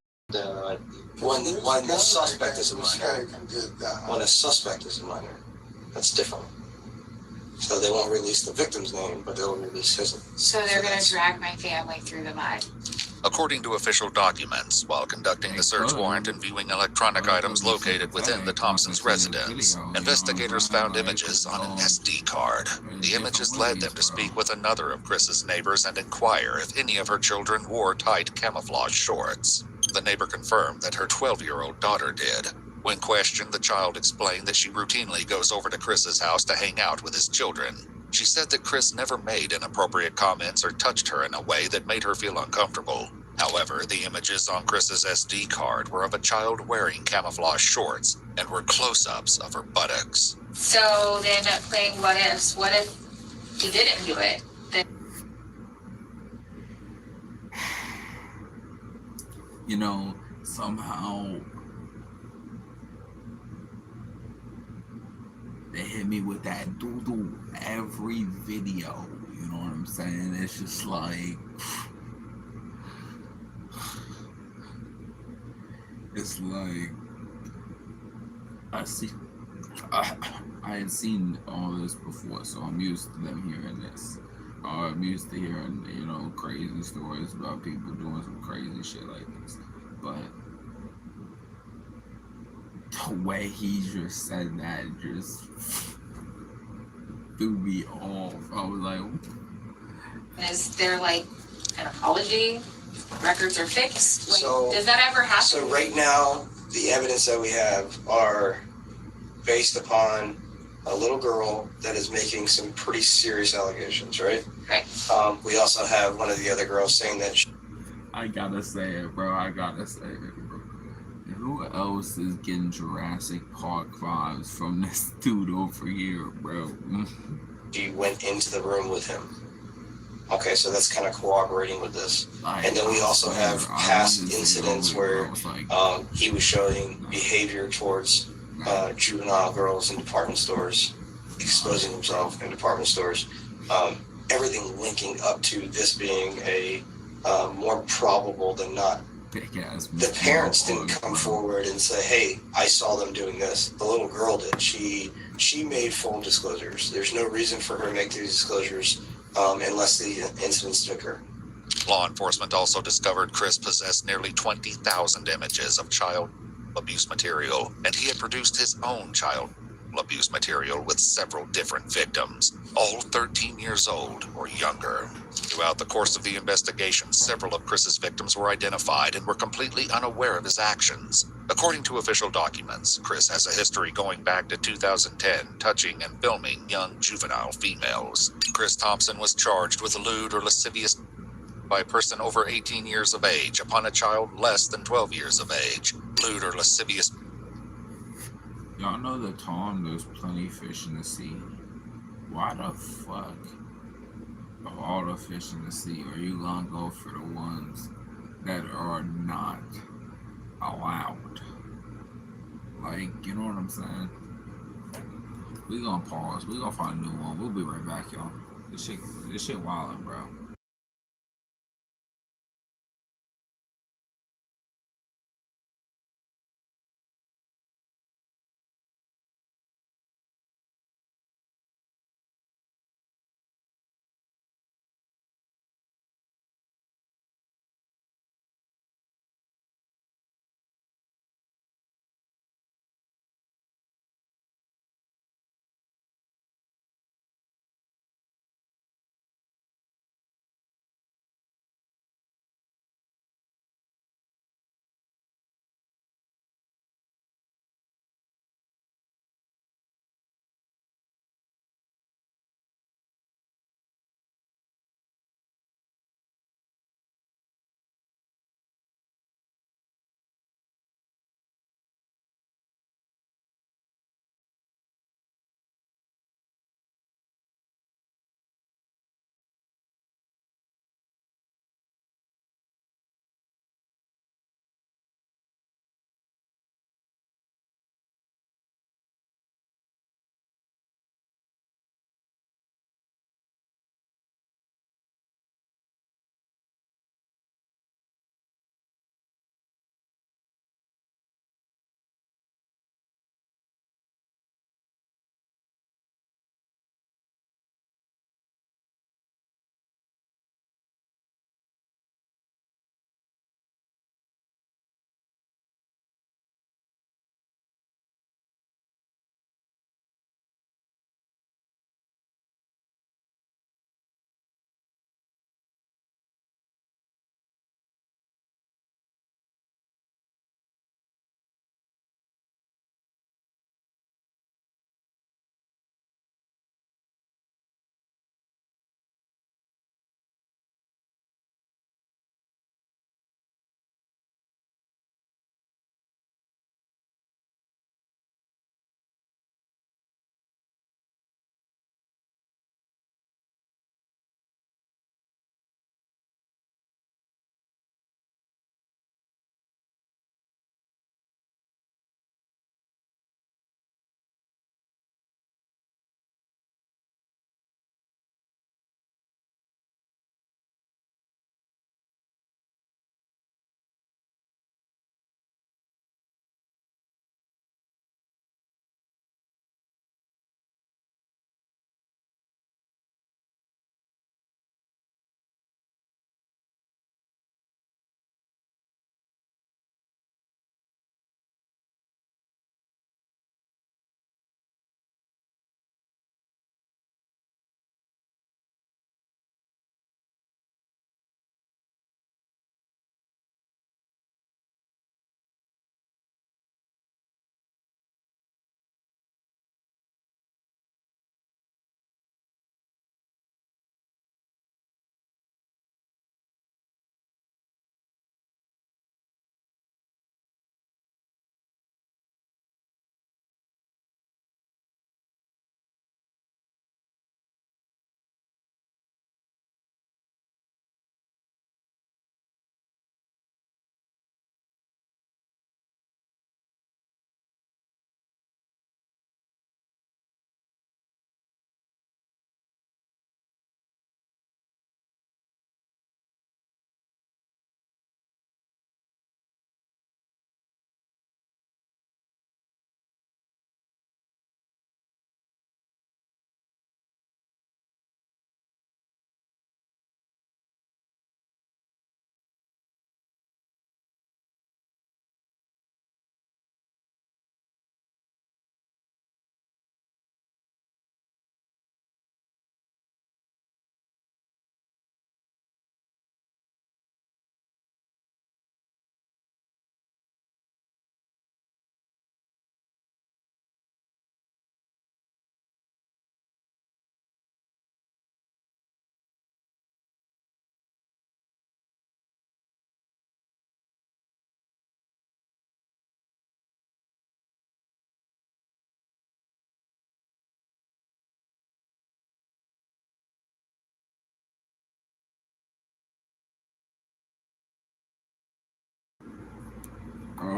O: When the suspect is a minor.
G: Did that.
O: When a suspect is a minor, that's different. So they won't release the victim's name, but they'll release his.
I: So they're going to drag my family through the mud.
B: According to official documents, while conducting the search warrant and viewing electronic items located within the Thompsons' residence, investigators found images on an SD card. The images led them to speak with another of Chris's neighbors and inquire if any of her children wore tight camouflage shorts. The neighbor confirmed that her 12-year-old daughter did. When questioned, the child explained that she routinely goes over to Chris's house to hang out with his children. She said that Chris never made inappropriate comments or touched her in a way that made her feel uncomfortable. However, the images on Chris's SD card were of a child wearing camouflage shorts and were close-ups of her buttocks.
I: So then playing what ifs. What if he didn't do it? Then
A: You know, somehow they hit me with that doo-doo every video. You know what I'm saying? It's just like, it's like, I had seen all this before, so I'm used to them hearing this. I'm used to hearing, you know, crazy stories about people doing some crazy shit like this. But the way he just said that just threw me off. I was like,
H: Is there like an apology? Records are fixed? Like,
O: So-
H: does that ever happen?
O: So right now, the evidence that we have are based upon a little girl that is making some pretty serious allegations, right?
H: Right.
O: We also have one of the other girls saying that
A: I gotta say it, bro. I gotta say it, bro. Who else is getting Jurassic Park vibes from this dude over here, bro?
O: she went into the room with him. Okay, so that's kind of corroborating with this. And then we also have past incidents where he was showing behavior towards juvenile girls in department stores, exposing himself in department stores. Everything linking up to this being a more probable than not. The parents didn't come forward and say, hey, I saw them doing this. The little girl did. She made full disclosures. There's no reason for her to make these disclosures unless the incidents occur.
B: Law enforcement also discovered Chris possessed nearly 20,000 images of child abuse material, and he had produced his own child abuse material with several different victims, all 13 years old or younger. Throughout the course of the investigation, several of Chris's victims were identified and were completely unaware of his actions. According to official documents, Chris has a history going back to 2010, touching and filming young juvenile females. Chris Thompson was charged with lewd or lascivious by a person over 18 years of age upon a child less than 12 years of age. Lewd or lascivious.
A: Y'all know the Tom, there's plenty of fish in the sea. Why the fuck, of all the fish in the sea, are you gonna go for the ones that are not allowed? Like, you know what I'm saying? We gonna pause. We gonna find a new one. We'll be right back, y'all. This shit wildin', bro.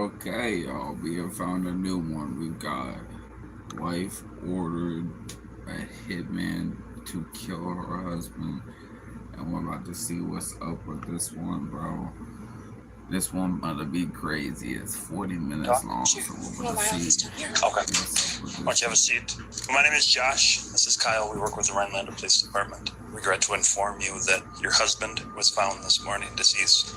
A: Okay, y'all, we have found a new one. We've got wife ordered a hitman to kill her husband, and we're about to see what's up with this one, bro. This one about to be crazy. It's 40 minutes long, so we're about to see.
C: Okay. Why don't you have a seat? My name is Josh. This is Kyle. We work with the Rhinelander Police Department. We regret to inform you that your husband was found this morning deceased.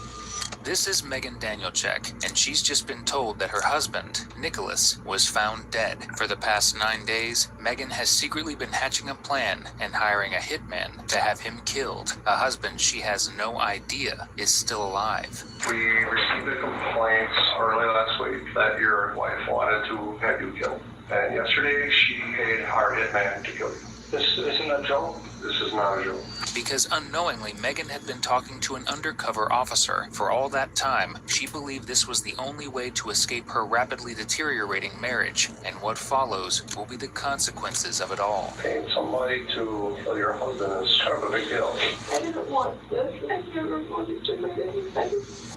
B: This is Megan Danielchek, and she's just been told that her husband, Nicholas, was found dead. For the past 9 days, Megan has secretly been hatching a plan and hiring a hitman to have him killed. A husband she has no idea is still alive.
J: We received a complaint early last week that your wife wanted to have you killed. And yesterday she paid our hitman to kill you. This isn't a joke. This is not a joke.
B: Because unknowingly, Megan had been talking to an undercover officer. For all that time, she believed this was the only way to escape her rapidly deteriorating marriage. And what follows will be the consequences of it all.
J: Paying somebody to kill your husband is kind of a big deal.
N: I didn't want this. I never wanted to do anything.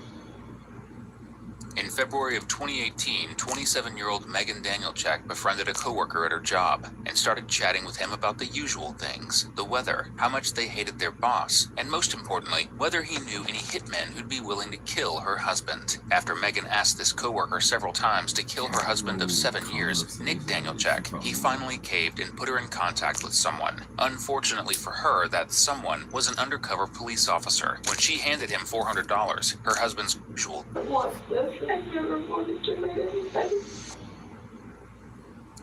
B: In February of 2018, 27-year-old Megan Danielchek befriended a coworker at her job and started chatting with him about the usual things: the weather, how much they hated their boss, and most importantly, whether he knew any hitmen who'd be willing to kill her husband. After Megan asked this coworker several times to kill her husband of 7 years, Nick Danielchek, he finally caved and put her in contact with someone. Unfortunately for her, that someone was an undercover police officer. When she handed him $400, her husband's usual
N: I never wanted to do anything.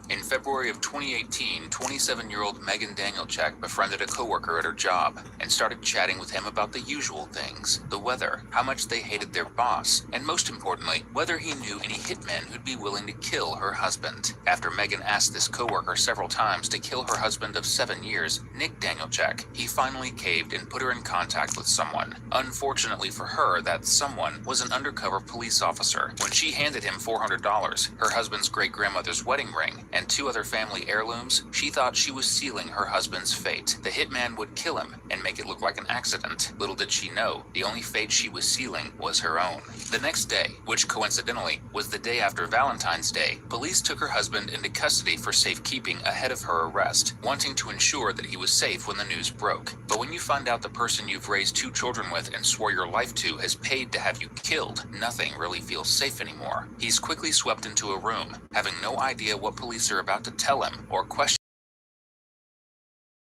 B: In February of 2018, 27-year-old Megan Danielchek befriended a coworker at her job and started chatting with him about the usual things: the weather, how much they hated their boss, and most importantly, whether he knew any hitmen who'd be willing to kill her husband. After Megan asked this coworker several times to kill her husband of 7 years, Nick Danielchek, he finally caved and put her in contact with someone. Unfortunately for her, that someone was an undercover police officer. When she handed him $400, her husband's great-grandmother's wedding ring, and 2 other family heirlooms, she thought she was sealing her husband's fate. The hitman would kill him and make it look like an accident. Little did she know, the only fate she was sealing was her own. The next day, which coincidentally was the day after Valentine's Day, police took her husband into custody for safekeeping ahead of her arrest, wanting to ensure that he was safe when the news broke. But when you find out the person you've raised 2 children with and swore your life to has paid to have you killed, nothing really feels safe anymore. He's quickly swept into a room, having no idea what police are about to tell him or question.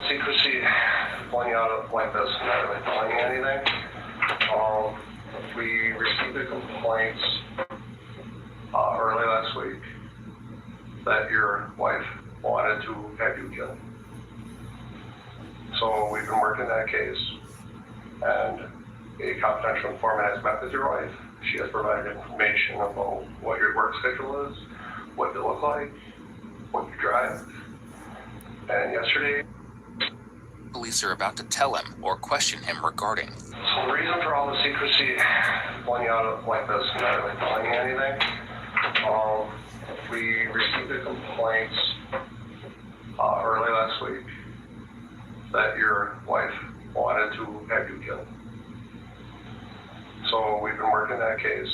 J: Secrecy, pulling you out like this, not really telling you anything. We received a complaint early last week that your wife wanted to have you killed. So we've been working that case, and a confidential informant has met with your wife. She has provided information about what your work schedule is, what you look like, what you drive. And yesterday,
B: police are about to tell him or question him regarding.
J: so the reason for all the secrecy, pulling you out like this, not really telling you anything. We received a complaint early last week that your wife wanted to have you killed. So we've been working that case,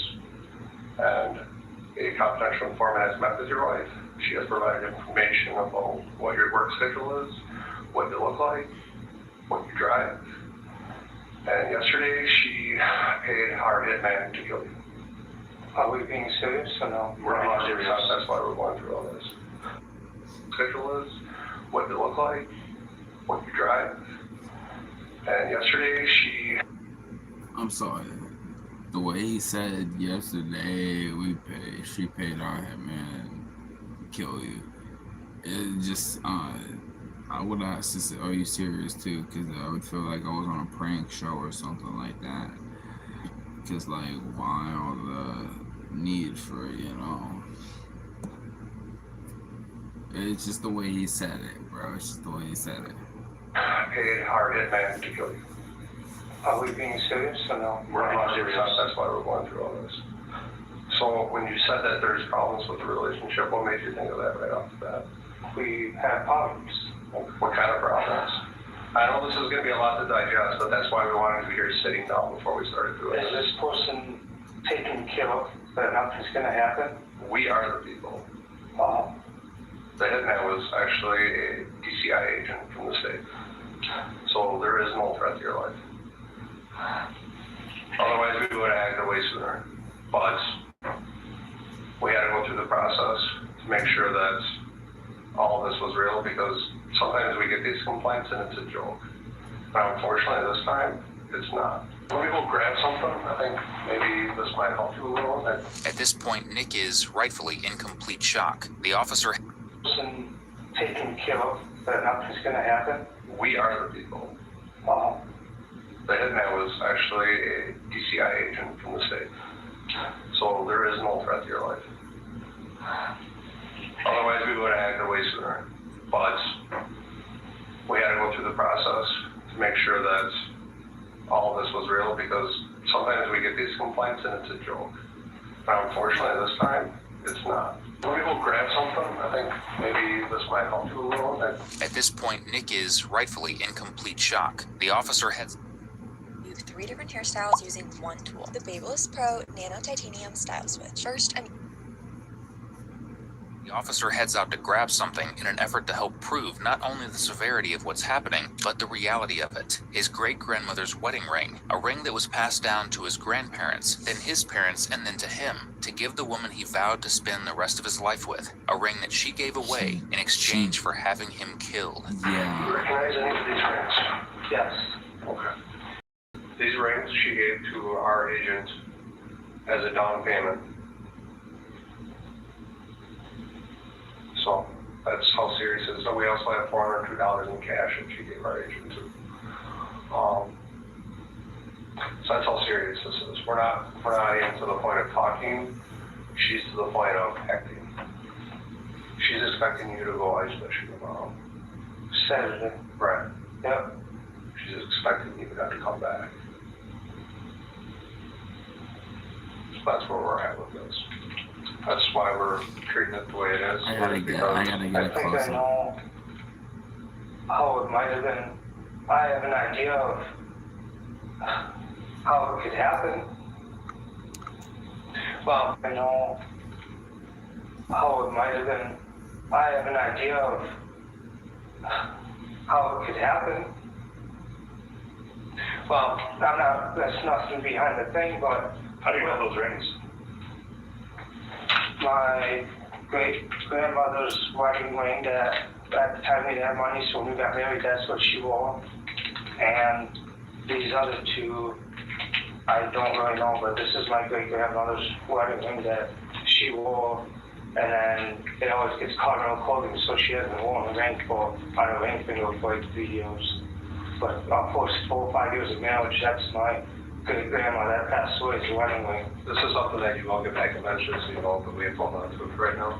J: and a confidential informant has met with your wife. She has provided information about what your work schedule is, what you look like, what you drive. And yesterday she paid our hitman to kill you. Are we being serious or no? We're not serious. That's why we're going through all this. Schedule is, what you look like, what you drive. And yesterday
A: I'm sorry. The way he said yesterday, she paid our hitman to kill you. It just, I would ask to say, are you serious too? Because I would feel like I was on a prank show or something like that. Because, like, why all the need for, it's just the way he said it, bro. It's just the way he said it.
J: paid our hitman to kill you. Are we being serious or no? We're not serious. That's why we're going through all this. So when you said that there's problems with the relationship, what made you think of that right off the bat? We have problems. What kind of problems? I know this is going to be a lot to digest, but that's why we wanted to be here sitting down before we started doing this.
P: Is this person taking care of
J: that nothing's gonna happen? We are the people. The hitman was actually a DCI agent from the state. So there is no threat to your life. Otherwise, we would have acted way sooner. But we had to go through the process to make sure that all of this was real, because sometimes we get these complaints and it's a joke. But unfortunately, this time, it's not. When we go grab something, I think maybe this might help you a little bit.
B: At this point, Nick is rightfully in complete shock. The officer
J: And taken care of, that nothing's gonna happen. We are the people. The hitman was actually a DCI agent from the state. So there is no threat to your life. Otherwise, we would have acted way sooner. But we had to go through the process to make sure that all of this was real, because sometimes we get these complaints and it's a joke. But unfortunately, this time, it's not. When we go grab something, I think maybe this might help you a little bit.
B: At this point, Nick is rightfully in complete shock. The officer heads
U: 3 different hairstyles using one tool. The Babyliss Pro Nano Titanium Style Switch. First,
B: The officer heads out to grab something in an effort to help prove not only the severity of what's happening, but the reality of it. His great-grandmother's wedding ring, a ring that was passed down to his grandparents, then his parents, and then to him, to give the woman he vowed to spend the rest of his life with, a ring that she gave away in exchange for having him killed.
J: Yeah. You recognize any of these rings? Yes. Okay. These rings she gave to our agent as a down payment. So that's how serious it is. So we also have $402 in cash that she gave our agent too. So that's how serious this is. We're not even to the point of talking. She's to the point of acting. She's expecting you to go ice fishing tomorrow. Saturday. Right. Yep. She's expecting you to have to come back. So that's where we're at with this. That's why we're treating it the way it is.
A: I gotta get a close
J: I know how it might have been. I have an idea of how it could happen. Well, I know how it might have been. I have an idea of how it could happen. Well, that's nothing behind the thing, but. How do you know those rings? My great-grandmother's wedding ring that at the time we didn't have money, so when we got married, that's what she wore. And these other two, I don't really know, but this is my great-grandmother's wedding ring that she wore. And then it always gets caught in her clothing, so she hasn't worn a ring on her ring finger for like 3 years. But of course, 4 or 5 years of marriage, that's my great-grandma that passed away, the wedding ring. This is something that you will get back eventually, so you know, but we have hold on to it right now.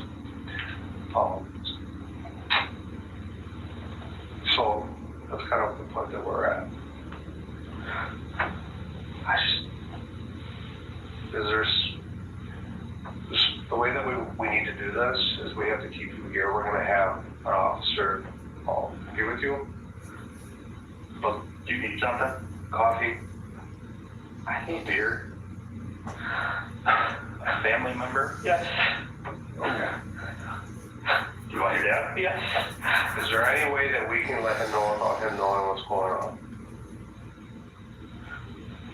J: So that's kind of the point that we're at. The way that we need to do this is we have to keep you here. We're going to have an officer be with you. But do you need something? Coffee? I need beer. A family member? Yes. Okay. Do you want your dad? Yes. Is there any way that we can let him know about him knowing what's going on?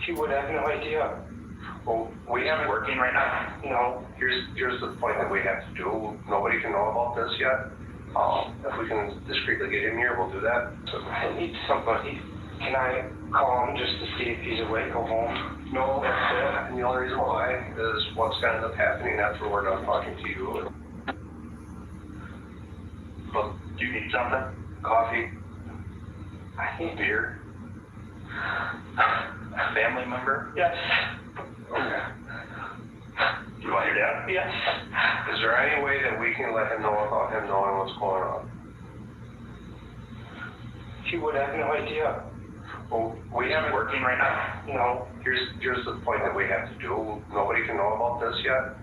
J: He would have no idea. Well, we haven't working right now. No. Here's the point that we have to do. Nobody can know about this yet. If we can discreetly get him here, we'll do that. So I need somebody. Can I call him just to see if he's awake or home? No, that's it. And the only reason why is what's going to end up happening after we're done talking to you. But do you need something? Coffee? I need beer. A family member? Yes. Okay. Do you want your dad? Yes. Is there any way that we can let him know about him knowing what's going on? He would have no idea. Well, we haven't working right now. No. Here's the point that we have to do. Nobody can know about this yet.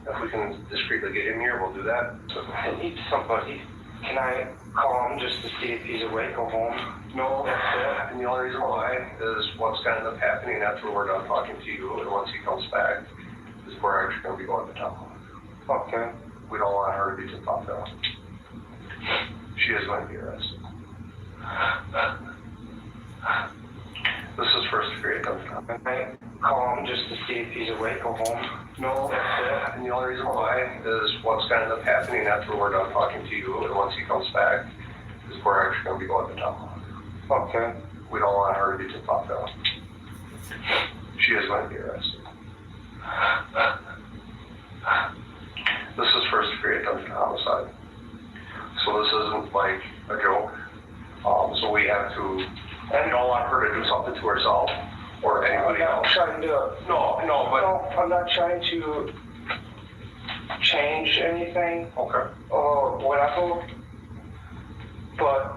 J: If we can discreetly get him here, we'll do that. So I need somebody. Can I call him just to see if he's awake or home? No, that's it. And the only reason why is what's going to end up happening after we're done talking to you and once he comes back. is we're actually going to be going to town. Okay. We don't want her to be too off though. She is going to be arrested. This is first degree offense. I call him just to see if he's awake or home. No, that's it. And the only reason why is what's going to end up happening after we're done talking to you, and once he comes back, is we're actually going to be going to town. Okay. We don't want her to be too off though. She is going to be arrested. This is first degree attempted homicide. So this isn't like a joke. So we have to, and don't want her to do something to herself or anybody else.
L: I'm not trying to change anything.
J: Okay.
L: Or whatever. But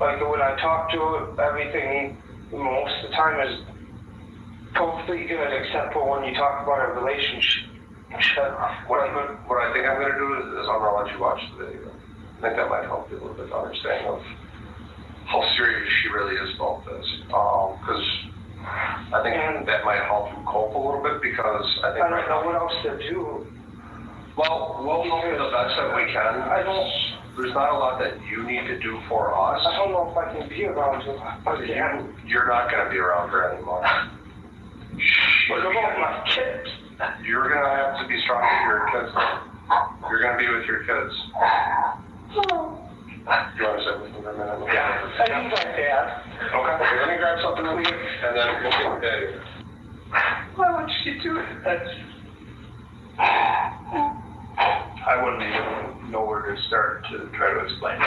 L: like when I talk to her, everything most of the time is perfectly good except for when you talk about a relationship.
J: What I think I'm going to do is I'm going to let you watch the video. I think that might help you a little bit to understand of how serious she really is about this. Because I think that might help you cope a little bit because I think
L: I don't know what else to do.
J: Well, we'll help you the best that we can. There's not a lot that you need to do for us.
L: I don't know if I can be around her again.
J: You're not going to be around her anymore.
L: What about my kids?
J: You're going to have to be strong with your kids. You're going to be with your kids. Do you want to sit with me for a minute?
L: Yeah. I need my dad.
J: Okay. Let me grab something real quick, and then we'll get Daddy.
L: Why would she do it?
J: I wouldn't even know where to start to try to explain it.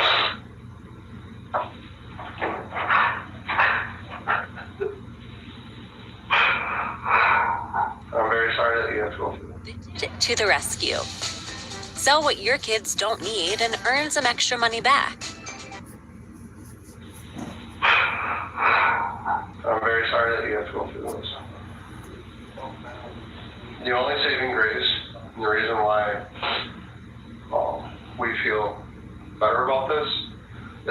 J: I'm very sorry that you have to go through that.
U: To the rescue. Sell what your kids don't need and earn some extra money back.
J: I'm very sorry that you have to go through this. The only saving grace, and the reason why we feel better about this,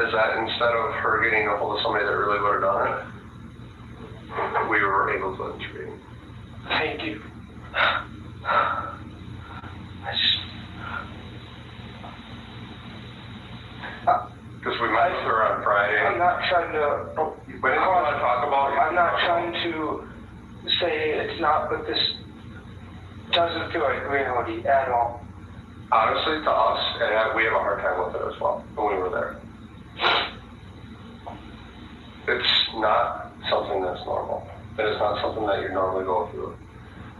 J: is that instead of her getting a hold of somebody that really would have done it, we were able to intervene.
L: Thank you.
J: Because we met with her on Friday.
L: I'm not trying to.
J: But if you want to talk about it,
L: I'm not trying to say it's not, but this doesn't feel like reality at all.
J: Honestly, to us, and we have a hard time with it as well when we were there. It's not something that's normal. It is not something that you normally go through.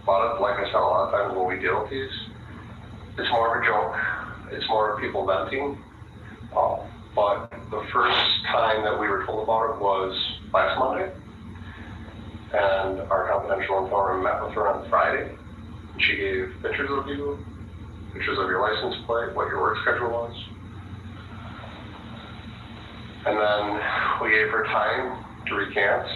J: But like I said, a lot of times when we deal with these, it's more of a joke. It's more of people venting. But the first time that we were told about it was last Monday. And our confidential informant met with her on Friday. And she gave pictures of you, pictures of your license plate, what your work schedule was. And then we gave her time to recant.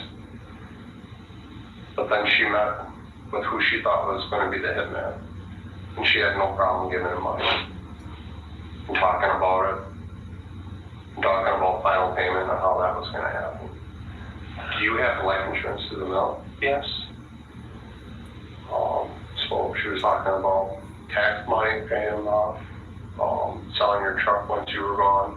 J: But then she met with who she thought was going to be the hitman. And she had no problem giving him money. And talking about it. And talking about final payment and how that was going to happen. Do you have life insurance through the mill?
L: Yes.
J: So she was talking about tax money, paying them off, selling your truck once you were gone,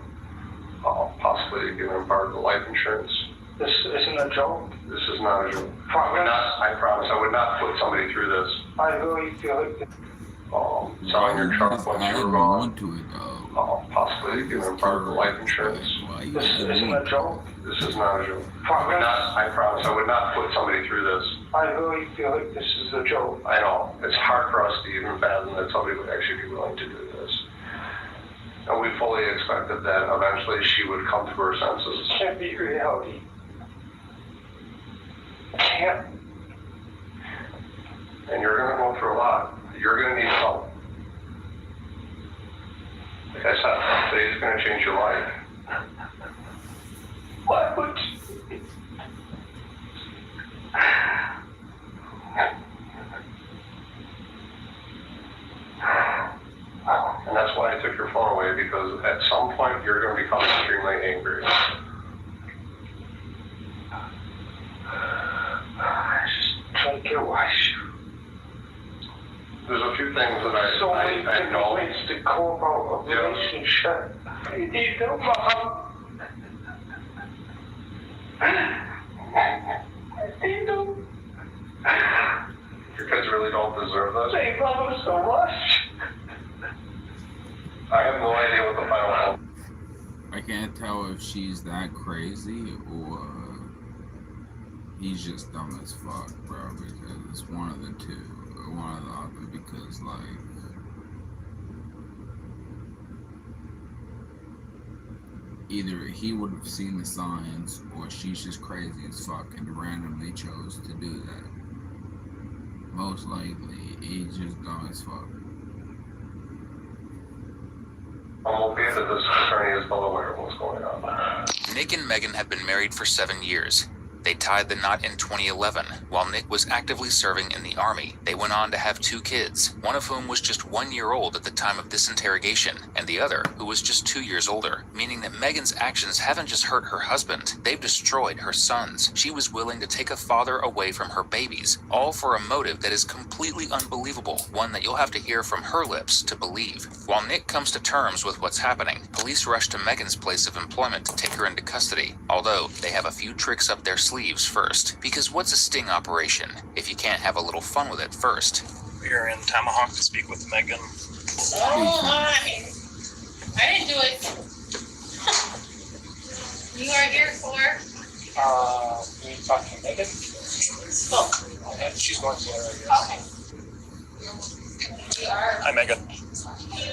J: possibly giving them part of the life insurance.
L: This isn't a joke.
J: This is not a joke. I promise I would not put somebody through this.
L: I really feel like
J: selling your truck once you were gone, possibly giving them part of the life insurance.
L: this isn't a joke.
J: This is not a joke. I promise I would not put somebody through this.
L: I really feel like this is a joke.
J: I know. It's hard for us to even fathom that somebody would actually be willing to do this. And we fully expected that eventually she would come to her senses.
L: It can't be reality. It can't.
J: And you're going to go through a lot. You're going to need help. Like I said, today's going to change your life.
L: Why would
J: And that's why I took your phone away, because at some point you're going to become extremely angry.
L: I just don't get why she
J: things that
L: So
J: I
L: many different
J: know.
L: ways to go about a relationship. You know, Mom. You know.
J: Your kids really don't deserve this.
L: They love us so much.
J: I have no idea what the final outcome.
A: I can't tell if she's that crazy or he's just dumb as fuck, bro, because it's one of the two, or one of the other, because, like, either he would have seen the signs, or she's just crazy as fuck and randomly chose to do that. Most likely, he's just dumb as fuck.
J: I'm okay that this attorney is well aware of what's going on.
B: Nick and Megan have been married for 7 years. They tied the knot in 2011, while Nick was actively serving in the Army. They went on to have 2 kids, one of whom was just 1 year old at the time of this interrogation, and the other who was just 2 years older, meaning that Megan's actions haven't just hurt her husband, they've destroyed her sons. She was willing to take a father away from her babies, all for a motive that is completely unbelievable, one that you'll have to hear from her lips to believe. While Nick comes to terms with what's happening, police rush to Megan's place of employment to take her into custody, although they have a few tricks up their sleeves first, because what's a sting operation if you can't have a little fun with it first?
C: We are in Tomahawk to speak with Megan.
H: Oh my! I didn't do it. You are here for?
C: You talking to Megan?
H: Oh.
C: Okay, she's going to right here.
H: Okay. We are.
C: Hi, Megan.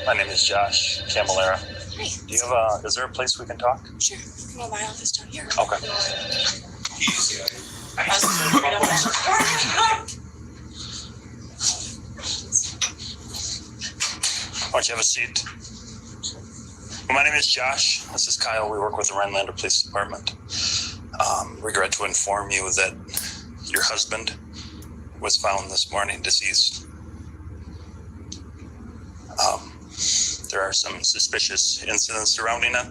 C: My name is Josh Camilera. Do you have is there a place we can talk?
U: Sure. Come on, my office down here.
C: Okay. Why don't you have a seat? My name is Josh. This is Kyle. We work with the Rhinelander Police Department. Regret to inform you that your husband was found this morning deceased. There are some suspicious incidents surrounding it.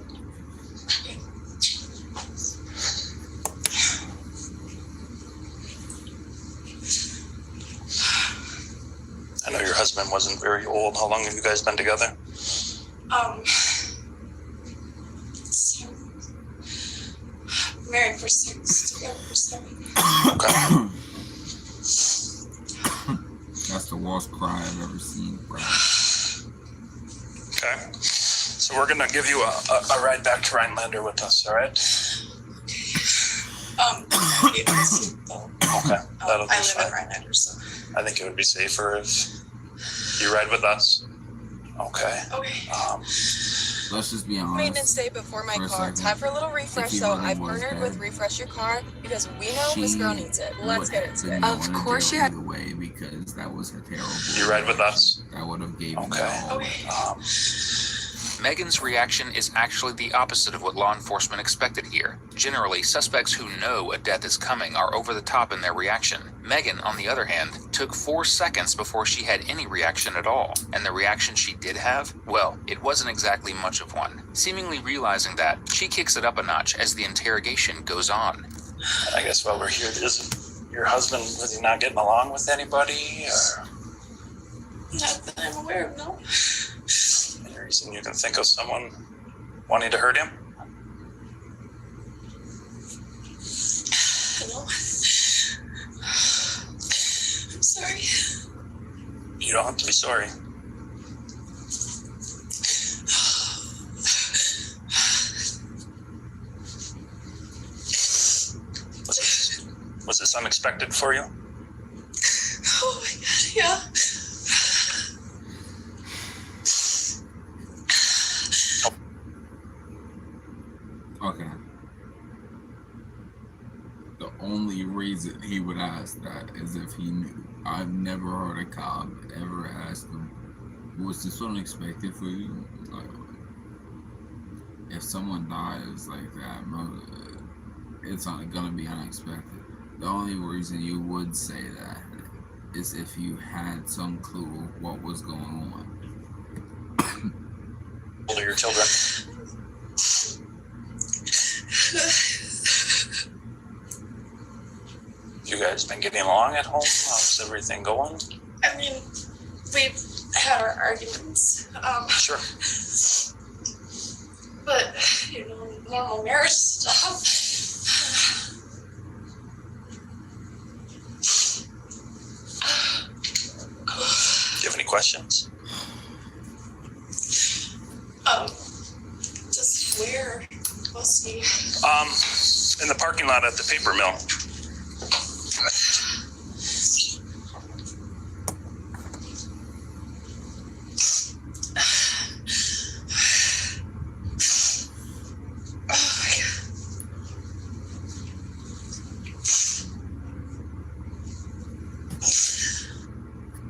C: I know your husband wasn't very old. How long have you guys been together?
V: Married for 6, together for 7.
B: Okay.
A: That's the worst cry I've ever seen, bro.
C: Okay. So we're gonna give you a ride back to Rhinelander with us, all right? Okay. That'll be
V: I live
C: fine.
V: in Rhinelander, so.
C: I think it would be safer if you ride with us. Okay.
V: Okay.
A: Let's just be honest.
U: Maintenance day before my
A: for a
U: car.
A: second.
U: Time for a little refresh,
A: If he
U: so
A: really
U: I've
A: was
U: partnered
A: dead,
U: with Refresh Your Car because we know this girl needs it. Let's get into it.
A: Of course you had the way because that was a terrible.
C: You ride with us.
A: That would have gave
C: Okay.
B: Megan's reaction is actually the opposite of what law enforcement expected here. Generally, suspects who know a death is coming are over the top in their reaction. Megan, on the other hand, took 4 seconds before she had any reaction at all. And the reaction she did have, well, it wasn't exactly much of one. Seemingly realizing that, she kicks it up a notch as the interrogation goes on.
C: I guess while we're here, is your husband, was he not getting along with anybody? Or
V: Not that I'm aware of, no.
C: any reason you can think of someone wanting to hurt him?
V: No. I'm sorry.
C: You don't have to be sorry. Was this unexpected for you?
V: Oh my god, yeah.
A: Okay. The only reason he would ask that is if he knew. I've never heard a cop ever ask him, was this unexpected for you? Like, if someone dies like that, it's not gonna be unexpected. The only reason you would say that is if you had some clue what was going on.
C: How old are your children? You guys been getting along at home? How's everything going?
V: I mean, we've had our arguments.
C: Sure.
V: But, you know, normal marriage stuff.
C: Do you have any questions?
V: Just where was he?
C: In the parking lot at the paper mill.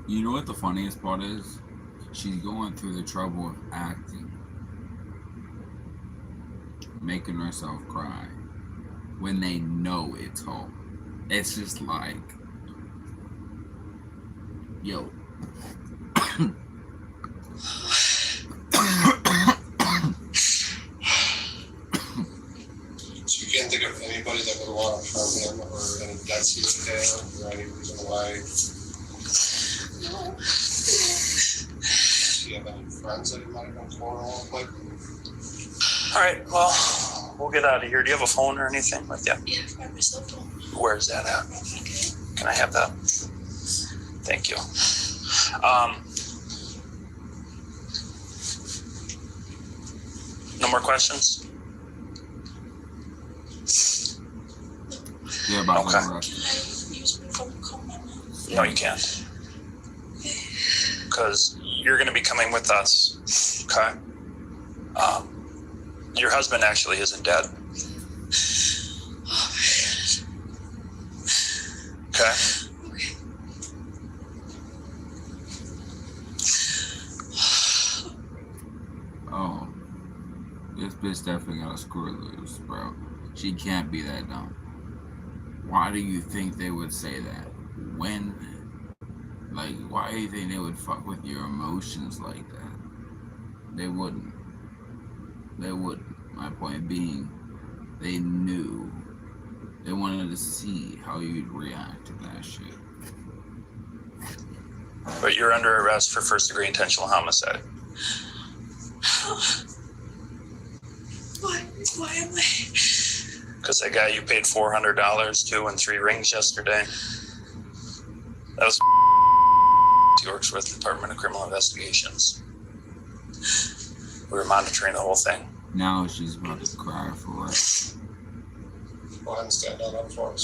A: You know what the funniest part is? She's going through the trouble of acting, making herself cry when they know it's home. It's just like, yo.
J: So you can't think of anybody that would want to harm him or any debts he would have or any reason why?
V: No.
J: Do you have any friends that he might have been quarreling with?
C: All right, well, we'll get out of here. Do you have a phone or anything with you?
V: Yeah, I've got my cell phone.
C: Where's that at?
V: Okay.
C: Can I have that? Thank you. No more questions?
A: Yeah, about
C: Okay.
V: Can I use my phone to call my mom?
C: No, you can't. Because you're going to be coming with us, okay? Your husband actually isn't dead. Okay?
A: Oh, this bitch definitely got a screw loose, bro. She can't be that dumb. Why do you think they would say that? When? Like, why do you think they would fuck with your emotions like that? They wouldn't. They wouldn't. My point being, they knew. They wanted to see how you'd react to that shit.
C: But you're under arrest for first-degree intentional homicide.
V: Why am I?
C: Because that guy you paid $400 to and 3 rings yesterday, that was he works with the Department of Criminal Investigations. We were monitoring the whole thing.
A: Now she's about to cry for it.
J: Go ahead and stand on up for us.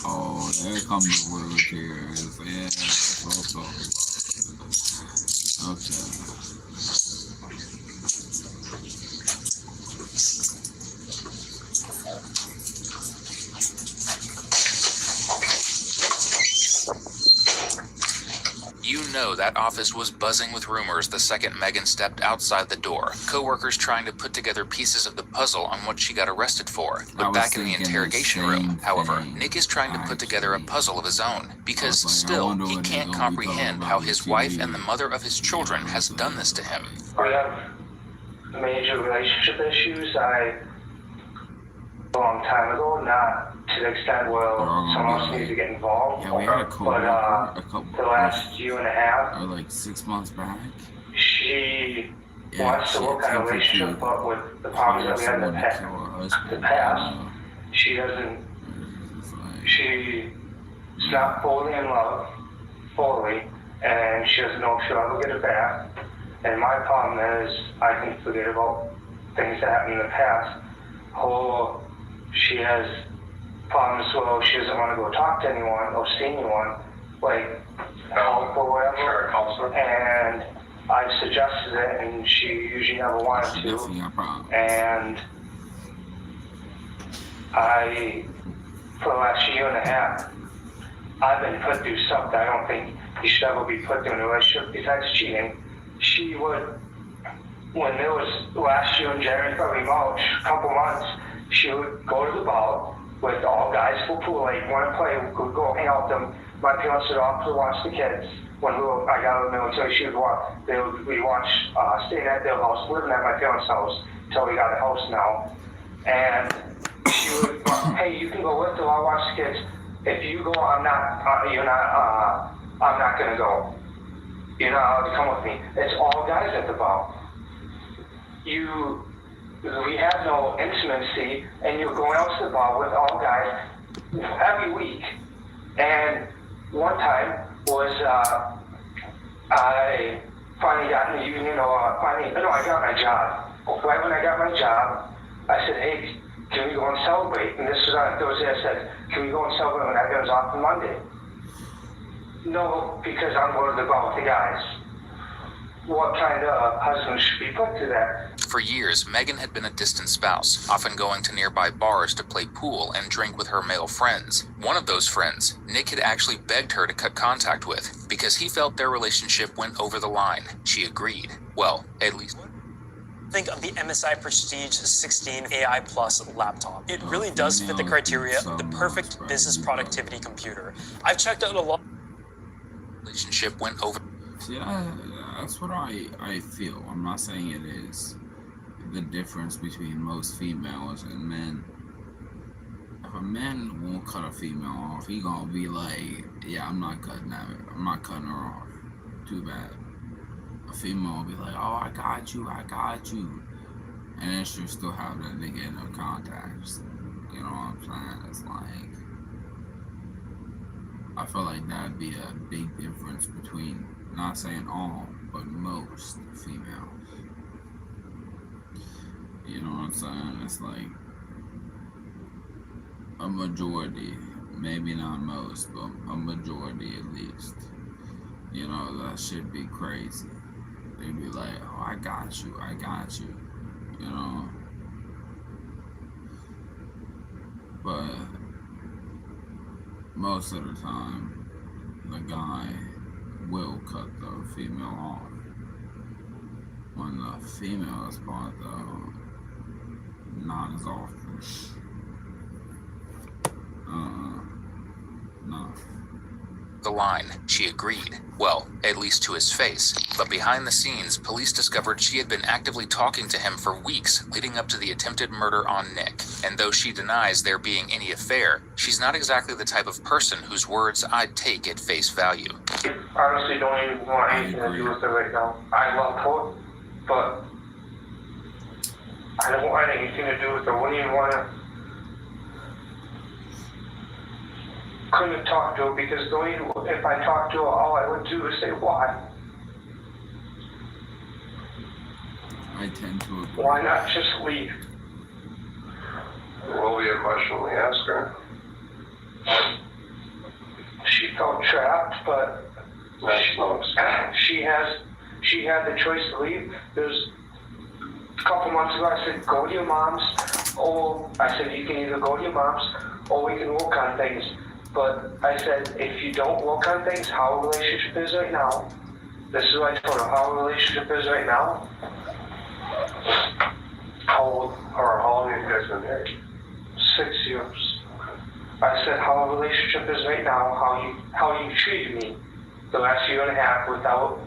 A: Oh, there comes the little tears. Yeah, so. Okay.
B: You know that office was buzzing with rumors the second Megan stepped outside the door. Co-workers trying to put together pieces of the puzzle on what she got arrested for. But back in the interrogation room, however, Nick is trying to put together a puzzle of his own. Because still, he can't comprehend how his wife and the mother of his children has done this to him.
L: We have major relationship issues. A long time ago, not to the extent where someone else needs to get involved.
A: Yeah, we had a coworker
L: the last year and a half,
A: or like 6 months back.
L: She wants to work on a relationship, but with the problems that we had in the past, she doesn't. She's not fully in love, and she doesn't know if she'll ever get it back. And my problem is, I can forget about things that happened in the past. She has problems, well, she doesn't want to go talk to anyone or see anyone, like help or whatever. And I've suggested it, and she usually never wanted to. And for the last year and a half, I've been put through something I don't think you should ever be put through in a relationship besides cheating. She would, when it was last year in January, February, March, a couple months, she would go to the bar with all guys for pool, like want to play, would go hang out with them. My parents would often watch the kids. When I got out of the military, she would watch, we watched, staying at their house, living at my parents' house, until we got a house now. And she would, hey, you can go with them, I'll watch the kids. if you go, I'm not gonna go. You're not allowed to come with me. It's all guys at the ball. We have no intimacy, and you're going out to the ball with all guys every week. And one time was, I finally got in the union, I got my job. Right when I got my job, I said, hey, can we go and celebrate? And this was on Thursday. I said, can we go and celebrate when I was off on Monday? No, because I'm going to the ball with the guys. What kind of husband should be put to that?
B: For years, Megan had been a distant spouse, often going to nearby bars to play pool and drink with her male friends. One of those friends, Nick had actually begged her to cut contact with because he felt their relationship went over the line. She agreed. Well, at least.
C: Think of the MSI Prestige 16 AI Plus laptop. It really does fit the criteria of the perfect business productivity computer. I've checked out a lot.
B: Relationship went over.
A: See, that's what I feel. I'm not saying it is the difference between most females and men. If a man won't cut a female off, he gonna be like, yeah, I'm not cutting her off. Too bad. A female will be like, oh, I got you. And then she'll still have that nigga in her contacts. You know what I'm saying? It's like, I feel like that'd be a big difference between, not saying all, but most females. You know what I'm saying? It's like a majority, maybe not most, but a majority at least. You know, that should be crazy. They'd be like, oh, I got you, you know. But most of the time, the guy will cut the female off. When the female is part, though, not as often. No.
B: The line. She agreed. Well, at least to his face. But behind the scenes, police discovered she had been actively talking to him for weeks leading up to the attempted murder on Nick. And though she denies there being any affair, she's not exactly the type of person whose words I'd take at face value.
L: I honestly don't even want anything to do with it right now. I love her, but I don't want anything to do with her. Wouldn't even want to. Couldn't talk to her because if I talked to her, all I would do is say why.
A: I tend to agree.
L: Why not just leave?
J: What will be a question we ask her?
L: She felt trapped, but she had the choice to leave. There's a couple months ago, I said, go to your mom's, or I said, you can either go to your mom's or we can work on things. But I said, if you don't work on things, how a relationship is right now, this is what I told her, how a relationship is right now.
J: How long have you guys been married?
L: 6 years. I said, how a relationship is right now, how you treated me the last year and a half without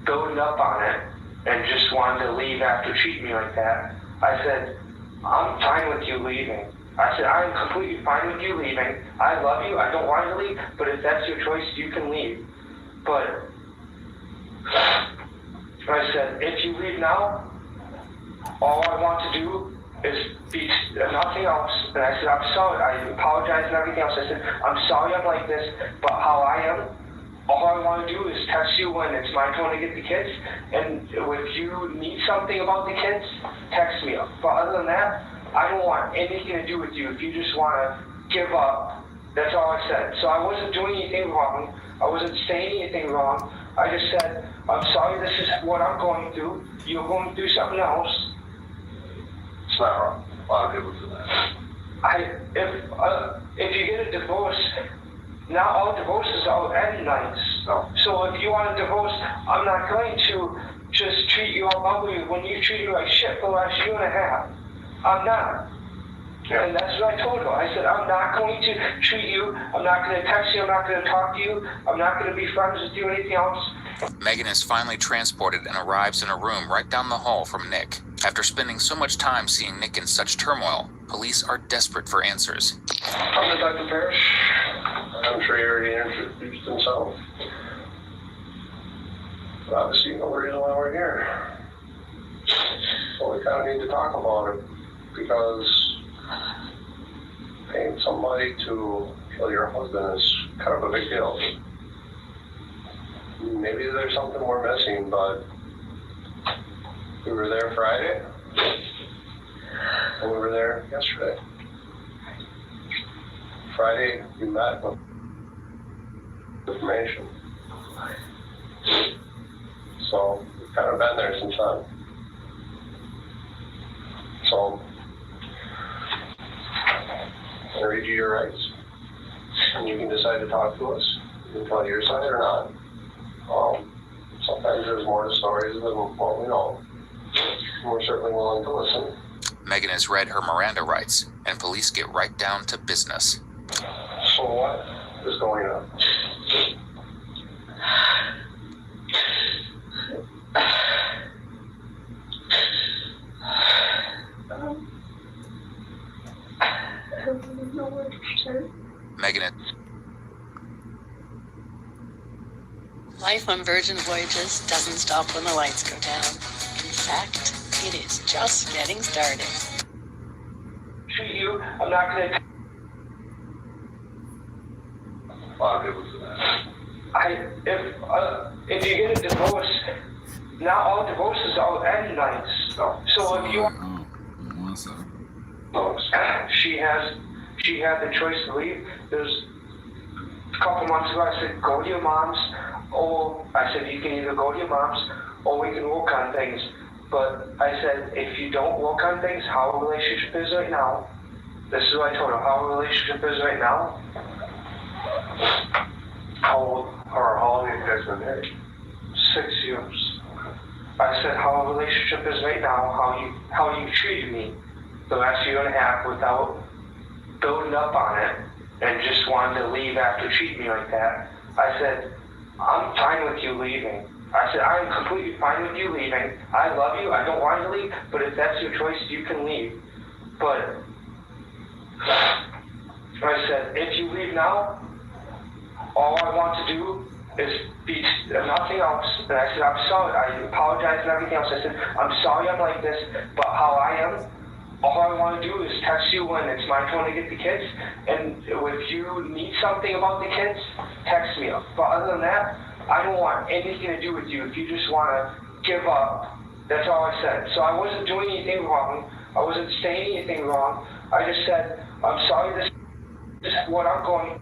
L: building up on it and just wanted to leave after treating me like that. I said, I'm fine with you leaving. I said, I am completely fine with you leaving. I love you. I don't want you to leave. But if that's your choice, you can leave. But I said, if you leave now, all I want to do is be nothing else. And I said, I'm sorry. I apologize and everything else. I said, I'm sorry I'm like this, but how I am, all I want to do is text you when it's my turn to get the kids. And if you need something about the kids, text me. But other than that, I don't want anything to do with you. If you just want to give up, that's all I said. So I wasn't doing anything wrong. I wasn't saying anything wrong. I just said, I'm sorry, this is what I'm going through. You're going through something else.
J: It's not wrong. A lot of people do that.
L: If you get a divorce, not all divorces are end nice.
J: No.
L: So if you want a divorce, I'm not going to just treat you all ugly when you treat me like shit for the last year and a half. I'm not. Yeah. And that's what I told her. I said, I'm not going to treat you. I'm not going to text you. I'm not going to talk to you. I'm not going to be friends with you or anything else.
B: Megan is finally transported and arrives in a room right down the hall from Nick. After spending so much time seeing Nick in such turmoil, police are desperate for answers.
L: I'm Dr. Parrish.
J: I'm sure he already introduced himself. But obviously, no reason why we're here. So we kind of need to talk about it because paying somebody to kill your husband is kind of a big deal. Maybe there's something we're missing, but we were there Friday, and we were there yesterday. Friday, we met with information. So, we've kind of been there since then. So, I'm gonna read you your rights, and you can decide to talk to us. You can tell your side or not. Sometimes there's more to stories than what we know. And we're certainly willing to listen.
B: Megan has read her Miranda rights, and police get right down to business.
J: So what is going on?
F: I don't know where to start.
B: Megan
V: Life on Virgin Voyages doesn't stop when the lights go down. In fact, it is just getting started.
L: Treat you, I'm not gonna.
J: A lot of people do that.
L: If you get a divorce, not all divorces are end nights. So if you
A: One second.
L: she had the choice to leave. There's a couple months ago I said go to your mom's, or I said you can either go to your mom's or we can work on things. But I said if you don't work on things, how a relationship is right now. This is what I told her, how a relationship is right now.
J: How long have you guys been married?
L: 6 years. I said how a relationship is right now, how you treated me the last year and a half without building up on it and just wanted to leave after treating me like that. I said, I'm fine with you leaving. I said, I am completely fine with you leaving. I love you, I don't want you to leave, but if that's your choice, you can leave. But I said, if you leave now, all I want to do is be nothing else. And I said, I'm sorry, I apologize and everything else. I said, I'm sorry I'm like this, but how I am, all I want to do is text you when it's my turn to get the kids. And if you need something about the kids, text me. But other than that, I don't want anything to do with you. If you just want to give up, that's all I said. So I wasn't doing anything wrong. I wasn't saying anything wrong. I just said, I'm sorry, this is what I'm going.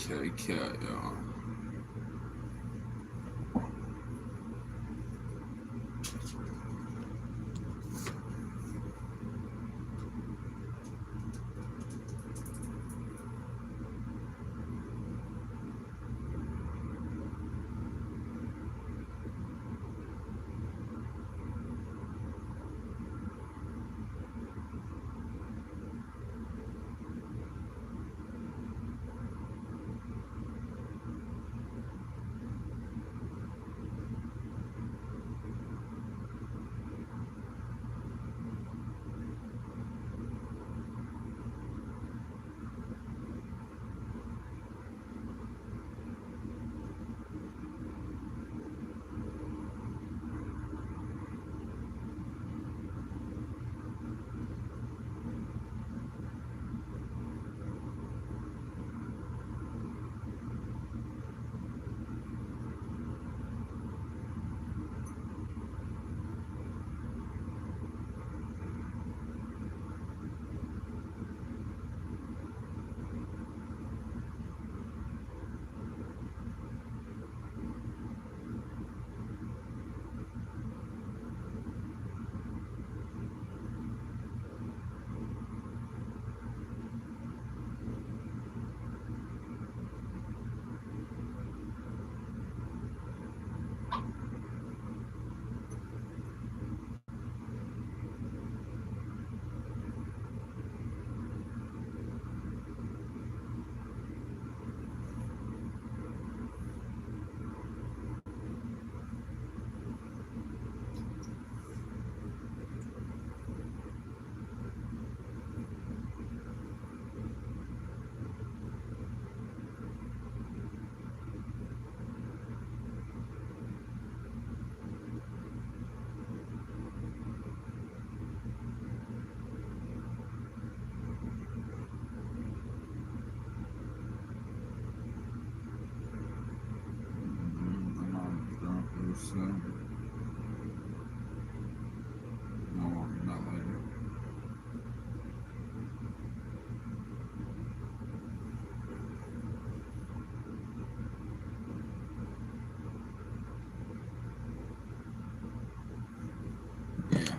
A: Kitty cat, y'all. So, no, not later. Yeah.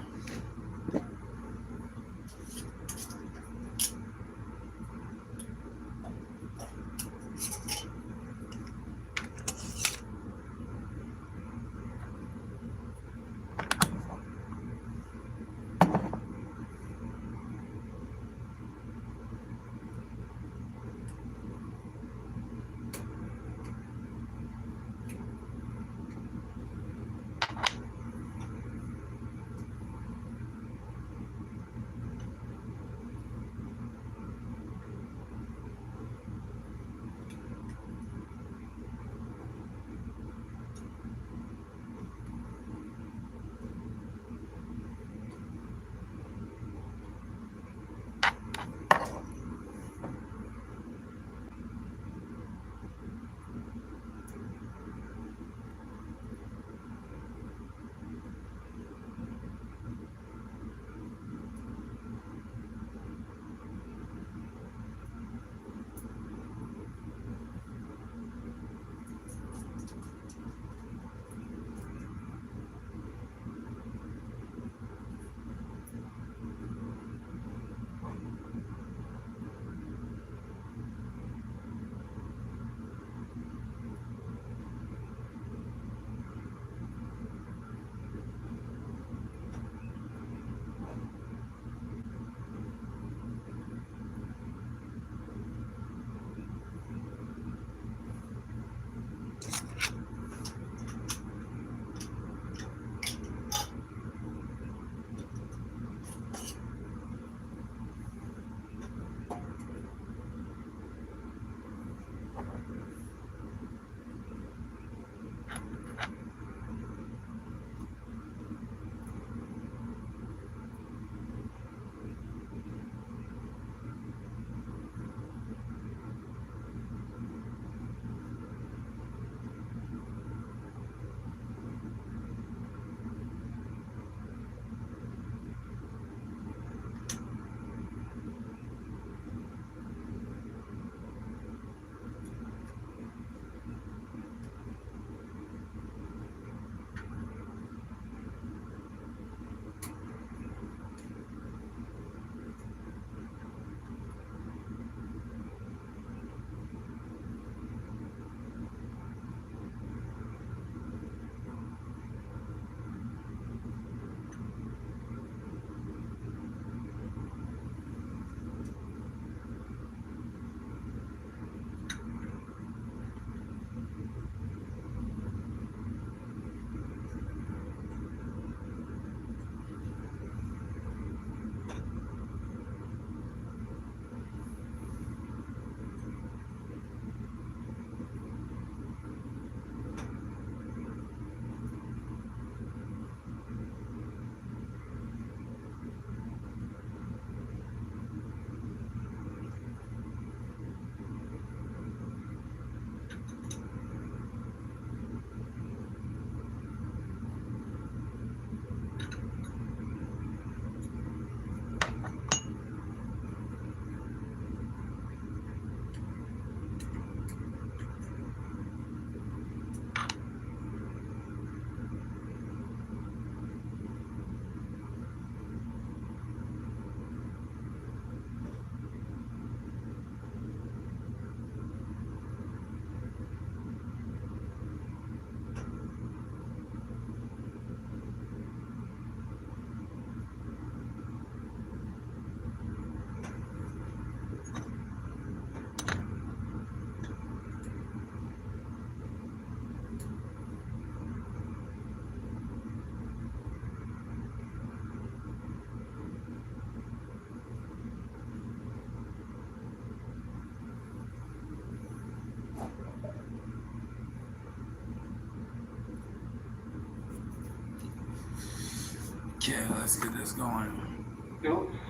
A: Okay, let's get this going.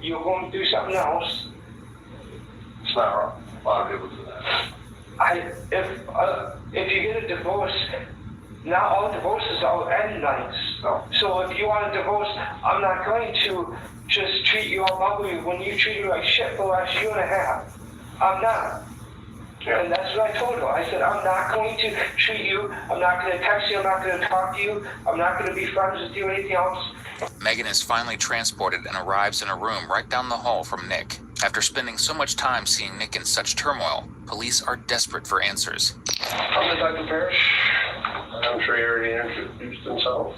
L: You're going through something else.
J: It's not wrong. A lot of people do that.
L: If you get a divorce, not all divorces are end nice.
J: No.
L: So if you want a divorce, I'm not going to just treat you all ugly when you treat me like shit for the last year and a half. I'm not.
J: Yeah.
L: And that's what I told her. I said, I'm not going to treat you. I'm not going to text you. I'm not going to talk to you. I'm not going to be friends with you or anything else.
B: Megan is finally transported and arrives in a room right down the hall from Nick. After spending so much time seeing Nick in such turmoil, police are desperate for answers.
J: I'm Detective Parrish. I'm sure he already introduced himself.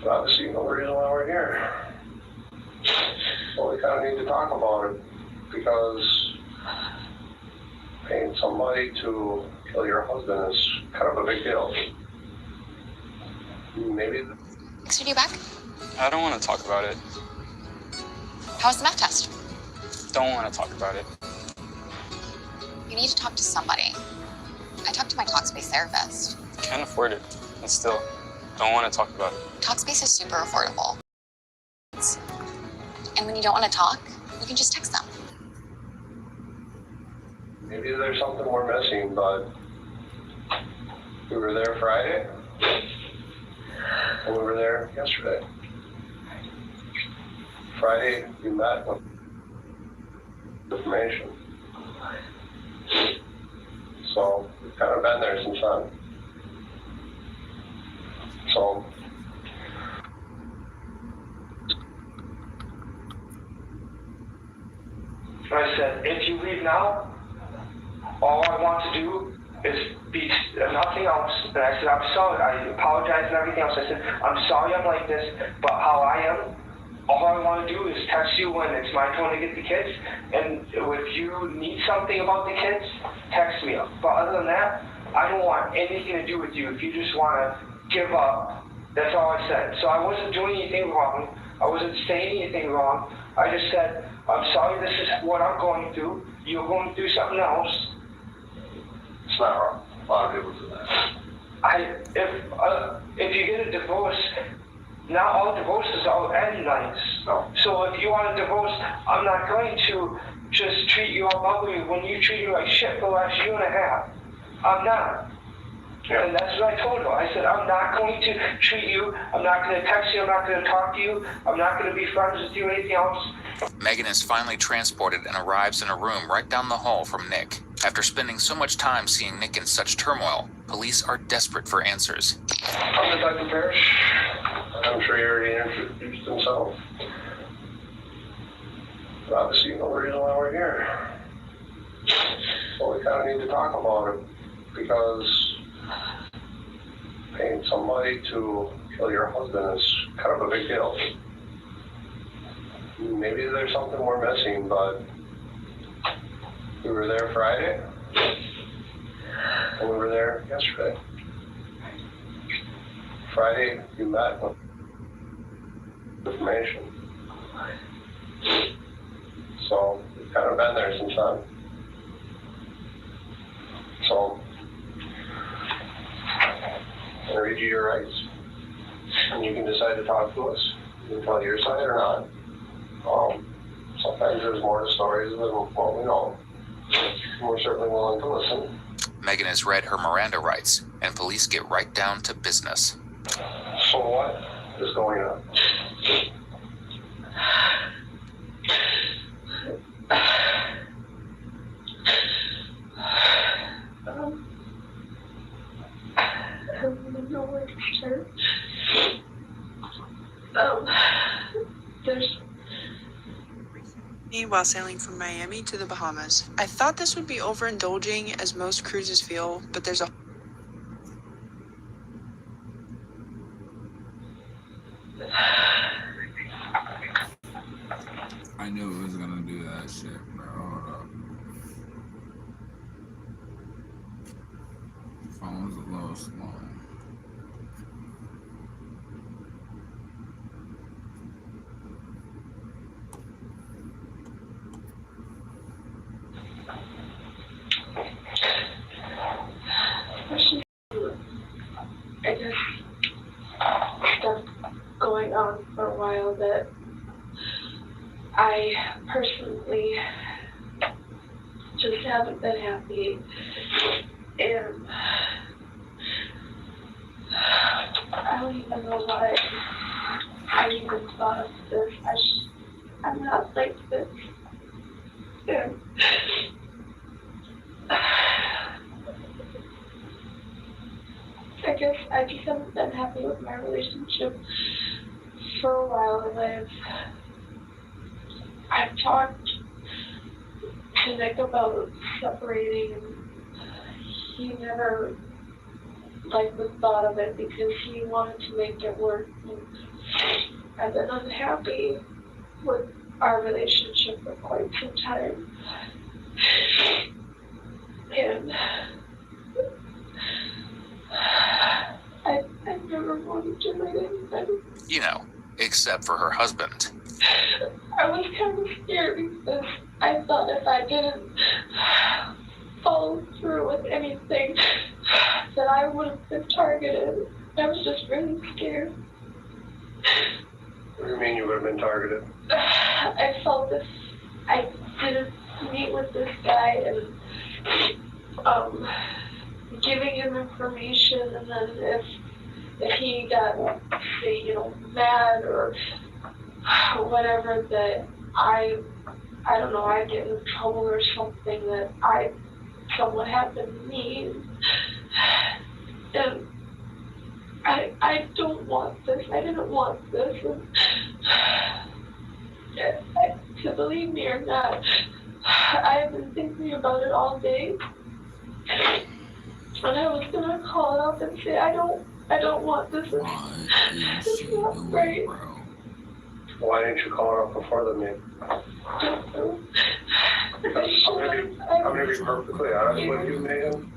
J: But obviously, you know the reason why we're here. Well, we kind of need to talk about it because paying somebody to kill your husband is kind of a big deal. Maybe.
E: Thanks for you back.
M: I don't want to talk about it.
E: How was the meth test?
M: Don't want to talk about it.
E: You need to talk to somebody. I talked to my Talkspace therapist.
M: Can't afford it. And still, don't want to talk about it.
E: Talkspace is super affordable. And when you don't want to talk, you can just text them.
J: Maybe there's something we're missing, but we were there Friday, and we were there yesterday. Friday, we met with information. So we've kind of been there since then. So
L: I said, if you leave now, all I want to do is be nothing else. And I said, I'm sorry. I apologize and everything else. I said, I'm sorry I'm like this, but how I am, all I want to do is text you when it's my turn to get the kids. And if you need something about the kids, text me. But other than that, I don't want anything to do with you. If you just want to give up, that's all I said. So I wasn't doing anything wrong. I wasn't saying anything wrong. I just said, I'm sorry this is what I'm going through. You're going through something else.
J: it's not wrong. A lot of people do that.
L: If you get a divorce, not all divorces are end nice.
J: No.
L: So if you want a divorce, I'm not going to just treat you all ugly when you treat me like shit for the last year and a half. I'm not.
J: Yeah.
L: And that's what I told her. I said, I'm not going to treat you. I'm not going to text you. I'm not going to talk to you. I'm not going to be friends with you or anything else.
B: Megan is finally transported and arrives in a room right down the hall from Nick. After spending so much time seeing Nick in such turmoil, police are desperate for answers.
J: I'm Detective Parrish. I'm sure he already introduced himself. But obviously, you know the reason why we're here. Well, we kind of need to talk about it because paying somebody to kill your husband is kind of a big deal. Maybe there's something we're missing, but we were there Friday, and we were there yesterday. Friday, we met with information. So we've kind of been there since then. So I'm gonna read you your rights, and you can decide to talk to us. You can tell your side or not. Sometimes there's more to stories than what we know. We're certainly willing to listen.
B: Megan has read her Miranda rights, and police get right down to business.
J: So what is going on?
F: I don't know where to start. There's
W: Me while sailing from Miami to the Bahamas. I thought this would be overindulging as most cruises feel, but there's a
A: I knew it was gonna do that shit, bro. Hold up. Phone was a little slow.
Q: that I personally just haven't been happy, and I don't even know why I even thought of this. I'm not like this. And I guess I just haven't been happy with my relationship for a while, and I've talked to Nick about separating, and he never liked the thought of it because he wanted to make it work. And I've been unhappy with our relationship for quite some time. And I never wanted to write anything.
B: You know, except for her husband.
Q: I was kind of scared because I thought if I didn't follow through with anything, that I would have been targeted. I was just really scared.
J: What do you mean you would have been targeted?
Q: I felt this. I didn't meet with this guy and giving him information, and then if he got, say, you know, mad or whatever, that I don't know, I'd get in trouble or something, that something happened to me. And I don't want this. I didn't want this. And to believe me or not, I've been thinking about it all day. And I was gonna call up and say, I don't want this. It's not right.
J: Why didn't you call her up before the meeting? I'm gonna be perfectly honest with you, Megan.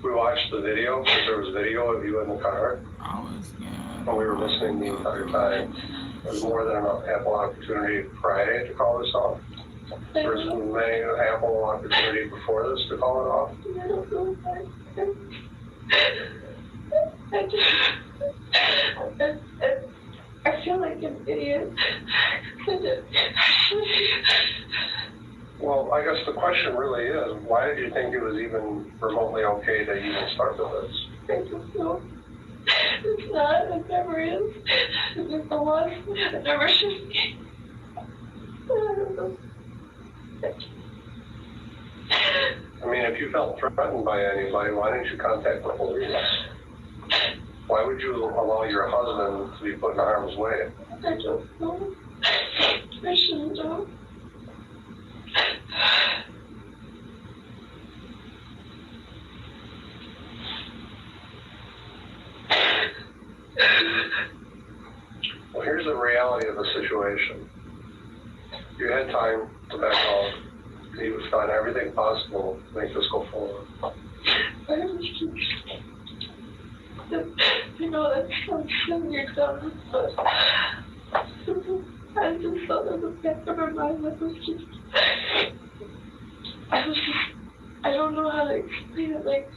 J: We watched the video, because there was video of you in the car. And we were listening the entire time. There was more than enough ample opportunity Friday to call this off. There was many ample opportunity before this to call it off.
Q: I feel like an idiot.
J: Well, I guess the question really is, why did you think it was even remotely okay to even start with this?
Q: I don't know. It's not. It never is. It never was. It never should be. I don't know.
J: I mean, if you felt threatened by anybody, why didn't you contact the police? Why would you allow your husband to be put in harm's way?
Q: I don't know. I shouldn't have.
J: Well, here's the reality of the situation. You had time to back off. He was done everything possible to make this go forward.
Q: I was just, you know, that sounds silly or dumb, but I just thought in the back of my mind that was just, I don't know how to explain it, like.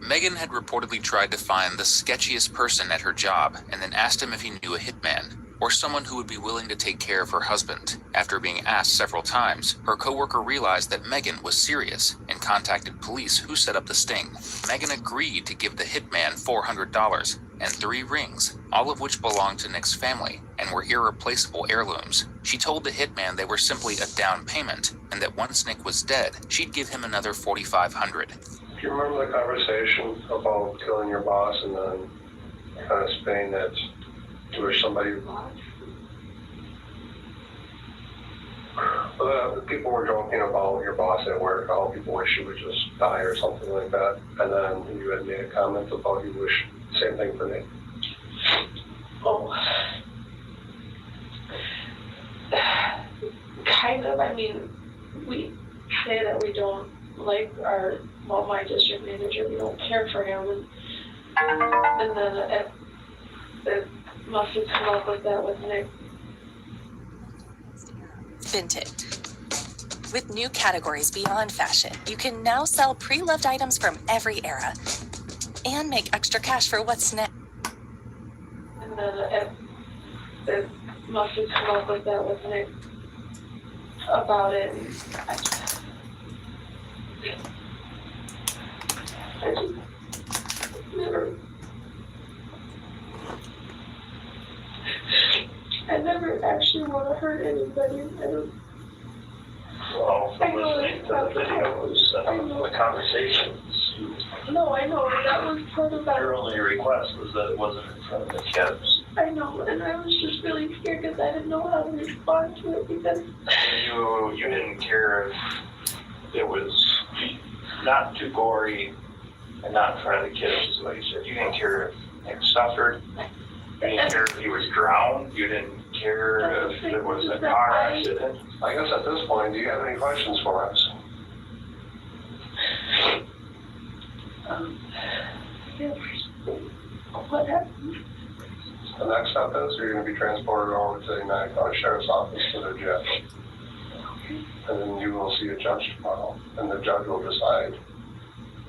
B: Megan had reportedly tried to find the sketchiest person at her job and then asked him if he knew a hitman or someone who would be willing to take care of her husband. After being asked several times, her coworker realized that Megan was serious and contacted police, who set up the sting. Megan agreed to give the hitman $400 and 3 rings, all of which belonged to Nick's family and were irreplaceable heirlooms. She told the hitman they were simply a down payment and that once Nick was dead, she'd give him another $4,500.
J: Do you remember the conversation about killing your boss and then kind of saying that you wish somebody... Well, people were joking about your boss at work, how people wish you would just die or something like that. And then you had made a comment about you wish same thing for Nick.
Q: Oh. Kind of. I mean, we say that we don't like my district manager, we don't care for him, and then it must have come up with that with Nick.
R: Vinted. With new categories beyond fashion, you can now sell pre-loved items from every era and make extra cash for what's next.
Q: And then it must have come up with that, wasn't it? About it. I just I never actually want to hurt anybody.
L: Well, from listening to the videos and the conversations,
Q: No, I know, that was part of that.
L: your only request was that it wasn't in front of the kids.
Q: I know, and I was just really scared because I didn't know how to respond to it because
L: You didn't care if it was not too gory and not in front of the kids, is what you said. You didn't care if they suffered. You didn't care if he was drowned. You didn't care if it was a car accident. I guess at this point, do you have any questions for us?
Q: Yes. What happened?
J: The next step is you're going to be transported over to the United County Sheriff's Office to the jail. And then you will see a judge tomorrow, and the judge will decide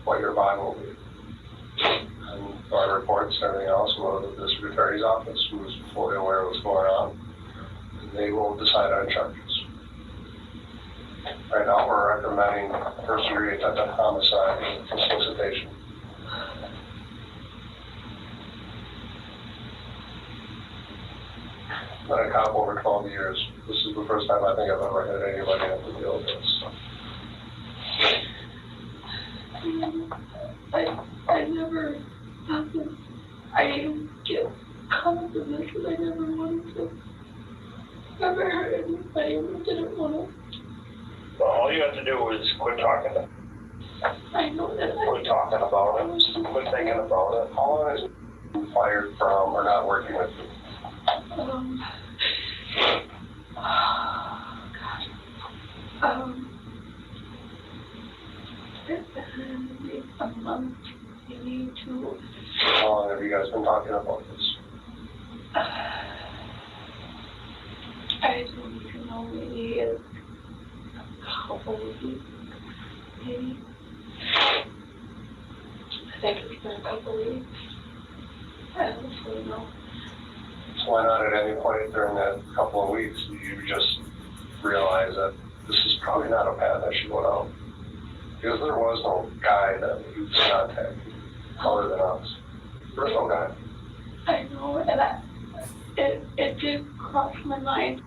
J: what your bond will be. And our reports and everything else will go to the district attorney's office, who is fully aware of what's going on. And they will decide on charges. Right now, we're recommending first-degree attempted homicide and solicitation. Been a cop over 12 years. This is the first time I think I've ever had anybody have to deal with this.
Q: I never thought that I even get caught up in this because I never wanted to ever hurt anybody and I didn't want to.
L: Well, all you have to do is quit talking to
Q: I know that
L: quit talking about it. Quit thinking about it.
J: How long is he fired from or not working with you?
Q: A month, maybe two.
J: How long have you guys been talking about this?
Q: I don't even know, maybe a couple of weeks, maybe. I think it's been a couple of weeks. I don't really know.
J: So why not at any point during that couple of weeks you just realize that this is probably not a path I should go down? Because there was no guy that you contacted other than us. There was no guy.
Q: I know, and it did cross my mind.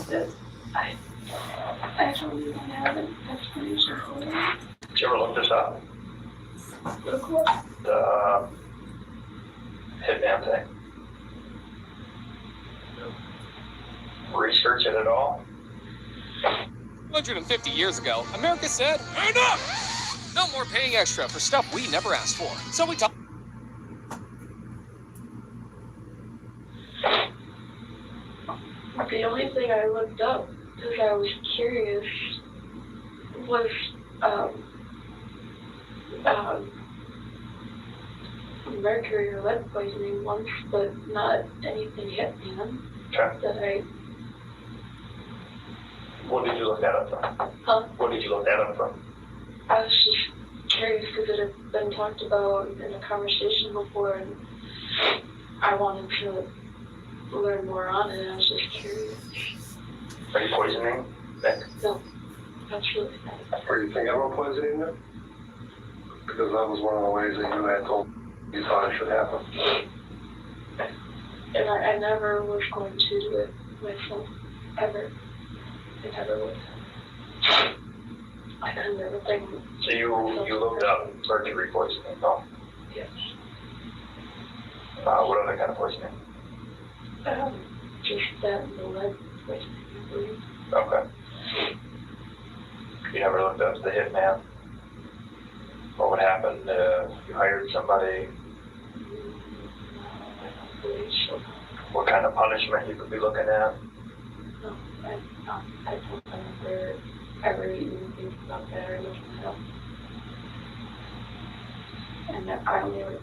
Q: that I don't even have an explanation for it.
L: Did you ever look this up?
Q: Look what?
L: The hitman thing. Research it at all?
K: 250 years ago, America said, enough! No more paying extra for stuff we never asked for. So we talked.
Q: The only thing I looked up, because I was curious, was mercury or lead poisoning once, but not anything hitman that I...
L: What did you look that up from?
Q: Huh?
L: What did you look that up from?
Q: I was just curious because it had been talked about in a conversation before, and I wanted to learn more on it. I was just curious.
L: Are you poisoning Nick?
Q: No, absolutely not.
J: Are you thinking about poisoning Nick? Because that was one of the ways that you had told you thought it should happen.
Q: And I never was going to do it myself, ever. I never would. I could never think.
L: So you looked up mercury poisoning, no?
Q: Yes.
L: What other kind of poisoning?
Q: Just that and the lead poisoning, I believe.
L: Okay. You never looked up the hitman? What would happen if you hired somebody? What kind of punishment you could be looking at?
Q: No, I don't remember ever even thinking about that or looking it up. And I only was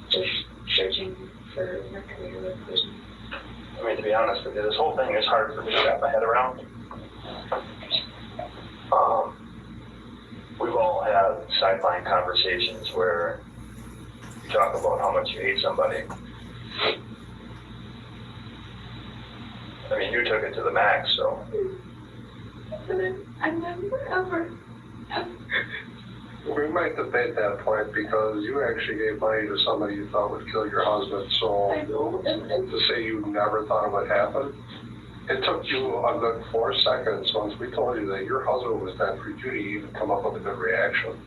Q: just searching for mercury or lead poisoning.
L: I mean, to be honest with you, this whole thing is hard for me to wrap my head around. We've all had sideline conversations where you talk about how much you hate somebody. I mean, you took it to the max, so.
Q: But I never, ever.
J: We might debate that point because you actually gave money to somebody you thought would kill your husband, so
Q: I know, and
J: to say you never thought it would happen, it took you a good 4 seconds once we told you that your husband was dead for you to even come up with a good reaction.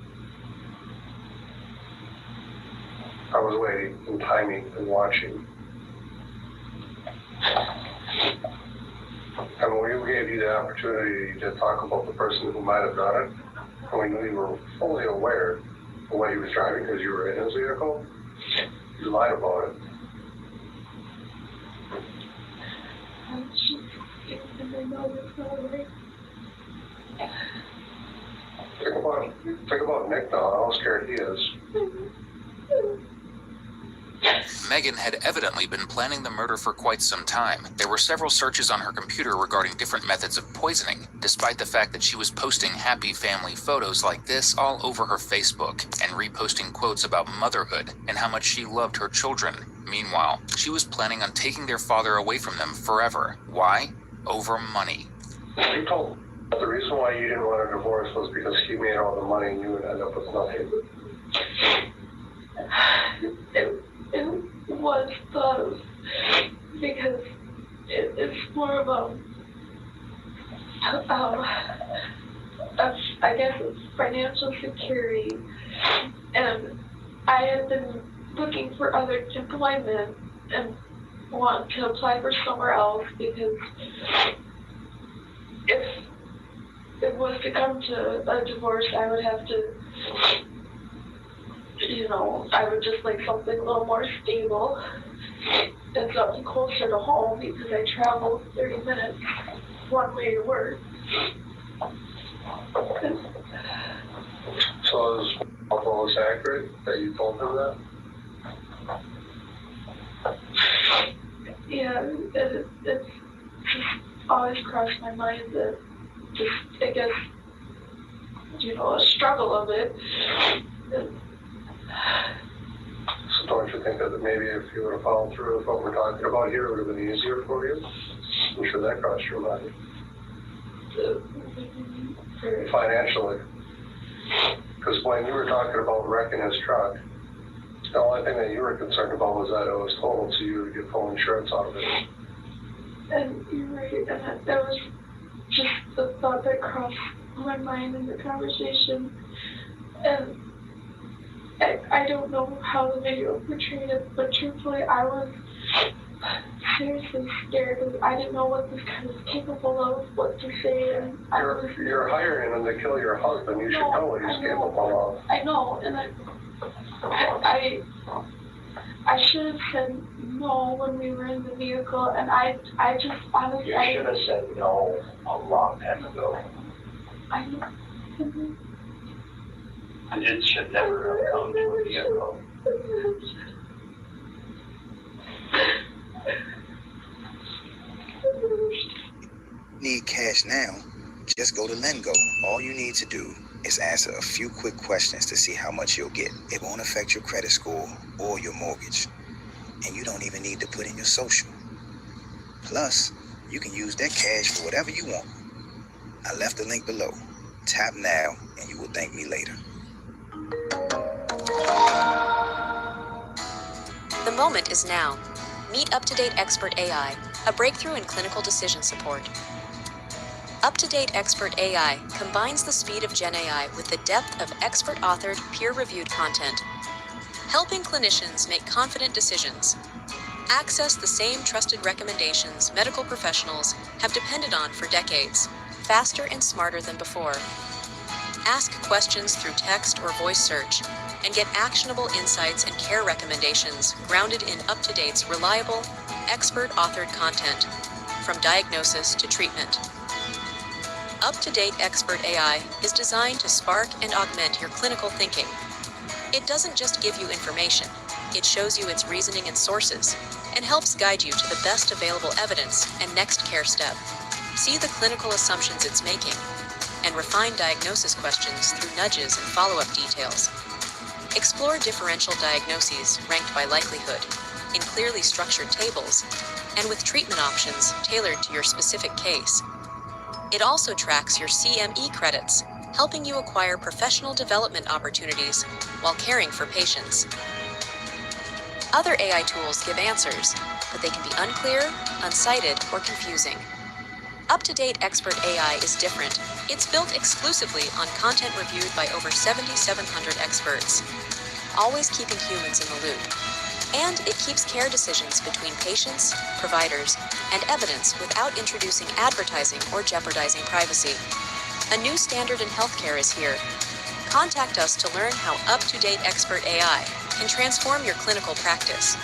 J: I was waiting and timing and watching. And when we gave you the opportunity to talk about the person who might have done it, and we knew you were fully aware of what he was driving because you were in his vehicle, you lied about it. Think about Nick now, how scared he is.
B: Megan had evidently been planning the murder for quite some time. There were several searches on her computer regarding different methods of poisoning, despite the fact that she was posting happy family photos like this all over her Facebook and reposting quotes about motherhood and how much she loved her children. Meanwhile, she was planning on taking their father away from them forever. Why? Over money.
J: You told the reason why you didn't want a divorce was because he made all the money and you would end up with nothing.
Q: It was thought of because it's more about I guess it's financial security, and I had been looking for other employment and want to apply for somewhere else because if it was to come to a divorce, I would have to, I would just like something a little more stable and something closer to home because I travel 30 minutes one way to work.
J: So is all this accurate that you told him that?
Q: Yeah, it's just always crossed my mind that just, I guess, a struggle of it.
J: So don't you think that maybe if you would have followed through with what we're talking about here, it would have been easier for you? I'm sure that crossed your mind. Financially. Because when you were talking about wrecking his truck, the only thing that you were concerned about was that it was totaled, so you would get full insurance out of it.
Q: And you're right, and that was just the thought that crossed my mind in the conversation. And I don't know how the video portrayed it, but truthfully, I was seriously scared because I didn't know what this guy was capable of, what to say, and
J: You're hiring him to kill your husband. You should know what he's capable of.
Q: I know, and I should have said no when we were in the vehicle, and I just honestly.
L: You should have said no a long time ago.
Q: I know.
L: And it should never have come to a vehicle.
D: Need cash now? Just go to Lengo. All you need to do is answer a few quick questions to see how much you'll get. It won't affect your credit score or your mortgage. And you don't even need to put in your social. Plus, you can use that cash for whatever you want. I left the link below. Tap now and you will thank me later.
S: The moment is now. Meet UpToDate Expert AI, a breakthrough in clinical decision support. UpToDate Expert AI combines the speed of Gen AI with the depth of expert-authored, peer-reviewed content, helping clinicians make confident decisions. Access the same trusted recommendations medical professionals have depended on for decades, faster and smarter than before. Ask questions through text or voice search and get actionable insights and care recommendations grounded in UpToDate's reliable, expert-authored content, from diagnosis to treatment. UpToDate Expert AI is designed to spark and augment your clinical thinking. It doesn't just give you information, it shows you its reasoning and sources, and helps guide you to the best available evidence and next care step. See the clinical assumptions it's making, and refine diagnosis questions through nudges and follow-up details. Explore differential diagnoses ranked by likelihood, in clearly structured tables, and with treatment options tailored to your specific case. It also tracks your CME credits, helping you acquire professional development opportunities while caring for patients. Other AI tools give answers, but they can be unclear, unsighted, or confusing. UpToDate Expert AI is different. It's built exclusively on content reviewed by over 7,700 experts, always keeping humans in the loop. And it keeps care decisions between patients, providers, and evidence without introducing advertising or jeopardizing privacy. A new standard in healthcare is here. Contact us to learn how UpToDate Expert AI can transform your clinical practice.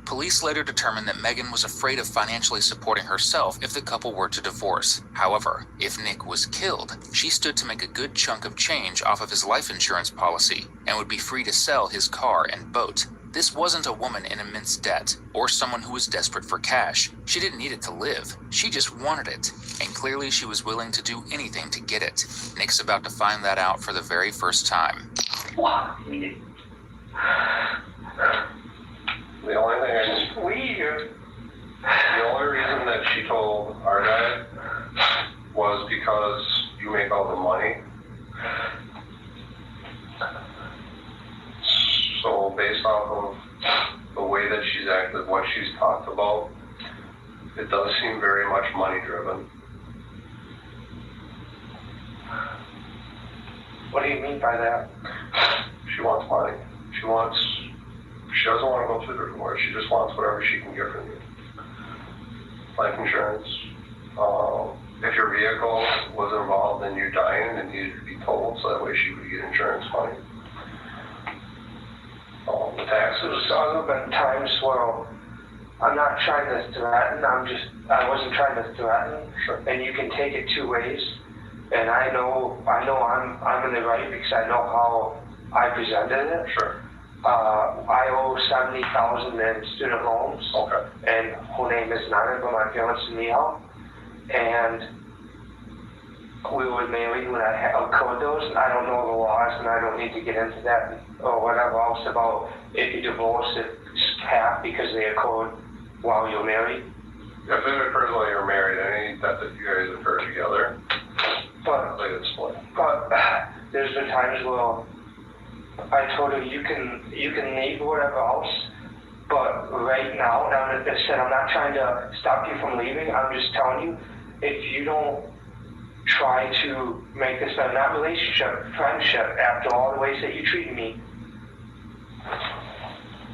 B: Police later determined that Megan was afraid of financially supporting herself if the couple were to divorce. However, if Nick was killed, she stood to make a good chunk of change off of his life insurance policy and would be free to sell his car and boat. This wasn't a woman in immense debt or someone who was desperate for cash. She didn't need it to live. She just wanted it. And clearly she was willing to do anything to get it. Nick's about to find that out for the very first time.
J: The only thing I weird. The only reason that she told our dad was because you make all the money. So based off of the way that she's acted, what she's talked about, it does seem very much money driven.
L: What do you mean by that?
J: She wants money. She doesn't want to go through the divorce. She just wants whatever she can get from you. Life insurance. If your vehicle was involved in you dying, it needed to be told so that way she could get insurance money. The taxes.
L: So there have been times where I'm not trying to threaten. I wasn't trying to threaten.
J: Sure.
L: And you can take it two ways. And I know I'm in the right because I know how I presented it.
J: Sure.
L: I owe $70,000 in student loans.
J: Okay.
L: And her name is Nana, but my parents and me out. And we were married when I owed those. And I don't know the laws, and I don't need to get into that or whatever else about if you divorce, it's half because they occurred while you're married.
J: If it occurs while you're married, any death that you guys occur together,
L: But there's been times where I told her you can leave whatever else, but right now, and I said I'm not trying to stop you from leaving. I'm just telling you, if you don't try to make this a not relationship, friendship, after all the ways that you treated me,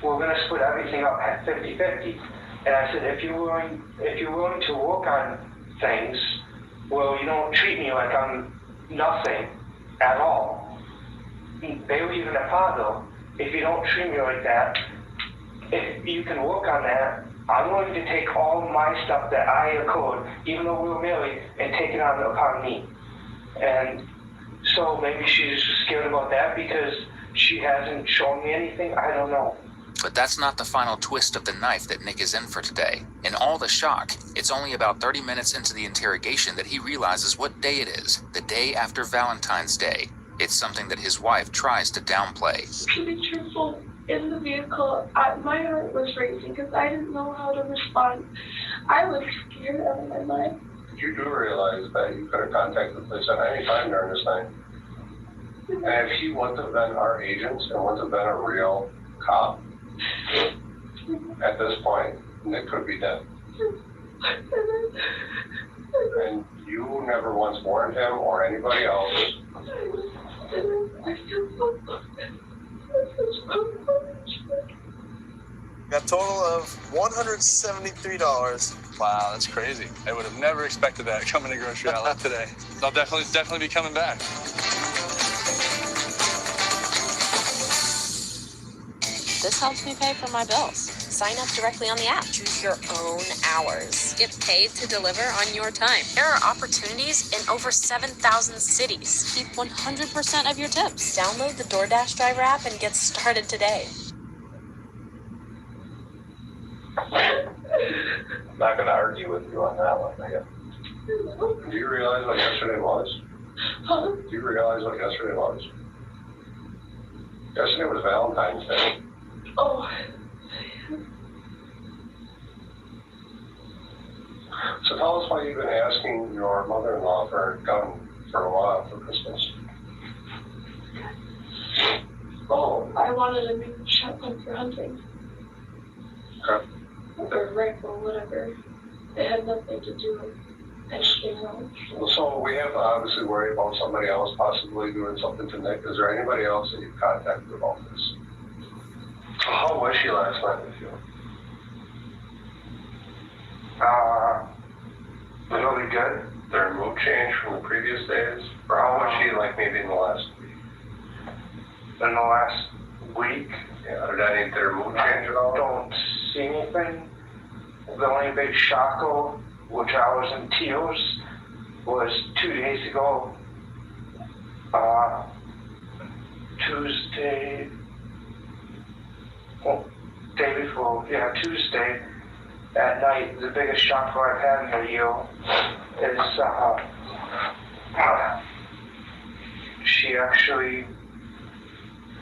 L: we're gonna split everything up at 50-50. And I said, if you're willing to work on things, well, you don't treat me like I'm nothing at all. They were even a father. If you don't treat me like that, if you can work on that, I'm willing to take all my stuff that I occurred, even though we were married, and take it on upon me. And so maybe she's scared about that because she hasn't shown me anything. I don't know.
B: But that's not the final twist of the knife that Nick is in for today. In all the shock, it's only about 30 minutes into the interrogation that he realizes what day it is, the day after Valentine's Day. It's something that his wife tries to downplay.
Q: To be truthful, in the vehicle, my heart was racing because I didn't know how to respond. I was scared out of my mind.
J: you do realize that you could have contacted the police at any time during this night. And if he wouldn't have been our agent and wouldn't have been a real cop, at this point, Nick could be dead. And you never once warned him or anybody else.
K: Got a total of $173. Wow, that's crazy. I would have never expected that coming to Grocery Outlet today. I'll definitely be coming back.
S: This helps me pay for my bills. Sign up directly on the app. Choose your own hours. Get paid to deliver on your time. There are opportunities in over 7,000 cities. Keep 100% of your tips. Download the DoorDash driver app and get started today.
J: I'm not going to argue with you on that one, I guess. Do you realize what yesterday was?
Q: Huh?
J: Do you realize what yesterday was? Yesterday was Valentine's Day.
Q: Oh.
J: So tell us why you've been asking your mother-in-law for a gun for a while for Christmas.
Q: Oh, I wanted a new shotgun for hunting.
J: Okay.
Q: Or rifle, whatever. It had nothing to do with anything else.
J: So we have to obviously worry about somebody else possibly doing something to Nick. Is there anybody else that you've contacted about this? How was she last night with you?
L: Really good.
J: Their mood change from the previous days? Or how was she like maybe in the last week?
L: In the last week?
J: Yeah, did any of their mood change at all?
L: Don't see anything. The only big shocker, which I was in tears, was 2 days ago. Tuesday. Well, day before, Tuesday at night. The biggest shocker I've had in a year is she actually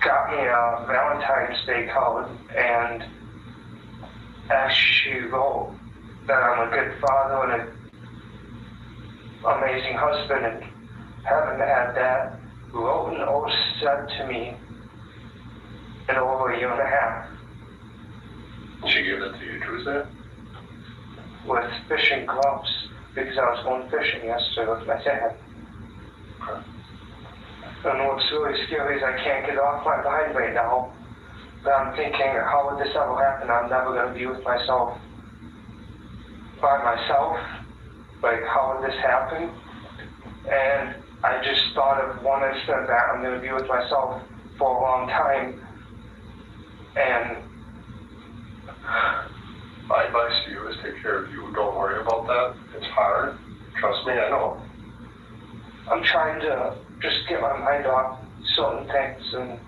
L: got me a Valentine's Day card and she wrote that I'm a good father and an amazing husband and haven't had that written or said to me in over a year and a half.
J: She gave it to you Tuesday?
L: With fishing gloves, because I was going fishing yesterday with my dad. And what's really scary is I can't get off my mind right now. But I'm thinking, how would this ever happen? I'm never going to be with myself by myself. Like, how would this happen? And I just thought of one instant that I'm going to be with myself for a long time. And
J: my advice to you is take care of you. Don't worry about that. It's hard. Trust me, I know.
L: I'm trying to just get my mind off certain things. And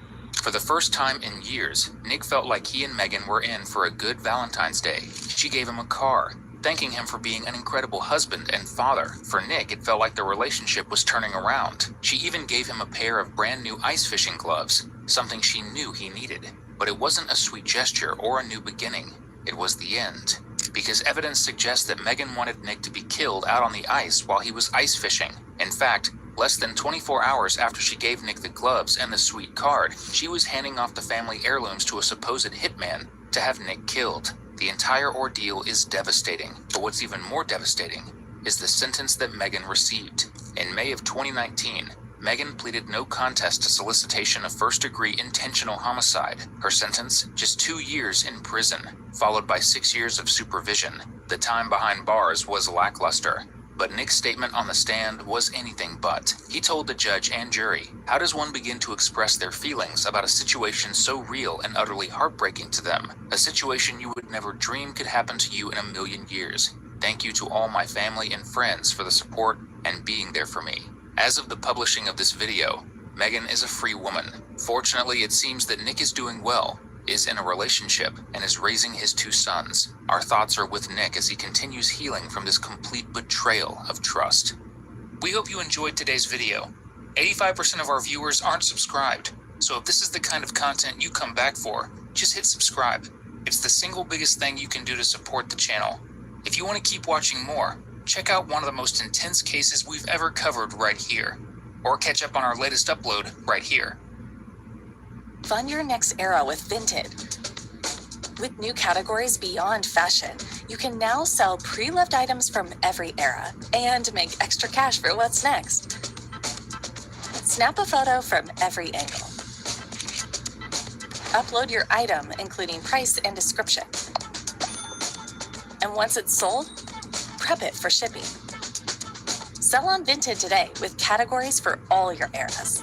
B: For the first time in years, Nick felt like he and Megan were in for a good Valentine's Day. She gave him a car, thanking him for being an incredible husband and father. For Nick, it felt like the relationship was turning around. She even gave him a pair of brand new ice fishing gloves, something she knew he needed. But it wasn't a sweet gesture or a new beginning. It was the end. because evidence suggests that Megan wanted Nick to be killed out on the ice while he was ice fishing. In fact, less than 24 hours after she gave Nick the gloves and the sweet card, she was handing off the family heirlooms to a supposed hitman to have Nick killed. The entire ordeal is devastating, but what's even more devastating is the sentence that Megan received. In May of 2019, Megan pleaded no contest to solicitation of first-degree intentional homicide. Her sentence, just 2 years in prison, followed by 6 years of supervision. The time behind bars was lackluster, but Nick's statement on the stand was anything but. He told the judge and jury, "How does one begin to express their feelings about a situation so real and utterly heartbreaking to them? A situation you would never dream could happen to you in a million years. Thank you to all my family and friends for the support and being there for me." As of the publishing of this video, Megan is a free woman. Fortunately, it seems that Nick is doing well, is in a relationship, and is raising his 2 sons. Our thoughts are with Nick as he continues healing from this complete betrayal of trust. We hope you enjoyed today's video. 85% of our viewers aren't subscribed, so if this is the kind of content you come back for, just hit subscribe. It's the single biggest thing you can do to support the channel. If you want to keep watching more, check out one of the most intense cases we've ever covered right here, or catch up on our latest upload right here.
R: Fund your next era with Vinted. With new categories beyond fashion, you can now sell pre-loved items from every era and make extra cash for what's next. Snap a photo from every angle. Upload your item, including price and description. And once it's sold, prep it for shipping. Sell on Vinted today with categories for all your eras.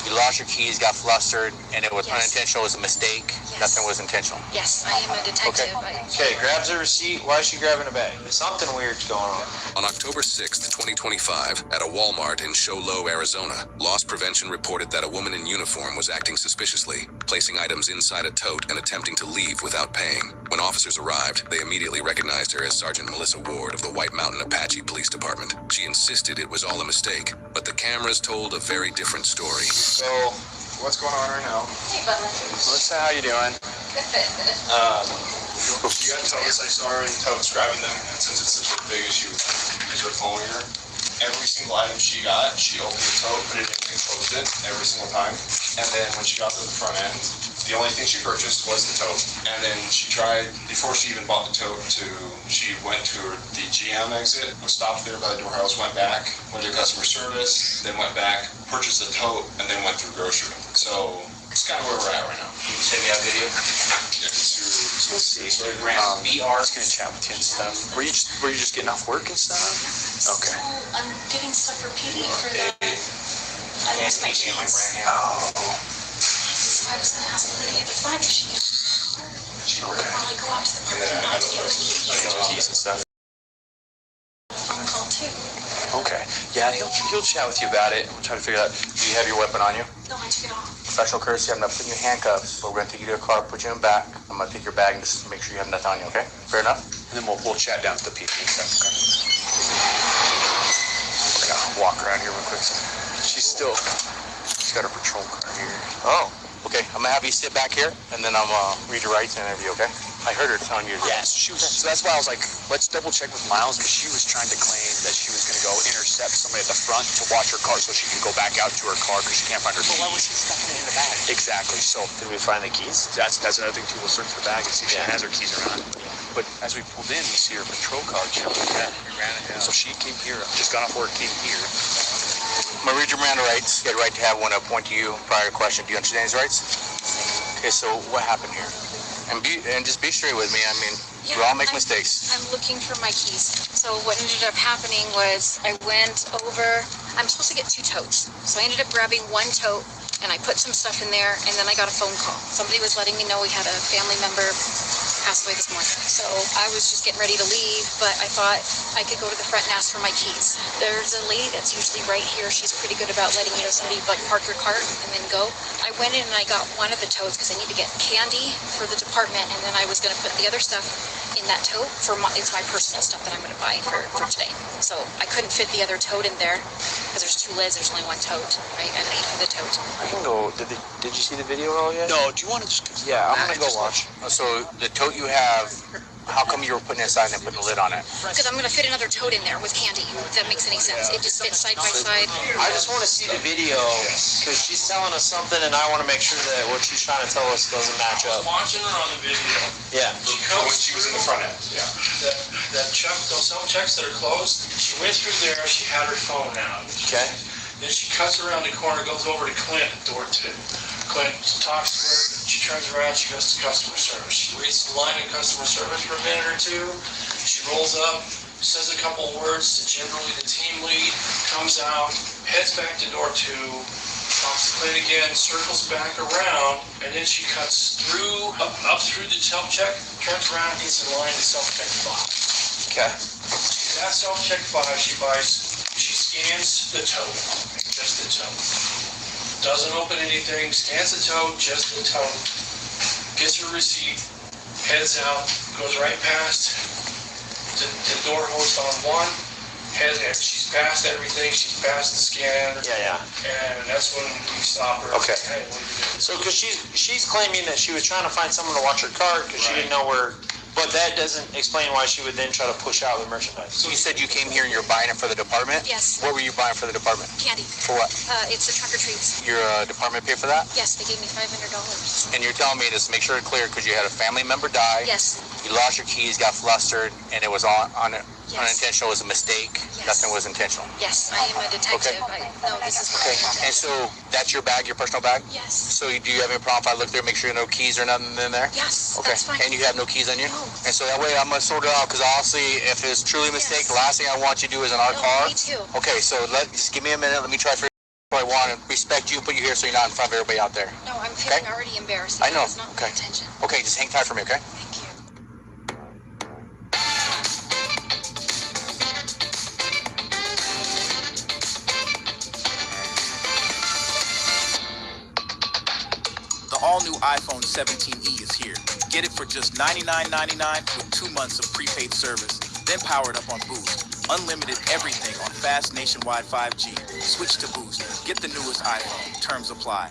G: You lost your keys, got flustered, and it was
V: Yes.
G: unintentional. It was a mistake.
V: Yes.
G: Nothing was intentional.
V: Yes, I am a detective.
I: Okay, grabs a receipt. Why is she grabbing a bag? Something weird's going on.
T: On October 6th, 2025, at a Walmart in Show Low, Arizona, Loss Prevention reported that a woman in uniform was acting suspiciously, placing items inside a tote and attempting to leave without paying. When officers arrived, they immediately recognized her as Sergeant Melissa Ward of the White Mountain Apache Police Department. She insisted it was all a mistake, but the cameras told a very different story.
I: So, what's going on right now?
V: Hey, Butler.
I: Melissa, how you doing?
K: You got to tell us I saw her in totes grabbing them, and since it's such a big issue, as you're following her, every single item she got, she opened the tote, put it in, and closed it every single time. And then when she got to the front end, the only thing she purchased was the tote. And then she tried, before she even bought the tote, she went to the GM exit, was stopped there by the doorhouse, went back, went to customer service, then went back, purchased the tote, and then went through grocery. So it's kind of where we're at right now.
I: Can you send me that video?
K: Yeah,
I: Let's see. BR's gonna chat with you and stuff. Were you just getting off work and stuff? Okay.
V: I'm getting stuff for PD for the. I lost my keys.
I: Oh.
V: So I was gonna ask the lady at the front if she could. While I go out to the parking lot to get the
I: Keys and stuff.
V: phone call too.
I: Okay. Yeah, he'll chat with you about it. We'll try to figure out. Do you have your weapon on you?
V: No, I took it off.
G: Professional courtesy, I'm gonna put you in handcuffs. So we're gonna take you to a car, put you in back. I'm gonna take your bag and just make sure you have nothing on you, okay? Fair enough?
I: And then we'll chat down to the PD and stuff, okay? We're gonna walk around here real quick. She's got her patrol car here.
G: Oh, okay. I'm gonna have you sit back here, and then I'm gonna read your rights and interview, okay? I heard her telling you.
I: Yes, so that's why I was like, let's double check with Miles, because she was trying to claim that she was gonna go intercept somebody at the front to watch her car so she can go back out to her car because she can't find her keys.
V: Why was she stuffing it in the bag?
I: Exactly. So
G: Did we find the keys?
I: that's another thing too. We'll search the bag and see if she has her keys or not. But as we pulled in, we see her patrol car chilling. Yeah, we ran it. So she came here, just got off work, came here.
G: I'm gonna read your Miranda rights. You had a right to have one appoint to you. Prior question. Do you understand his rights? Okay, so what happened here? And just be straight with me. I mean, we all make mistakes.
V: I'm looking for my keys. So what ended up happening was I went over. I'm supposed to get 2 totes. So I ended up grabbing 1 tote and I put some stuff in there, and then I got a phone call. Somebody was letting me know we had a family member
N: passed away this morning. So I was just getting ready to leave, but I thought I could go to the front and ask for my keys. There's a lady that's usually right here. She's pretty good about letting somebody like park your cart and then go. I went in and I got one of the totes because I need to get candy for the department, and then I was going to put the other stuff in that tote it's my personal stuff that I'm going to buy for today. So I couldn't fit the other tote in there because there's 2 lids. There's only 1 tote, right? I paid for the tote.
G: I can go. Did you see the video at all yet?
I: No, do you want to just...
G: Yeah, I'm gonna go watch. So the tote you have, how come you were putting it aside and putting the lid on it?
N: Because I'm going to fit another tote in there with candy, if that makes any sense. It just fits side by side.
O: I just want to see the video because she's telling us something and I want to make sure that what she's trying to tell us doesn't match up.
P: Watching her on the video.
O: Yeah.
K: When she was in the front end, yeah.
P: That check, those some checks that are closed, she went through there, she had her phone out.
O: Okay.
P: Then she cuts around the corner, goes over to Clint at door 2. Clint talks to her, she turns around, she goes to customer service. She waits in line in customer service for a minute or 2. She rolls up, says a couple of words to generally the team lead, comes out, heads back to door 2, talks to Clint again, circles back around, and then she cuts through, up through the self-check, turns around, gets in line to self-check 5.
O: Okay.
P: She's at self-check 5, she scans the tote, just the tote. Doesn't open anything, scans the tote, just the tote, gets her receipt, heads out, goes right past the door host on 1, and she's passed everything, she's passed the scan.
O: Yeah.
P: And that's when we stop her.
O: Okay.
P: Hey, what are you doing?
O: So because she's claiming that she was trying to find someone to watch her cart because she didn't know where... But that doesn't explain why she would then try to push out the merchandise.
G: So you said you came here and you're buying it for the department?
N: Yes.
G: What were you buying for the department?
N: Candy.
G: For what?
N: It's the trunk or treats.
G: Your department pay for that?
N: Yes, they gave me $500.
G: And you're telling me this, make sure it's clear, because you had a family member die.
N: Yes.
G: You lost your keys, got flustered, and it was unintentional. It was a mistake.
N: Yes.
G: Nothing was intentional.
N: Yes, I am a detective.
G: Okay.
N: No, this is
G: Okay. And so that's your bag, your personal bag?
N: Yes.
G: So do you have any problem if I look there, make sure no keys or nothing in there?
N: Yes,
G: Okay.
N: that's fine.
G: And you have no keys on you?
N: No.
G: And so that way I'm gonna sort it out, because honestly, if it's truly a mistake, the last thing I want you to do is in our car.
N: Me too.
G: Okay, so just give me a minute. Let me try for what I want and respect you, put you here so you're not in front of everybody out there.
N: No, I'm feeling already embarrassed.
G: I know.
N: It's not
G: Okay.
N: my intention.
G: Okay, just hang tight for me, okay?
N: Thank you.
X: The all-new iPhone 17e is here. Get it for just $99.99 with 2 months of prepaid service, then power it up on Boost. Unlimited everything on fast nationwide 5G. Switch to Boost. Get the newest iPhone. Terms apply.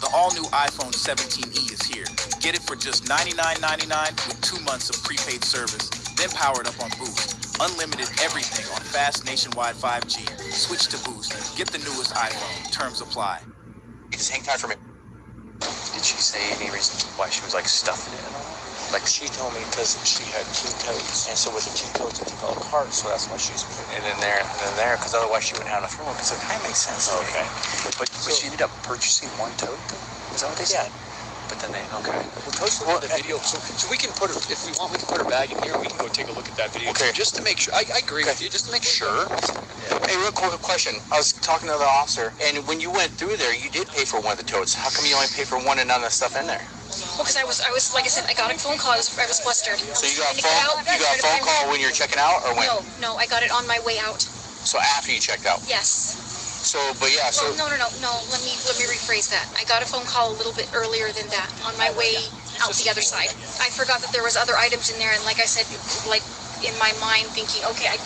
X: The all-new iPhone 17e is here. Get it for just $99.99 with 2 months of prepaid service, then power it up on Boost. Unlimited everything on fast nationwide 5G. Switch to Boost. Get the newest iPhone. Terms apply.
G: Just hang tight for me.
I: Did she say any reason why she was like stuffing it at all?
G: Like she told me because she had 2 totes, and so with the 2 totes, it's a cart, so that's why she's putting it in there and then there, because otherwise she wouldn't have enough room. Because it kind of makes sense.
I: Okay. But she ended up purchasing 1 tote, though? Is that what they said? But then they, okay.
G: We'll post the video, so we can put her, if we want, we can put her bag in here, we can go take a look at that video. Okay. Just to make sure, I agree with you, just to make sure. Yeah. Hey, real quick question. I was talking to the officer, and when you went through there, you did pay for one of the totes. How come you only paid for one and none of the stuff in there?
N: Well, because I was, like I said, I got a phone call. I was flustered.
G: So you got a phone call when you're checking out, or when?
N: No, I got it on my way out.
G: So after you checked out?
N: Yes.
G: So, but yeah, so.
N: Well, no. Let me rephrase that. I got a phone call a little bit earlier than that on my way out the other side. I forgot that there was other items in there, and like I said, like in my mind thinking, okay, I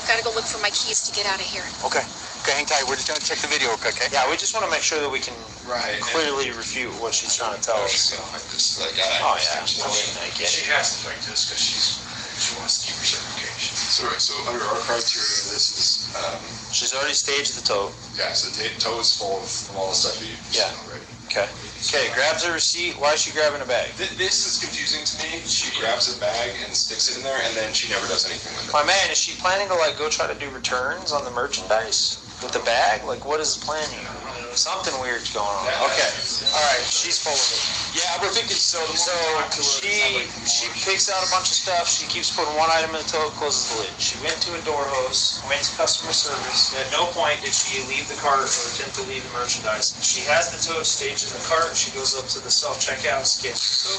N: gotta go look for my keys to get out of here.
G: Okay, hang tight. We're just gonna check the video, okay?
O: Yeah, we just want to make sure that we can clearly refute what she's trying to tell us.
K: Like this, like
O: Oh yeah,
P: I get it. She has to like this because she wants to keep her certification.
K: So under our criteria, this is
O: she's already staged the tote.
K: Yeah, so the tote is full of all the stuff you've seen already.
O: Okay. Okay, grabs a receipt. Why is she grabbing a bag?
K: This is confusing to me. She grabs a bag and sticks it in there, and then she never does anything with it.
O: My man, is she planning to like go try to do returns on the merchandise with the bag? Like, what is the plan here? Something weird's going on. Okay. All right. She's full of it.
I: Yeah, we're thinking so.
O: She picks out a bunch of stuff. She keeps putting one item in the tote, closes the lid. She went to a door hose, went to customer service. At no point did she leave the cart or attempt to leave the merchandise. She has the tote staged in the cart. She goes up to the self-checkout,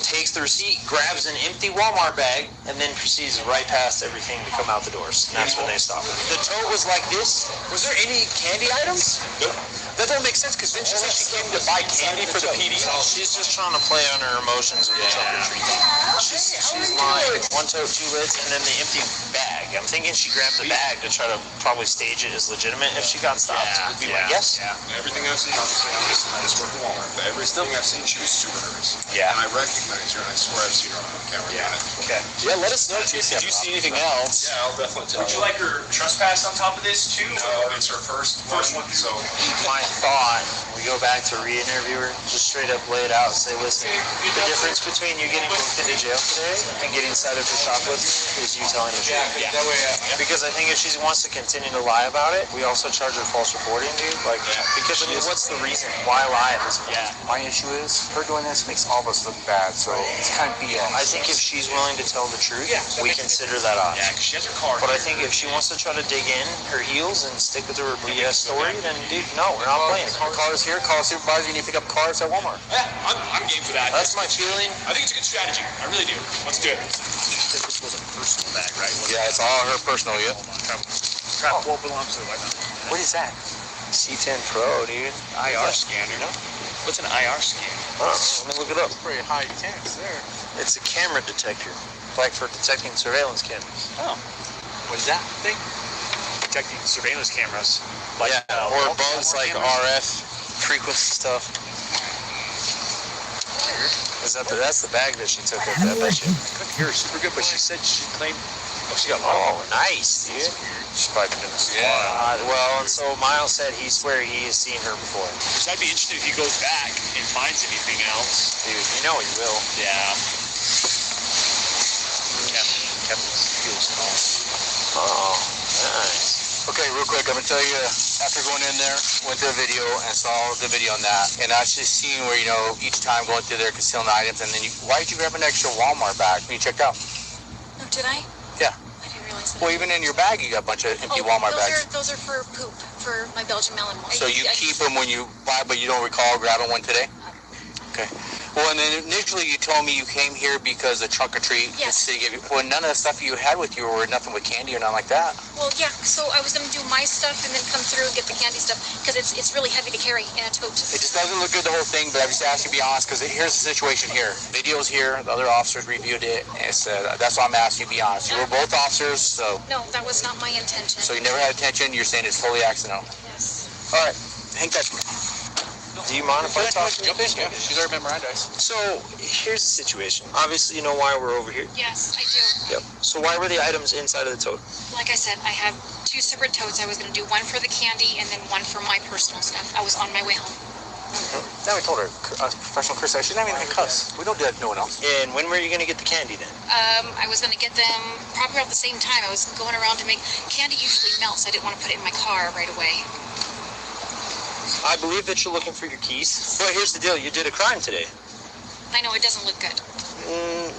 O: takes the receipt, grabs an empty Walmart bag, and then proceeds right past everything to come out the doors. And that's when they stop her. The tote was like this.
I: Was there any candy items? Nope. That don't make sense because then she said she came to buy candy for the PD.
O: She's just trying to play on her emotions with the trunk or treat. She's lying. One tote, two lids, and then the empty bag. I'm thinking she grabbed the bag to try to probably stage it as legitimate if she got stopped. Would be my guess.
K: Yeah. Everything I've seen, obviously, I just work at Walmart, but everything I've seen, she was super nervous.
O: Yeah.
K: And I recognize her, and I swear I've seen her on camera.
O: Yeah. Okay.
I: Yeah, let us know if you see anything else.
K: Yeah, I'll definitely tell
I: Would
K: you.
I: you like her trespass on top of this too?
K: No, it's her first one, so.
O: My thought, we go back to re-interview her, just straight up lay it out and say, listen, the difference between you getting booked into jail today and getting cited for shoplifting is you telling the truth.
I: Yeah.
O: Because I think if she wants to continue to lie about it, we also charge her false reporting, dude. Like, because what's the reason? Why lie at this point?
G: My issue is her doing this makes all of us look bad, so it's kind of BS.
O: I think if she's willing to tell the truth, we consider that option.
I: Yeah, because she has her card.
O: But I think if she wants to try to dig in her heels and stick with her BS story, then dude, no, we're not playing.
G: Call us here, call supervisor, you need to pick up cars at Walmart.
I: Yeah, I'm game for that.
O: That's my feeling.
I: I think it's a good strategy. I really do. Let's do it. This was a personal bag, right?
G: Yeah, it's all her personal, yeah.
I: Crap, what belongs to it right now?
G: What is that?
O: C10 Pro, dude.
I: IR scanner. No? What's an IR scanner?
O: Oh, let me look it up.
G: Pretty high tense there.
O: It's a camera detector, like for detecting surveillance cameras.
I: Oh. What is that thing? Detecting surveillance cameras. Like,
O: or bugs like RF frequency stuff. Is that that's the bag that she took with that, I bet you.
I: I couldn't hear her super good, but she said she claimed. Oh, she got a lot of
O: nice, dude.
I: She's probably been in this.
O: Well, and so Miles said he swear he has seen her before.
I: Because I'd be interested if he goes back and finds anything else.
O: Dude, you know he will.
I: Yeah. Kevin's feels calm.
O: Oh, nice.
G: Okay, real quick, I'm gonna tell you, after going in there, went to the video and saw the video on that, and I just seen where, you know, each time going through there, concealing the items, and then why did you grab an extra Walmart bag when you checked out?
N: Oh, did I?
G: Yeah.
N: I didn't realize that.
G: Well, even in your bag, you got a bunch of empty Walmart bags.
N: Those are for poop, for my Belgian Malinois.
G: So you keep them when you buy, but you don't recall grabbing one today? Okay. Well, and then initially you told me you came here because of trunk or treat.
N: Yes.
G: The city gave you, well, none of the stuff you had with you were nothing with candy or nothing like that.
N: Well, yeah, so I was going to do my stuff and then come through and get the candy stuff because it's really heavy to carry in a tote.
G: It just doesn't look good, the whole thing, but I just asked you to be honest because here's the situation here. Video's here, the other officers reviewed it, and said, that's why I'm asking you to be honest. You were both officers, so.
N: No, that was not my intention.
G: So you never had intention, you're saying it's totally accidental.
N: Yes.
G: All right, hang tight.
O: Do you mind if I talk?
G: Jump in, yeah. She's already memorized.
O: So, here's the situation. Obviously, you know why we're over here.
N: Yes, I do.
O: Yep. So why were the items inside of the tote?
N: Like I said, I have two separate totes. I was going to do one for the candy and then one for my personal stuff. I was on my way home.
G: Now we told her, professional curse. She didn't even cuss. We don't do that to no one else.
O: And when were you going to get the candy then?
N: I was going to get them probably at the same time. I was going around to make candy usually melts. I didn't want to put it in my car right away.
O: I believe that you're looking for your keys. But here's the deal. You did a crime today.
N: I know it doesn't look good.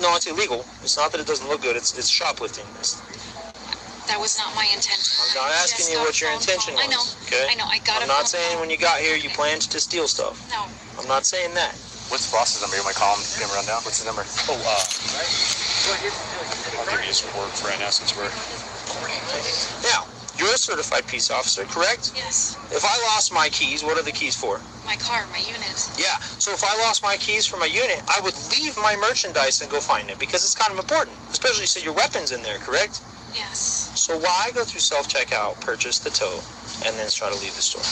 O: No, it's illegal. It's not that it doesn't look good. It's shoplifting.
N: That was not my intention.
O: I'm not asking you what your intention was.
N: I know.
O: Okay?
N: I know. I got
O: I'm not saying when you got here you planned to steal stuff.
N: No.
O: I'm not saying that.
G: What's the boss's number? You might call him. Give him a rundown. What's the number?
I: Oh, I'll give you some work for right now since we're.
O: Now, you're a certified peace officer, correct?
N: Yes.
O: If I lost my keys, what are the keys for?
N: My car, my unit.
O: Yeah, so if I lost my keys from my unit, I would leave my merchandise and go find it because it's kind of important. Especially so your weapon's in there, correct?
N: Yes.
O: So why go through self-checkout, purchase the tote, and then try to leave the store?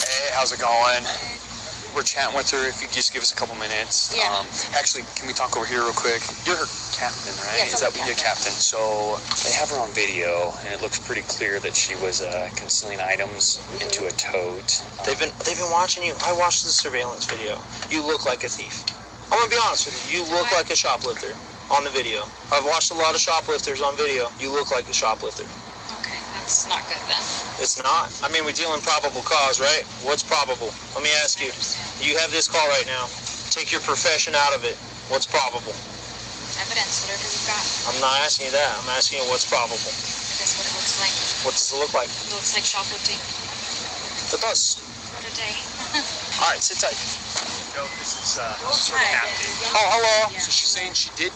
I: Hey, how's it going? We're chatting with her. If you just give us a couple minutes.
N: Yeah.
I: Actually, can we talk over here real quick? You're her captain, right?
N: Yes,
I: Is that what you're captain? So they have her on video, and it looks pretty clear that she was concealing items into a tote.
O: They've been watching you. I watched the surveillance video. You look like a thief. I'm gonna be honest with you. You look like a shoplifter on the video. I've watched a lot of shoplifters on video. You look like a shoplifter.
N: Okay, It's not good then.
O: It's not? I mean, we deal in probable cause, right? What's probable? Let me ask you. You have this call right now. Take your profession out of it. What's probable?
N: Evidence, whatever you've got.
O: I'm not asking you that. I'm asking you what's probable.
N: That's what it looks like.
O: What does it look like?
N: It looks like shoplifting.
O: It does.
N: What a day.
O: All right, sit tight.
I: No, this is her captain.
O: Oh, hello.
I: So she's saying she did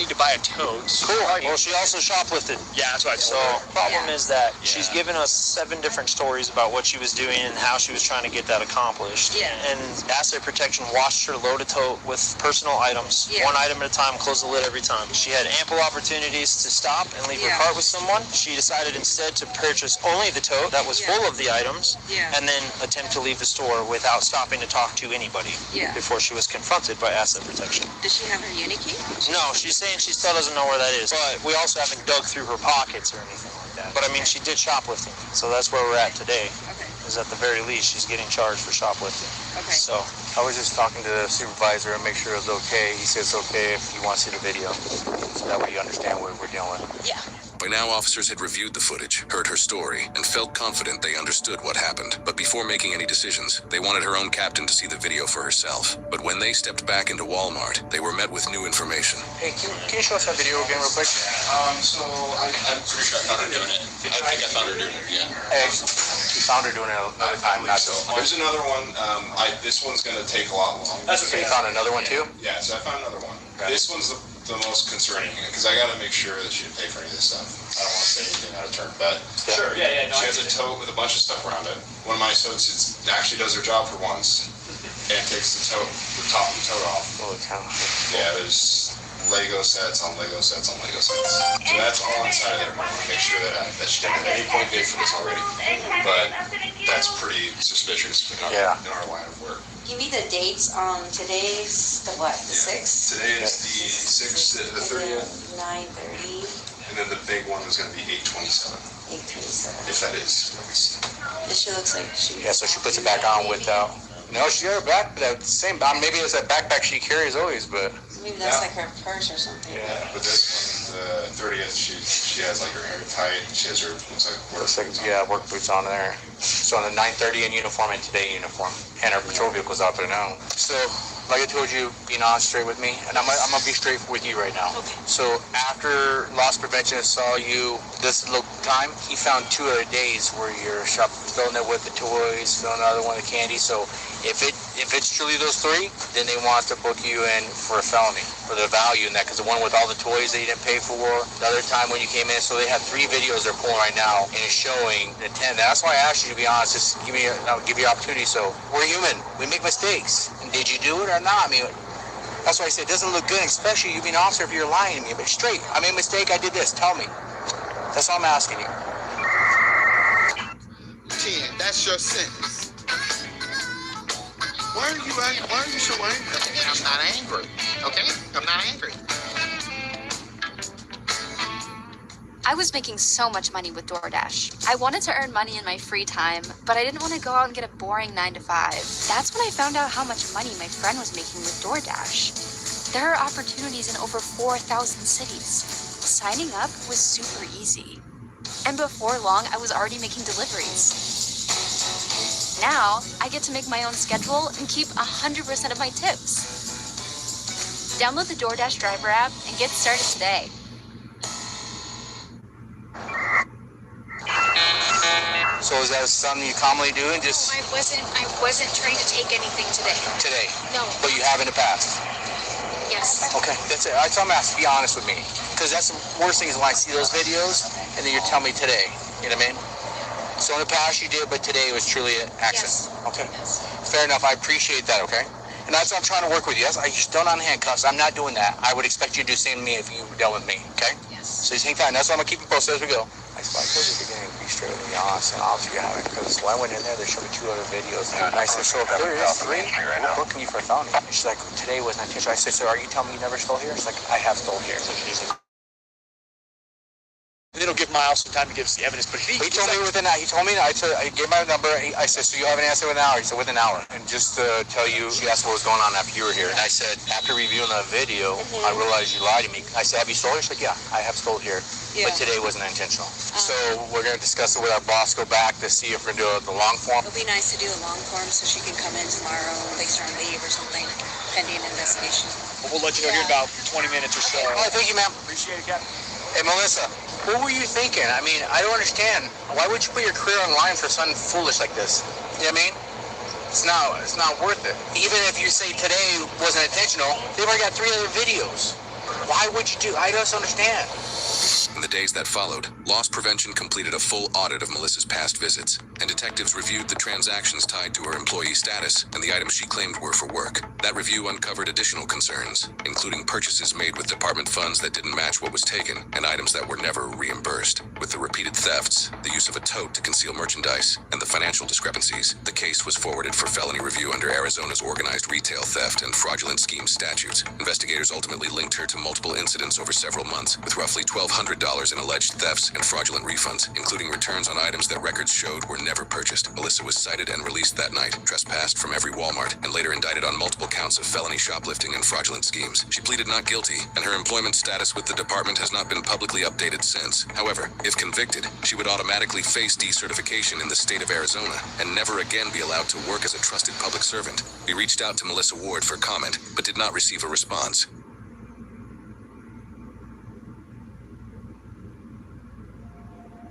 I: need to buy a tote.
O: Cool. Well, she also shoplifted.
I: Yeah, that's what I
O: So,
I: told her.
O: problem is that she's given us 7 different stories about what she was doing and how she was trying to get that accomplished.
N: Yeah.
O: And Asset Protection watched her load a tote with personal items,
N: Yeah.
O: 1 item at a time, close the lid every time. She had ample opportunities to stop and leave her cart with someone. She decided instead to purchase only the tote that was full of the items, and then attempt to leave the store without stopping to talk to anybody before she was confronted by Asset Protection.
N: Does she have her Unikey?
O: No, she's saying she still doesn't know where that is. But we also haven't dug through her pockets or anything like that. But I mean, she did shoplifting. So that's where we're at today.
N: Okay.
O: Is at the very least, she's getting charged for shoplifting.
N: Okay.
O: So
G: I was just talking to the supervisor and make sure it was okay. He says it's okay if you want to see the video. So that way you understand what we're dealing with.
N: Yeah.
T: By now, officers had reviewed the footage, heard her story, and felt confident they understood what happened. But before making any decisions, they wanted her own captain to see the video for herself. But when they stepped back into Walmart, they were met with new information.
G: Hey, can you show us that video again real quick?
K: So I'm pretty sure I found her doing it. I think I found her doing it, yeah.
G: Hey, you found her doing it another time, not
K: So
G: this one.
K: there's another one. This one's gonna take a lot longer.
G: That's okay. You found another one too?
K: Yeah, so I found another one.
G: Okay.
K: This one's the most concerning because I gotta make sure that she didn't pay for any of this stuff. I don't want to say anything out of turn, but
I: Sure, yeah, no,
K: she has a tote with a bunch of stuff around it. One of my associates actually does her job for once and takes the top of the tote off.
G: Holy cow.
K: Yeah, there's Lego sets on Lego sets on Lego sets. So that's all inside there. I want to make sure that she didn't at any point pay for this already. But that's pretty suspicious in our line of work.
C: Give me the dates on today's, the what, the 6th?
K: Today is the 6th, the 30th.
C: 9:30.
K: And then the big one is going to be 8/27.
C: 8/27.
K: If that is what we see.
C: She looks like she.
G: Yeah, so she puts it back on without. No, she got her back. That same. Maybe it's that backpack she carries always, but.
C: Maybe that's like her purse or something.
K: Yeah, but this one, the 30th, she has like her hair tight. She has her
G: work boots on there. So on the 9:30 in uniform and today uniform, and her patrol vehicle's out there now. So, like I told you, being honest, straight with me, and I'm gonna be straight with you right now.
N: Okay.
G: So after loss prevention saw you this little time, he found 2 other days where you're filling it with the toys, filling another one with the candy. So if it's truly those 3, then they want to book you in for a felony for the value in that, because the one with all the toys that you didn't pay for, the other time when you came in. So they have 3 videos they're pulling right now, and it's showing the 10. That's why I asked you to be honest. Just give you opportunity. So we're human. We make mistakes. And did you do it or not? I mean, that's why I said it doesn't look good, especially you being an officer if you're lying to me. But straight, I made a mistake. I did this. Tell me. That's all I'm asking you.
H: 10. That's your sentence. Why are you so angry? I'm not angry. Okay? I'm not angry.
E: I was making so much money with DoorDash. I wanted to earn money in my free time, but I didn't want to go out and get a boring 9 to 5. That's when I found out how much money my friend was making with DoorDash. There are opportunities in over 4,000 cities. Signing up was super easy. And before long, I was already making deliveries. Now, I get to make my own schedule and keep 100% of my tips. Download the DoorDash driver app and get started today.
G: So is that something you commonly do and just...
N: I wasn't trying to take anything today.
G: Today?
N: No.
G: But you have in the past?
N: Yes.
G: Okay, that's it. That's all I'm asking. Be honest with me. Because that's the worst thing is when I see those videos and then you're telling me today. You know what I mean? So in the past you did, but today was truly an accident. Yes. Okay. Yes. Fair enough. I appreciate that, okay? And that's what I'm trying to work with you. I just don't on handcuffs. I'm not doing that. I would expect you to do the same to me if you dealt with me, okay? Yes. So just hang tight. And that's why I'm going to keep you posted as we go. I told you at the beginning to be straight with me, honest, and obviously you haven't. Because when I went in there, they showed me 2 other videos. And I said, so if there is 3, we're booking you for a felony. And she's like, today wasn't intentional. I said, so are you telling me you never stole here? She's like, I have stole here.
I: And it'll give Miles some time to give us the evidence, but he
G: told me within an hour. He told me, I gave my number. I said, so you have an answer within an hour? He said, within an hour. And just to tell you, she asked what was going on after you were here. And I said, after reviewing that video, I realized you lied to me. I said, have you stole here? She said, yeah, I have stole here. Yeah. But today wasn't intentional.
I: So we're going to discuss it with our boss, go back to see if we're going to do the long form.
V: It'll be nice to do a long form so she can come in tomorrow in case you're on leave or something, pending investigation.
I: We'll let you know here in about 20 minutes or so. All right, thank you, ma'am. Appreciate it, Captain. Hey, Melissa, what were you thinking? I mean, I don't understand. Why would you put your career on line for something foolish like this? You know what I mean? It's not worth it. Even if you say today wasn't intentional, they've already got 3 other videos. Why would you do? I just understand.
T: In the days that followed, Loss Prevention completed a full audit of Melissa's past visits, and detectives reviewed the transactions tied to her employee status and the items she claimed were for work. That review uncovered additional concerns, including purchases made with department funds that didn't match what was taken, and items that were never reimbursed. With the repeated thefts, the use of a tote to conceal merchandise, and the financial discrepancies, the case was forwarded for felony review under Arizona's organized retail theft and fraudulent scheme statutes. Investigators ultimately linked her to multiple incidents over several months, with roughly $1,200 in alleged thefts and fraudulent refunds, including returns on items that records showed were never purchased. Melissa was cited and released that night, trespassed from every Walmart, and later indicted on multiple counts of felony shoplifting and fraudulent schemes. She pleaded not guilty, and her employment status with the department has not been publicly updated since. However, if convicted, she would automatically face decertification in the state of Arizona and never again be allowed to work as a trusted public servant. We reached out to Melissa Ward for comment, but did not receive a response.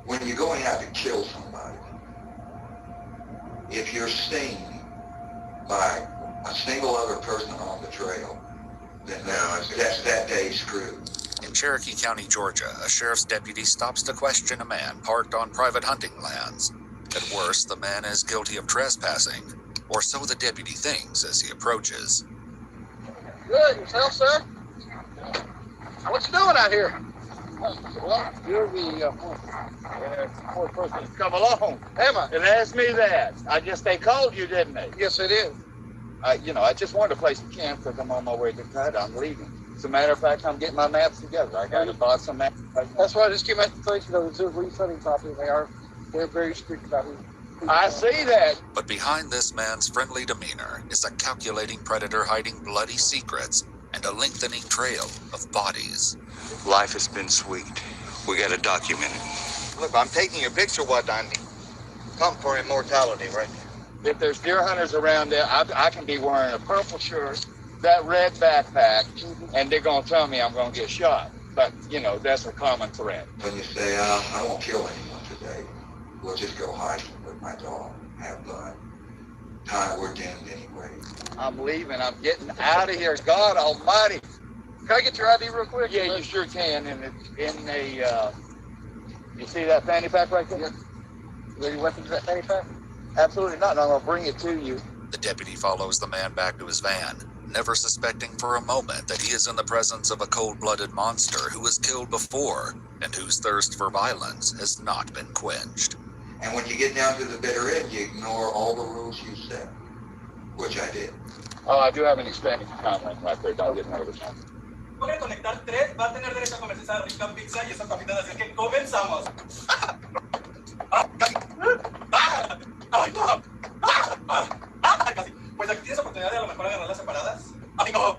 F: When you're going out to kill somebody, if you're seen by a single other person on the trail, then that's that day's screwed.
B: In Cherokee County, Georgia, a sheriff's deputy stops to question a man parked on private hunting lands. At worst, the man is guilty of trespassing, or so the deputy thinks as he approaches.
M: Good, yourself, sir? What you doing out here? Well, you're the fourth person to come along. Am I? And asked me that. I guess they called you, didn't they? Yes, they did. I just wanted to place a camp because I'm on my way to Canada. I'm leaving. As a matter of fact, I'm getting my maps together. I got to buy some maps. That's why I just came out to place those resetting property. They're very strict about it. I see that.
B: But behind this man's friendly demeanor is a calculating predator hiding bloody secrets and a lengthening trail of bodies.
F: Life has been sweet. We got to document it. Look, I'm taking a picture of what I need. Come for immortality, right?
M: If there's deer hunters around there, I can be wearing a purple shirt, that red backpack, and they're going to tell me I'm going to get shot. But, that's a common threat.
F: When you say, I won't kill anyone today, we'll just go hiking with my dog, have fun. Time we're doomed anyway.
M: I'm leaving. I'm getting out of here. God almighty. Can I get your ID real quick? Yeah, you sure can. You see that fanny pack right there? Yeah. Any weapons in that fanny pack? Absolutely not. I'm going to bring it to you.
B: The deputy follows the man back to his van, never suspecting for a moment that he is in the presence of a cold-blooded monster who was killed before and whose thirst for violence has not been quenched.
F: And when you get down to the bitter end, you ignore all the rules you set, which I did.
M: Oh, I do have an Hispanic comment right there. Don't get nervous.
U: Puede conectar 3, va a tener derecho a comer esa rica pizza y esa papita, así que comenzamos. ¡Ay, no! ¡Ay, casi! Pues aquí tienes oportunidad de a lo mejor agarrarlas separadas. ¡Ay, no!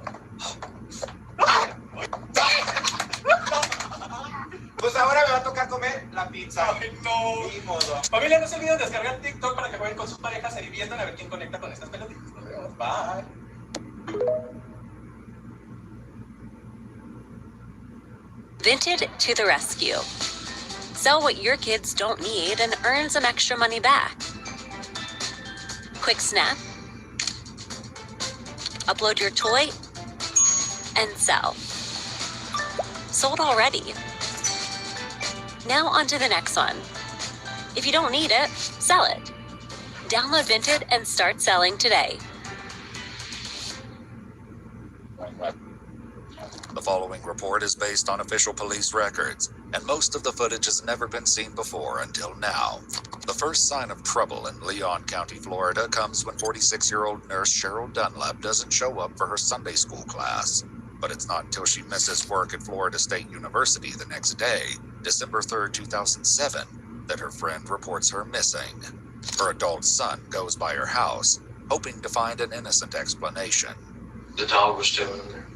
U: Pues ahora me va a tocar comer la pizza. ¡Ay, no! Ni modo. Familia, no se olviden de descargar TikTok para que jueguen con sus parejas, se diviertan a ver quién conecta con estas pelotitas. Nos vemos. Bye.
S: Vinted to the rescue. Sell what your kids don't need and earn some extra money back. Quick snap. Upload your toy and sell. Sold already. Now on to the next one. If you don't need it, sell it. Download Vinted and start selling today.
B: The following report is based on official police records, and most of the footage has never been seen before until now. The first sign of trouble in Leon County, Florida comes when 46-year-old nurse Cheryl Dunlap doesn't show up for her Sunday school class. But it's not until she misses work at Florida State University the next day, December 3rd, 2007, that her friend reports her missing. Her adult son goes by her house, hoping to find an innocent explanation.
P: The dog was still in there.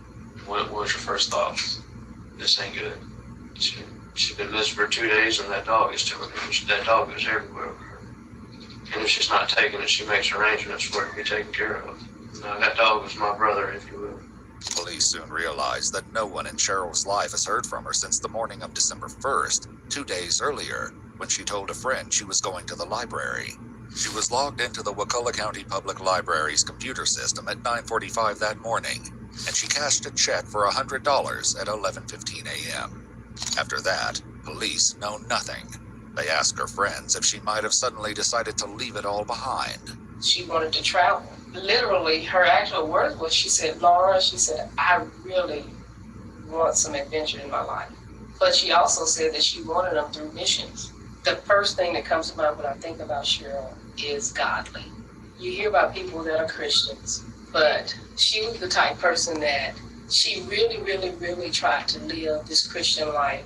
P: What was your first thoughts? This ain't good.
O: She's been missing for 2 days, and that dog is still that dog is everywhere with her. And if she's not taking it, she makes arrangements for it to be taken care of. Now, that dog was my brother, if you will.
B: Police soon realized that no one in Cheryl's life has heard from her since the morning of December 1st, 2 days earlier, when she told a friend she was going to the library. She was logged into the Wakulla County Public Library's computer system at 9:45 that morning, and she cashed a check for $100 at 11:15 a.m. After that, police know nothing. They ask her friends if she might have suddenly decided to leave it all behind.
V: She wanted to travel. Literally, her actual words was, she said, Laura, she said, I really want some adventure in my life. But she also said that she wanted them through missions. The first thing that comes to mind when I think about Cheryl is godly. You hear about people that are Christians, but she was the type person that she really, really, really tried to live this Christian life.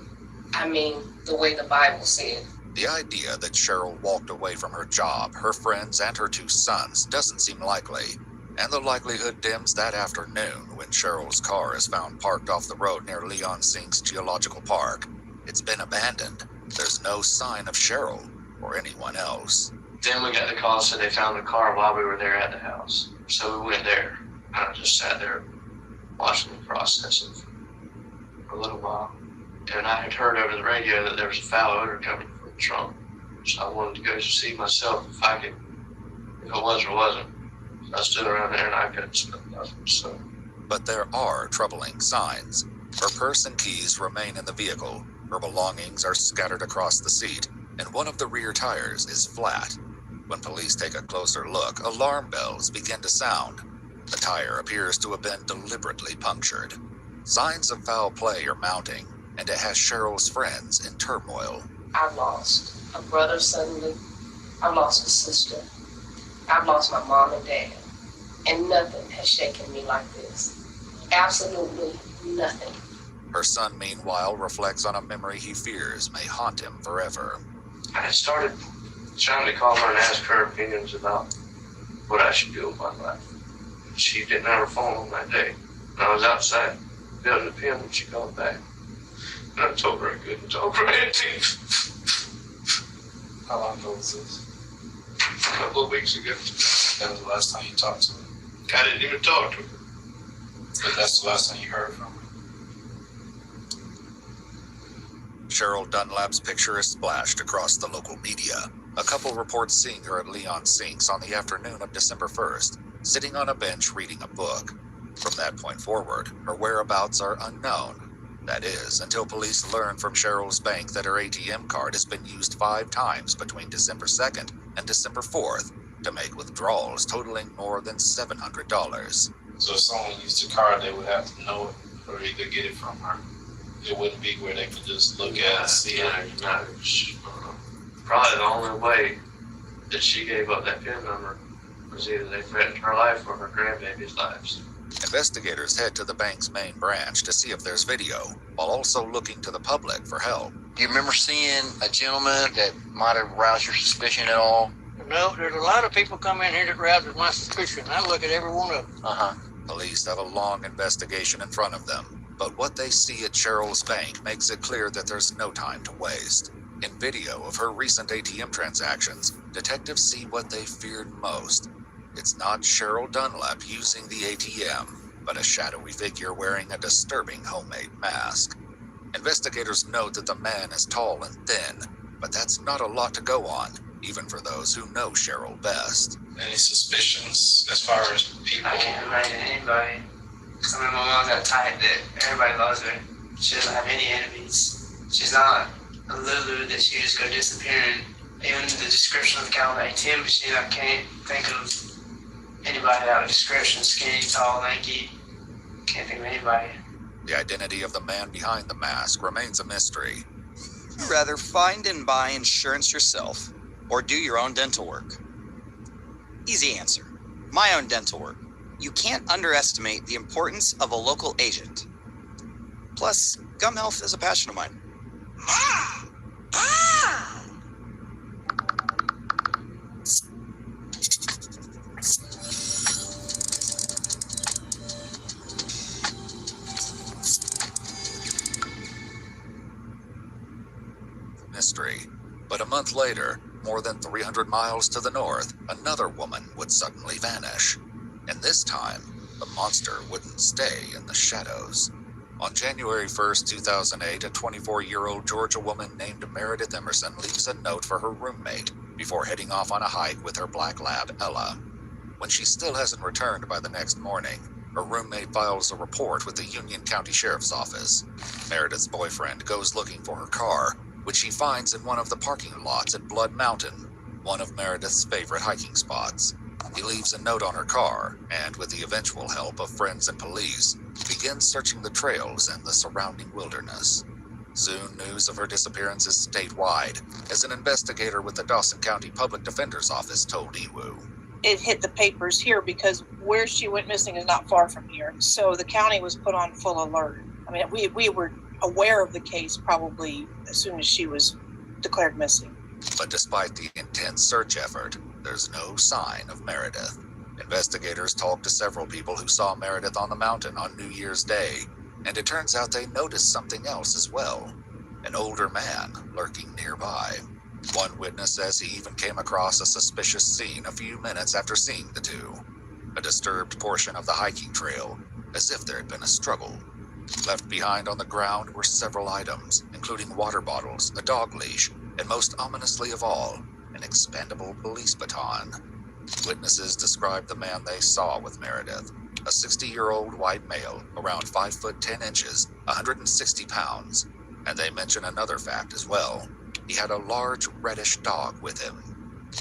V: I mean, the way the Bible said.
B: The idea that Cheryl walked away from her job, her friends, and her 2 sons doesn't seem likely, and the likelihood dims that afternoon when Cheryl's car is found parked off the road near Leon Sink's Geological Park. It's been abandoned. There's no sign of Cheryl or anyone else.
O: Then we got the call, said they found the car while we were there at the house. So we went there, and I just sat there watching the process for a little while. And I had heard over the radio that there was a foul odor coming from the trunk. So I wanted to go see myself if it was or wasn't. So I stood around there and I couldn't smell nothing. So.
B: But there are troubling signs. Her purse and keys remain in the vehicle. Her belongings are scattered across the seat, and one of the rear tires is flat. When police take a closer look, alarm bells begin to sound. The tire appears to have been deliberately punctured. Signs of foul play are mounting, and it has Cheryl's friends in turmoil.
V: I've lost a brother suddenly. I've lost a sister. I've lost my mom and dad. And nothing has shaken me like this. Absolutely nothing.
B: Her son, meanwhile, reflects on a memory he fears may haunt him forever.
O: I had started trying to call her and ask her opinions about what I should do with my life. She didn't have her phone on that day. And I was outside building a pen when she called back. And I told her I couldn't talk for anything.
K: How long ago was this?
O: A couple of weeks ago.
K: That was the last time you talked to her?
O: I didn't even talk to her.
K: But that's the last time you heard from her?
B: Cheryl Dunlap's picture is splashed across the local media. A couple reports seeing her at Leon Sink's on the afternoon of December 1st, sitting on a bench reading a book. From that point forward, her whereabouts are unknown. That is, until police learn from Cheryl's bank that her ATM card has been used 5 times between December 2nd and December 4th to make withdrawals totaling more than $700.
K: So if someone used the card, they would have to know it, or they could get it from her. It wouldn't be where they could just look at it and see it.
O: Probably the only way that she gave up that PIN number was either they threatened her life or her grandbaby's lives.
B: Investigators head to the bank's main branch to see if there's video, while also looking to the public for help.
I: Do you remember seeing a gentleman that might have roused your suspicion at all?
A: No, there's a lot of people come in here that rouses my suspicion. I look at every one of them.
B: Police have a long investigation in front of them, but what they see at Cheryl's bank makes it clear that there's no time to waste. In video of her recent ATM transactions, detectives see what they feared most. It's not Cheryl Dunlap using the ATM, but a shadowy figure wearing a disturbing homemade mask. Investigators note that the man is tall and thin, but that's not a lot to go on, even for those who know Cheryl best.
K: Any suspicions as far as people?
D: I can't imagine anybody. Because my mom's that type that everybody loves her. She doesn't have any enemies. She's not a Lulu that she just go disappearing. Even the description of the guy on the ATM machine, I can't think of anybody out of description. Skinny, tall, lanky. Can't think of anybody.
B: The identity of the man behind the mask remains a mystery.
Q: Would you rather find and buy insurance yourself or do your own dental work? Easy answer. My own dental work. You can't underestimate the importance of a local agent. Plus, gum health is a passion of mine.
B: mystery. But a month later, more than 300 miles to the north, another woman would suddenly vanish. And this time, the monster wouldn't stay in the shadows. On January 1st, 2008, a 24-year-old Georgia woman named Meredith Emerson leaves a note for her roommate before heading off on a hike with her black lab, Ella. When she still hasn't returned by the next morning, her roommate files a report with the Union County Sheriff's Office. Meredith's boyfriend goes looking for her car, which he finds in one of the parking lots at Blood Mountain, one of Meredith's favorite hiking spots. He leaves a note on her car, and with the eventual help of friends and police, begins searching the trails and the surrounding wilderness. Soon, news of her disappearance is statewide, as an investigator with the Dawson County Public Defender's Office told EWU.
J: It hit the papers here because where she went missing is not far from here. So the county was put on full alert. I mean, we were aware of the case probably as soon as she was declared missing.
B: But despite the intense search effort, there's no sign of Meredith. Investigators talked to several people who saw Meredith on the mountain on New Year's Day, and it turns out they noticed something else as well. An older man lurking nearby. One witness says he even came across a suspicious scene a few minutes after seeing the two. A disturbed portion of the hiking trail, as if there had been a struggle. Left behind on the ground were several items, including water bottles, a dog leash, and most ominously of all, an expendable police baton. Witnesses described the man they saw with Meredith, a 60-year-old white male, around 5 foot 10 inches, 160 pounds. And they mention another fact as well. He had a large reddish dog with him.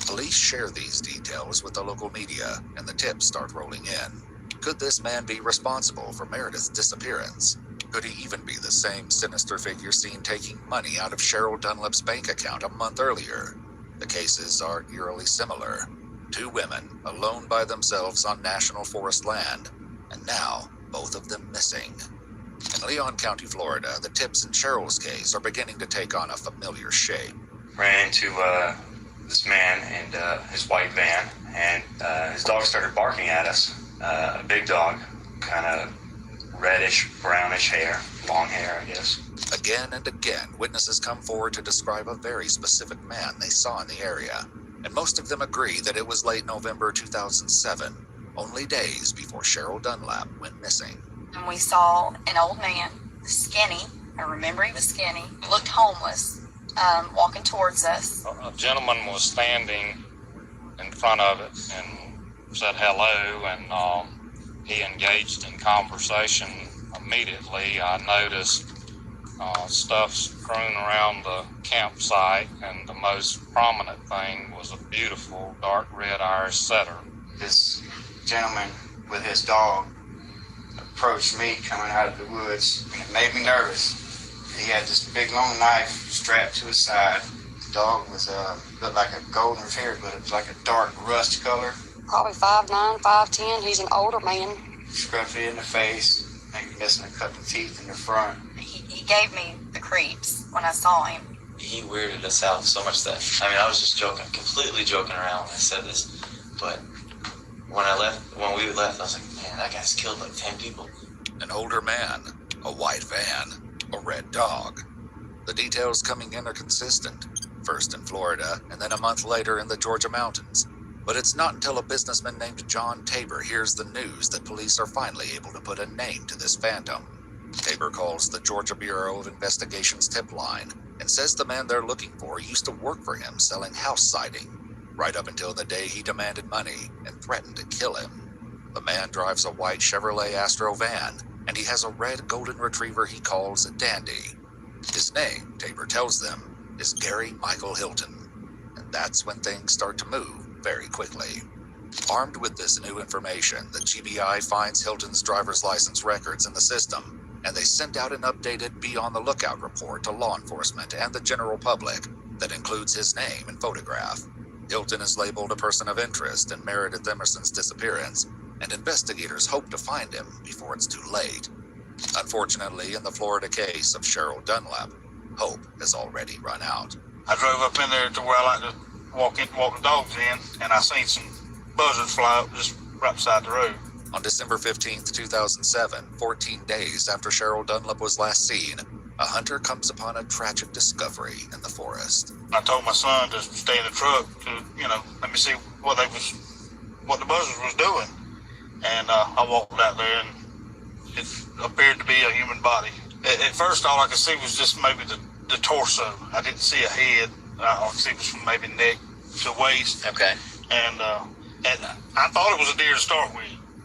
B: Police share these details with the local media, and the tips start rolling in. Could this man be responsible for Meredith's disappearance? Could he even be the same sinister figure seen taking money out of Cheryl Dunlap's bank account a month earlier? The cases are eerily similar. Two women, alone by themselves on national forest land, and now both of them missing. In Leon County, Florida, the tips in Cheryl's case are beginning to take on a familiar shape.
L: Ran into this man and his white van, and his dog started barking at us. A big dog, kind of reddish, brownish hair, long hair, I guess.
B: Again and again, witnesses come forward to describe a very specific man they saw in the area, and most of them agree that it was late November 2007, only days before Cheryl Dunlap went missing.
R: And we saw an old man, skinny. I remember he was skinny, looked homeless, walking towards us.
W: A gentleman was standing in front of it and said hello, and he engaged in conversation immediately. I noticed stuff strewn around the campsite, and the most prominent thing was a beautiful dark red Irish setter.
D: This gentleman with his dog approached me coming out of the woods, and it made me nervous. He had this big long knife strapped to his side. The dog was looked like a golden retriever, but it was like a dark rust color.
R: Probably 5'9", 5'10". He's an older man.
D: Scruffy in the face, maybe missing a couple of teeth in the front.
R: He gave me the creeps when I saw him.
Y: He weirded us out so much that, I was just joking, completely joking around when I said this, but when we left, I was like, man, that guy's killed like 10 people.
B: An older man, a white van, a red dog. The details coming in are consistent, first in Florida, and then a month later in the Georgia mountains. But it's not until a businessman named John Tabor hears the news that police are finally able to put a name to this phantom. Tabor calls the Georgia Bureau of Investigation's tip line and says the man they're looking for used to work for him selling house siding, right up until the day he demanded money and threatened to kill him. The man drives a white Chevrolet Astro van, and he has a red golden retriever he calls a Dandy. His name, Tabor tells them, is Gary Michael Hilton. And that's when things start to move very quickly. Armed with this new information, the GBI finds Hilton's driver's license records in the system, and they send out an updated Be on the Lookout report to law enforcement and the general public that includes his name and photograph. Hilton is labeled a person of interest in Meredith Emerson's disappearance, and investigators hope to find him before it's too late. Unfortunately, in the Florida case of Cheryl Dunlap, hope has already run out.
Z: I drove up in there to where I like to walk the dogs in, and I seen some buzzards fly up just right beside the road.
B: On December 15th, 2007, 14 days after Cheryl Dunlap was last seen, a hunter comes upon a tragic discovery in the forest.
Z: I told my son to stay in the truck to, let me see what the buzzard was doing. And I walked out there and it appeared to be a human body. At first, all I could see was just maybe the torso. I didn't see a head. All I could see was from maybe neck to waist.
I: Okay.
Z: And I thought it was a deer to start with.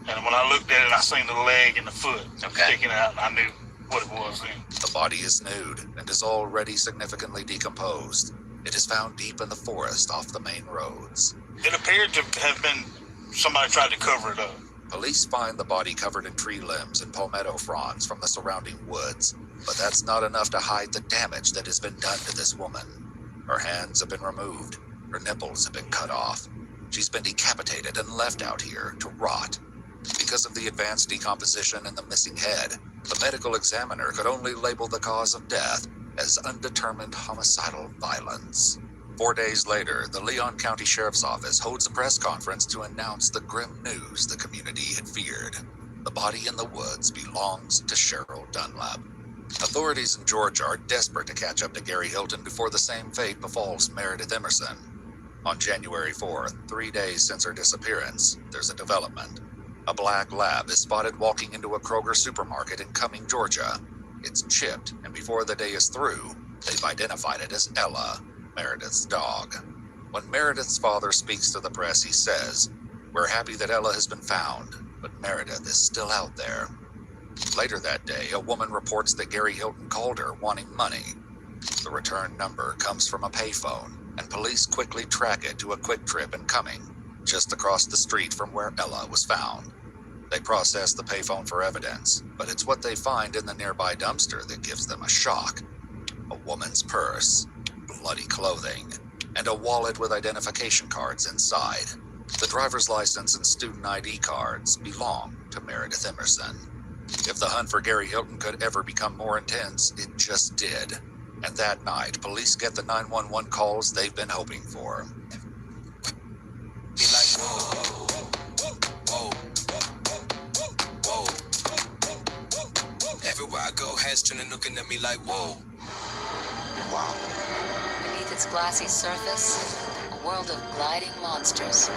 Z: And when I looked at it, I seen the leg and the foot sticking out, and I knew what it was then.
B: The body is nude and is already significantly decomposed. It is found deep in the forest off the main roads.
Z: It appeared to have been somebody tried to cover it up.
B: Police find the body covered in tree limbs and palmetto fronds from the surrounding woods, but that's not enough to hide the damage that has been done to this woman. Her hands have been removed. Her nipples have been cut off. She's been decapitated and left out here to rot. Because of the advanced decomposition in the missing head, the medical examiner could only label the cause of death as undetermined homicidal violence. 4 days later, the Leon County Sheriff's Office holds a press conference to announce the grim news the community had feared. The body in the woods belongs to Cheryl Dunlap. Authorities in Georgia are desperate to catch up to Gary Hilton before the same fate befalls Meredith Emerson. On January 4th, 3 days since her disappearance, there's a development. A black lab is spotted walking into a Kroger supermarket in Cumming, Georgia. It's chipped, and before the day is through, they've identified it as Ella, Meredith's dog. When Meredith's father speaks to the press, he says, "We're happy that Ella has been found, but Meredith is still out there." Later that day, a woman reports that Gary Hilton called her wanting money. The return number comes from a payphone, and police quickly track it to a Quick Trip in Cumming, just across the street from where Ella was found. They process the payphone for evidence, but it's what they find in the nearby dumpster that gives them a shock. A woman's purse, bloody clothing, and a wallet with identification cards inside. The driver's license and student ID cards belong to Meredith Emerson. If the hunt for Gary Hilton could ever become more intense, it just did. And that night, police get the 911 calls they've been hoping for.
T: Be like, whoa, whoa, whoa. Everywhere I go, heads turning, looking at me like, whoa. Wow.
S: Beneath its glassy surface, a world of gliding monsters.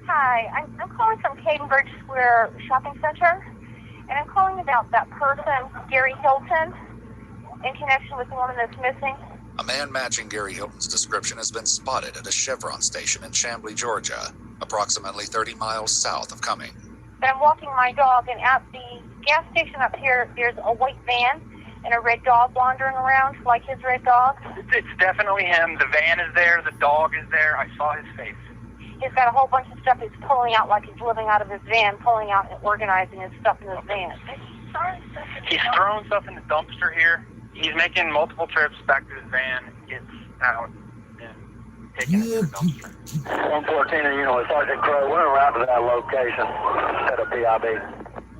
C: Hi, I'm calling from Cadenbridge Square Shopping Center, and I'm calling about that person, Gary Hilton, in connection with the woman that's missing.
B: A man matching Gary Hilton's description has been spotted at a Chevron station in Chamblee, Georgia, approximately 30 miles south of Cumming.
C: And I'm walking my dog, and at the gas station up here, there's a white van and a red dog wandering around, like his red dog.
I: It's definitely him. The van is there. The dog is there. I saw his face.
C: He's got a whole bunch of stuff he's pulling out like he's living out of his van, pulling out and organizing his stuff in his van.
I: He's throwing stuff in the dumpster here. He's making multiple trips back to his van, gets out, and taking it to the dumpster.
E: 114 unit, Sergeant Crow, we're around to that location at a PIB.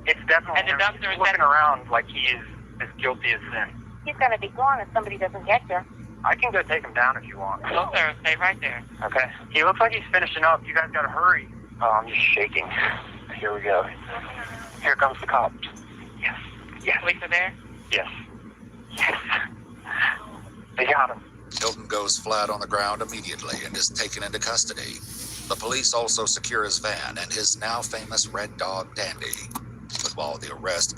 I: It's definitely him. He's looking around like he is as guilty as sin.
C: He's going to be gone if somebody doesn't get here.
I: I can go take him down if you want.
C: No, sir. Stay right there.
I: Okay. He looks like he's finishing up. You guys gotta hurry. Oh, I'm just shaking. Here we go. Here comes the cops. Yes. Yes.
C: Police are there?
I: Yes. Yes. They got him.
B: Hilton goes flat on the ground immediately and is taken into custody. The police also secure his van and his now famous red dog, Dandy. But while the arrest